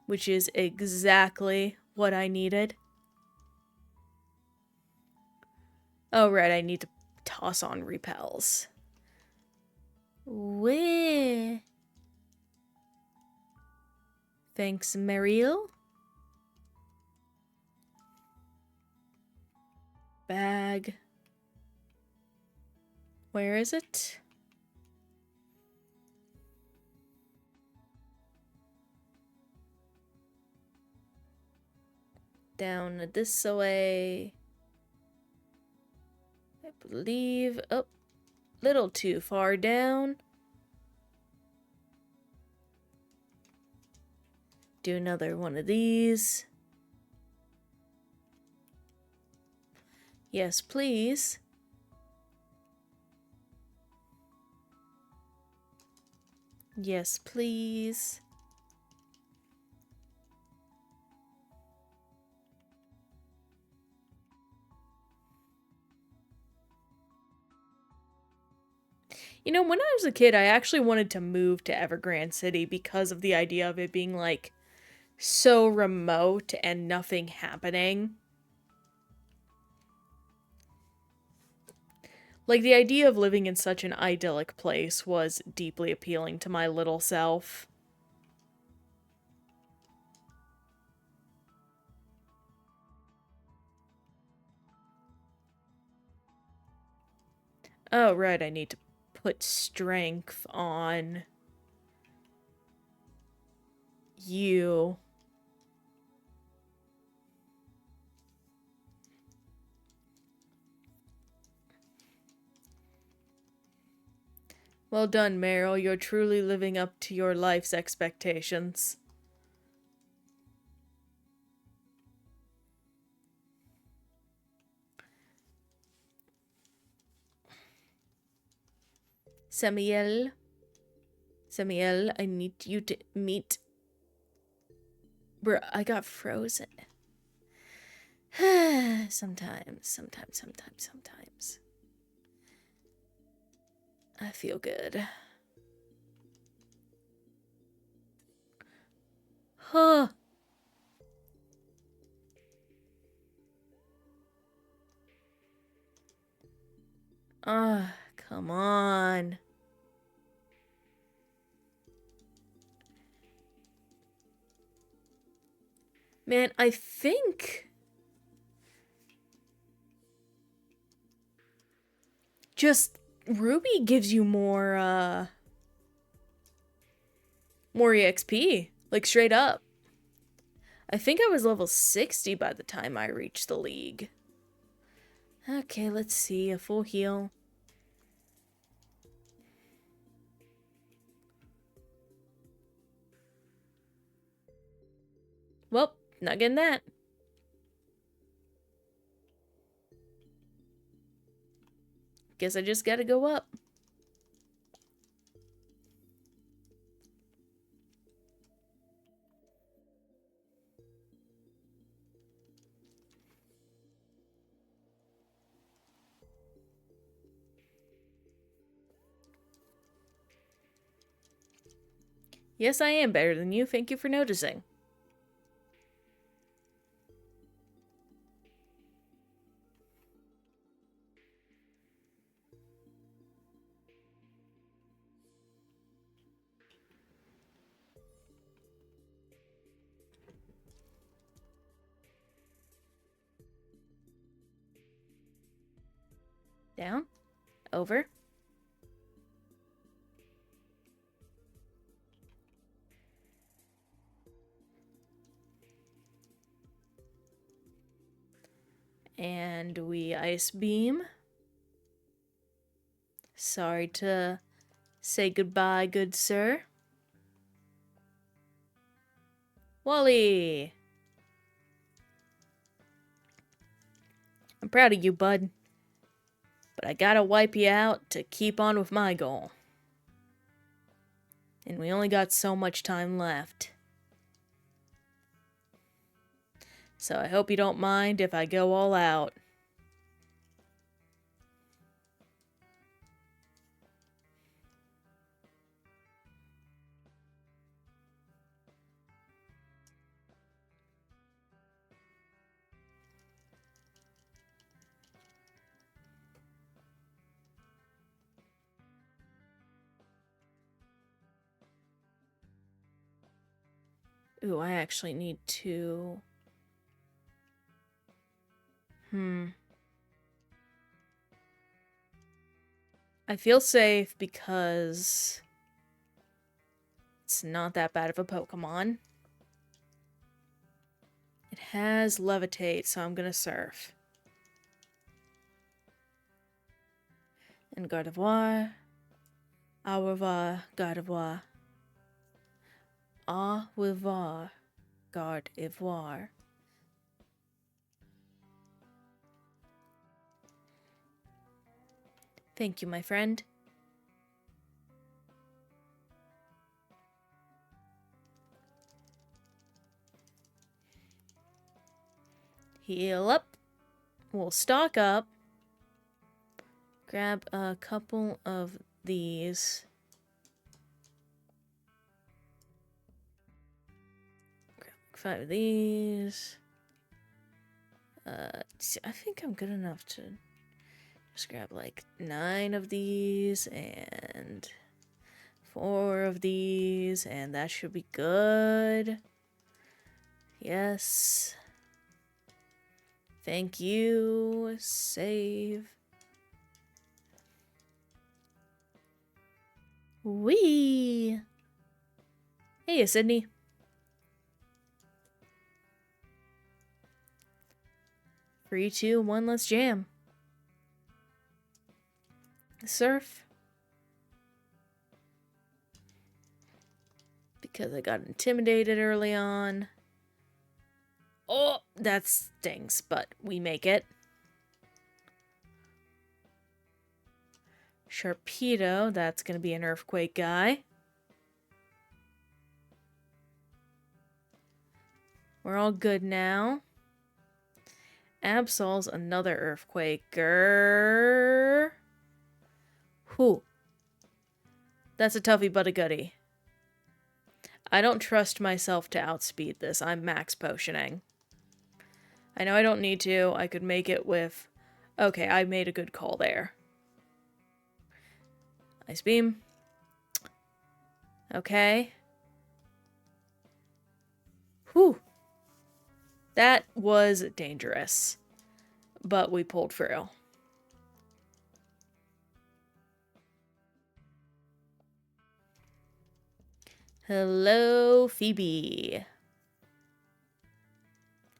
Which is exactly what I needed. Oh, right, I need to toss on repels. Where? Thanks, Mariel. Bag. Where is it? Down this way. I believe. Oh, little too far down. Do another one of these. Yes, please. Yes, please. You know, when I was a kid, I actually wanted to move to Evergrande City because of the idea of it being, like, so remote and nothing happening. Like, the idea of living in such an idyllic place was deeply appealing to my little self. Oh, right, I need to put strength on you. Well done, Meryl. You're truly living up to your life's expectations. Samuel. Samuel, I need you to meet... Bruh, I got frozen. Sometimes. I feel good. Huh. Come on. Man, I think just Ruby gives you more EXP, like straight up. I think I was level 60 by the time I reached the league. Okay, let's see, a full heal. Well, not getting that. Guess I just gotta go up. Yes, I am better than you. Thank you for noticing. Down. Over. And we ice beam. Sorry to say goodbye, good sir. Wally! I'm proud of you, bud. But I gotta wipe you out to keep on with my goal. And we only got so much time left. So I hope you don't mind if I go all out. Ooh, I actually need to... I feel safe because it's not that bad of a Pokemon. It has Levitate, so I'm gonna Surf. And Gardevoir. Au revoir, Gardevoir. Au revoir, Gardevoir. Thank you, my friend. Heal up. We'll stock up. Grab a couple of these. Grab 5 of these. I think I'm good enough to just grab like 9 of these and 4 of these, and that should be good. Yes. Thank you. Save. Wee. Hey, Sydney. Three, two, one, let's jam. Surf. Because I got intimidated early on. Oh, that stings, but we make it. Sharpedo, that's going to be an Earthquake guy. We're all good now. Absol's another Earthquaker. Whew. That's a toughie but a goodie. I don't trust myself to outspeed this. I'm max potioning. I know I don't need to. I could make it with... Okay, I made a good call there. Ice Beam. Okay. Whew. That was dangerous, but we pulled through. Hello, Phoebe.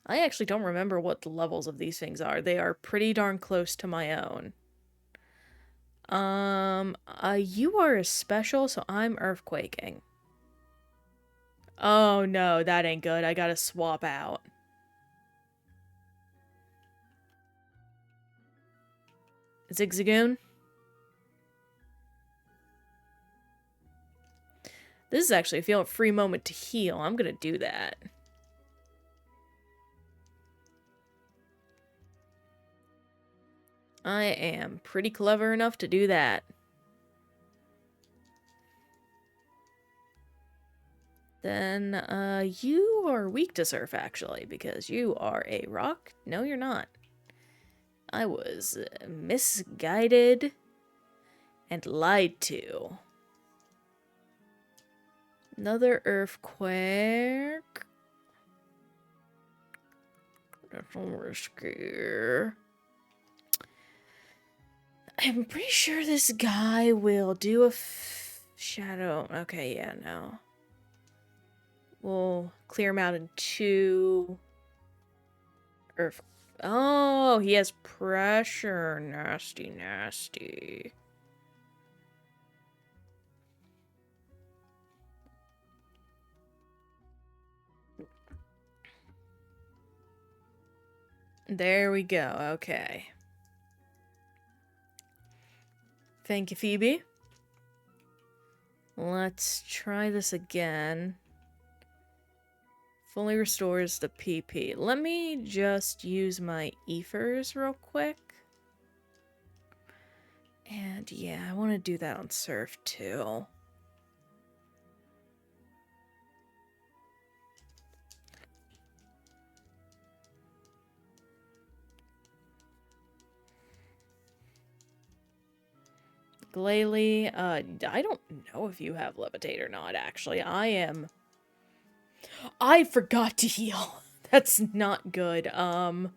I actually don't remember what the levels of these things are. They are pretty darn close to my own. You are a special, so I'm earthquaking. Oh no, that ain't good. I gotta swap out. Zigzagoon? This is actually a free moment to heal. I'm gonna do that. I am pretty clever enough to do that. Then, you are weak to surf, actually, because you are a rock. No, you're not. I was misguided and lied to. Another earthquake. That's risky. I'm pretty sure this guy will do a shadow. Okay, yeah, no. We'll clear him out in 2. Earth. Oh, he has pressure. Nasty, nasty. There we go. Okay. Thank you, Phoebe. Let's try this again. Fully restores the PP. Let me just use my ethers real quick. And yeah, I want to do that on Surf too. Glalie, I don't know if you have Levitate or not, actually. I forgot to heal. That's not good. Oh.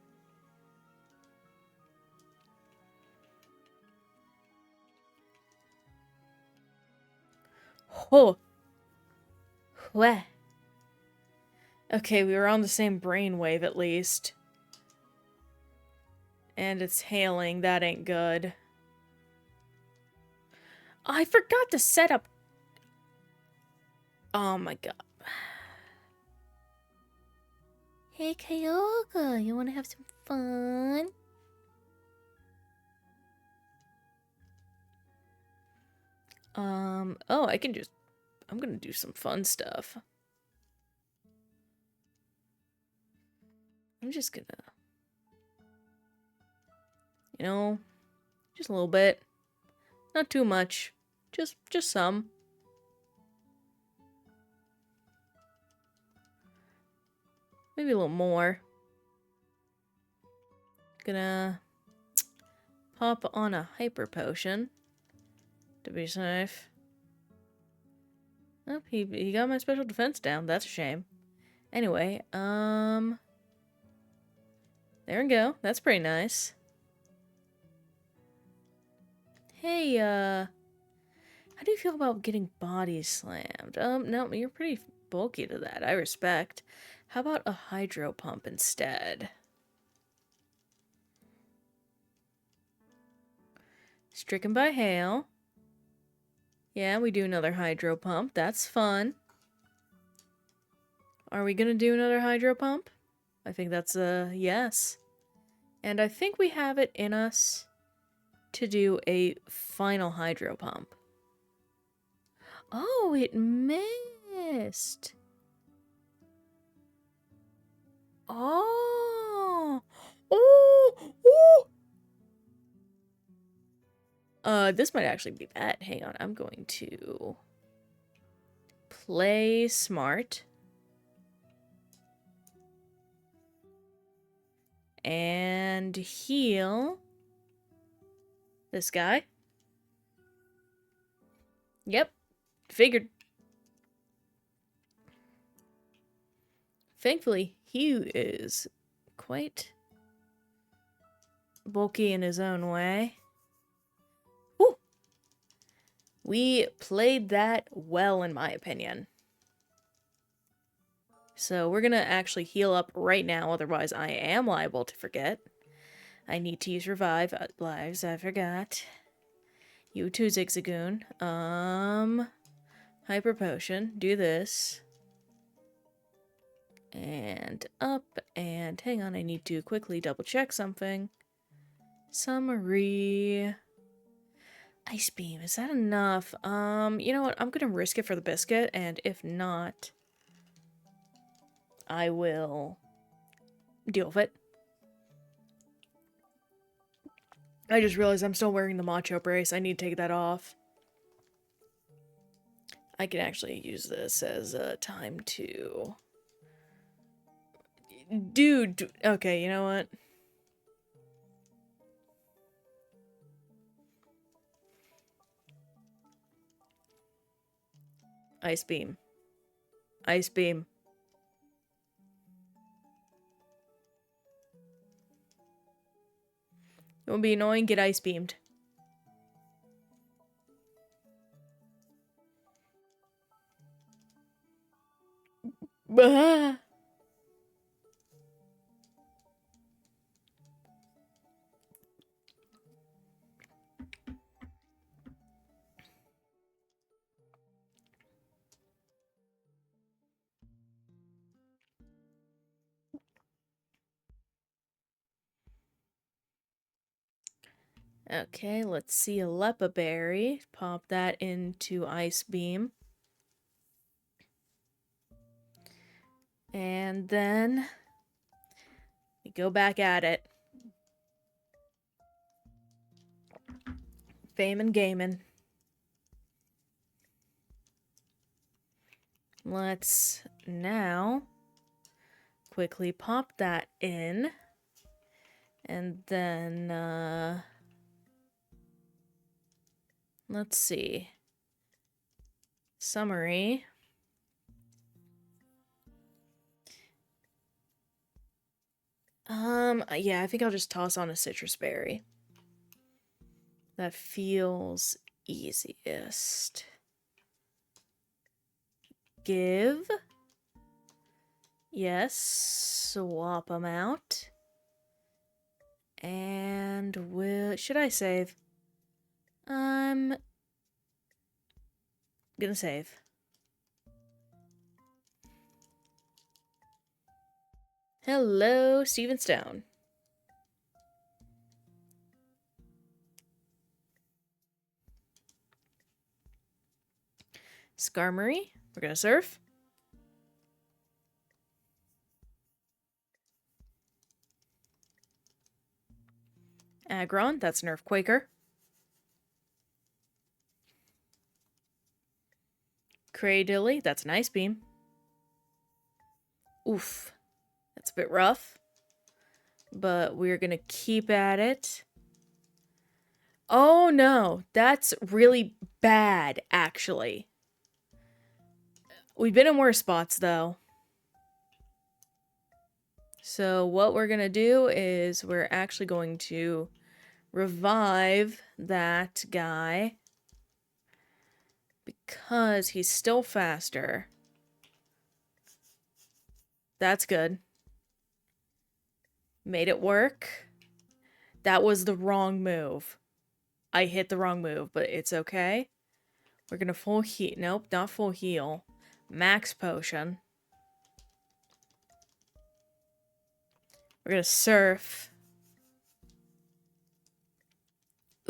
Weh. Okay, we were on the same brainwave at least. And it's hailing. That ain't good. I forgot to set up... Oh my god. Hey, Kyoga, you want to have some fun? Oh, I'm gonna do some fun stuff. I'm just gonna... You know, just a little bit. Not too much. Just some. Maybe a little more. Gonna pop on a hyper potion to be safe. Oh, he got my special defense down. That's a shame. Anyway, there we go. That's pretty nice. Hey, how do you feel about getting body slammed? No, you're pretty bulky to that. I respect. How about a hydro pump instead? Stricken by hail. Yeah, we do another hydro pump. That's fun. Are we gonna do another hydro pump? I think that's a yes. And I think we have it in us to do a final hydro pump. Oh, it missed. Oh. Oh. Oh. This might actually be bad. Hang on, I'm going to play smart. And heal this guy. Yep, figured. Thankfully, He is quite bulky in his own way. Woo! We played that well, in my opinion. So we're gonna actually heal up right now, otherwise I am liable to forget. I need to use revive lives, I forgot. You too, Zigzagoon. Hyper potion, do this. And up, and hang on, I need to quickly double check something. Summary. Ice beam, is that enough? You know what, I'm gonna risk it for the biscuit, and if not, I will deal with it. I just realized I'm still wearing the macho brace. I need to take that off. I can actually use this as time to... Dude, okay, you know what? Ice beam. Ice beam. It won't be annoying, get ice beamed. Bah! Okay, let's see a Lepa Berry. Pop that into Ice Beam. And then we go back at it. Famin' gamin'. Let's now quickly pop that in. And then, let's see. Summary. Yeah, I think I'll just toss on a citrus berry. That feels easiest. Give. Yes, swap them out. And should I save? I'm gonna save. Hello, Steven Stone. Skarmory, we're gonna surf. Aggron, that's Nerf Quaker. Cradilly, that's an Ice Beam. Oof, that's a bit rough. But we're gonna keep at it. Oh no, that's really bad, actually. We've been in worse spots, though. So what we're gonna do is we're actually going to revive that guy because he's still faster. That's good. Made it work. That was the wrong move. I hit the wrong move, but it's okay. We're gonna full heal. Nope, not full heal. Max potion. We're gonna surf.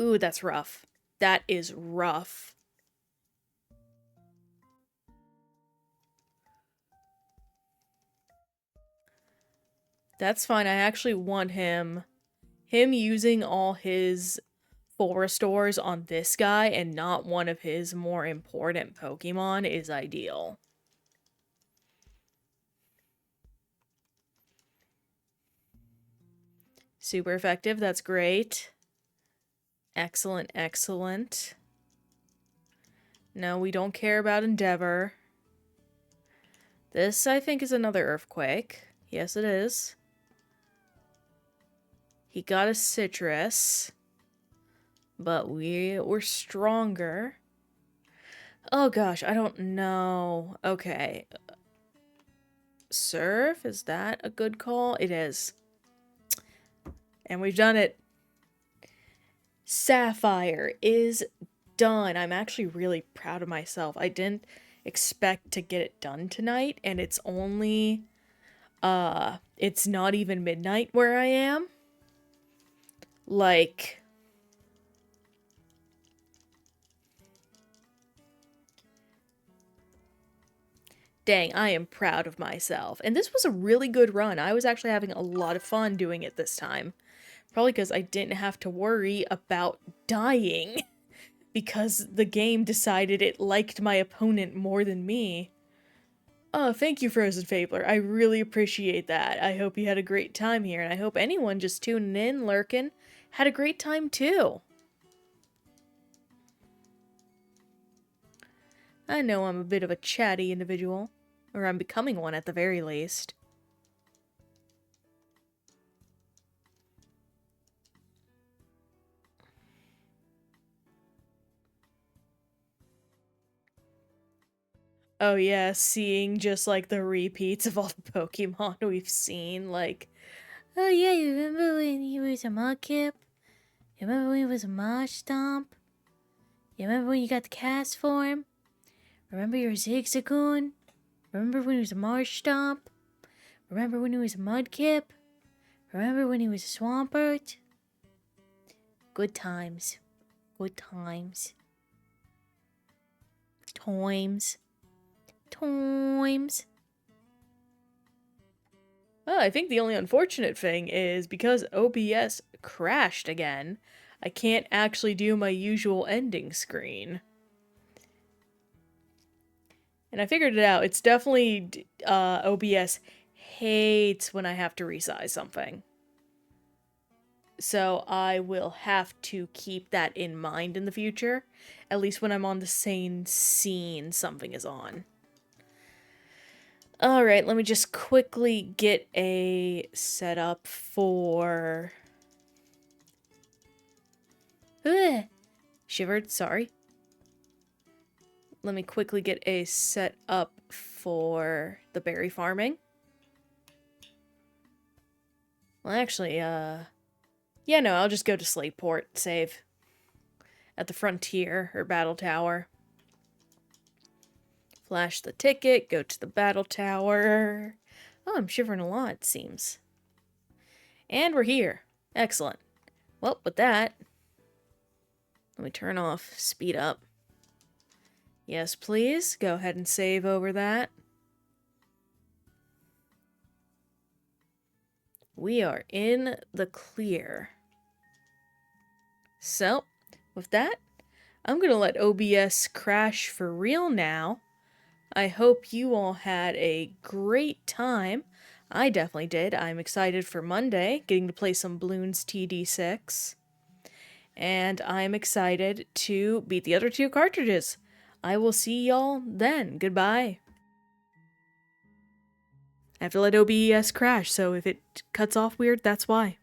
Ooh, that's rough. That is rough. That's fine. I actually want him using all his full restores on this guy and not one of his more important Pokemon is ideal. Super effective. That's great. Excellent, excellent. No, we don't care about Endeavor. This, I think, is another Earthquake. Yes, it is. He got a citrus. But we're stronger. Oh gosh, I don't know. Okay. Surf, is that a good call? It is. And we've done it. Sapphire is done. I'm actually really proud of myself. I didn't expect to get it done tonight, and it's only it's not even midnight where I am. Like, dang, I am proud of myself. And this was a really good run. I was actually having a lot of fun doing it this time. Probably because I didn't have to worry about dying. Because the game decided it liked my opponent more than me. Oh, thank you, Frozen Fabler. I really appreciate that. I hope you had a great time here, and I hope anyone just tuning in, lurking, had a great time too. I know I'm a bit of a chatty individual. Or I'm becoming one at the very least. Oh yeah, seeing just like the repeats of all the Pokemon we've seen, like, oh yeah, you remember when he was a Mudkip? You remember when he was a Marshtomp? You remember when you got the cast form? Remember your Zigzagoon? Remember when he was a Marshtomp? Remember when he was a Mudkip? Remember when he was a Swampert? Good times. Good times. Times. Times. Well, I think the only unfortunate thing is because OBS crashed again, I can't actually do my usual ending screen. And I figured it out. It's definitely OBS hates when I have to resize something. So I will have to keep that in mind in the future. At least when I'm on the same scene something is on. Alright, let me just quickly get a setup for... Ugh. Shivered, sorry. Let me quickly get a set up for the berry farming. Well, actually, yeah, no, I'll just go to Slateport, save. At the Frontier, or Battle Tower. Flash the ticket, go to the Battle Tower. Oh, I'm shivering a lot, it seems. And we're here. Excellent. Well, with that, let me turn off speed up. Yes, please. Go ahead and save over that. We are in the clear. So, with that, I'm going to let OBS crash for real now. I hope you all had a great time. I definitely did. I'm excited for Monday, getting to play some Bloons TD6. And I'm excited to beat the other two cartridges. I will see y'all then. Goodbye. I have to let OBS crash, so if it cuts off weird, that's why.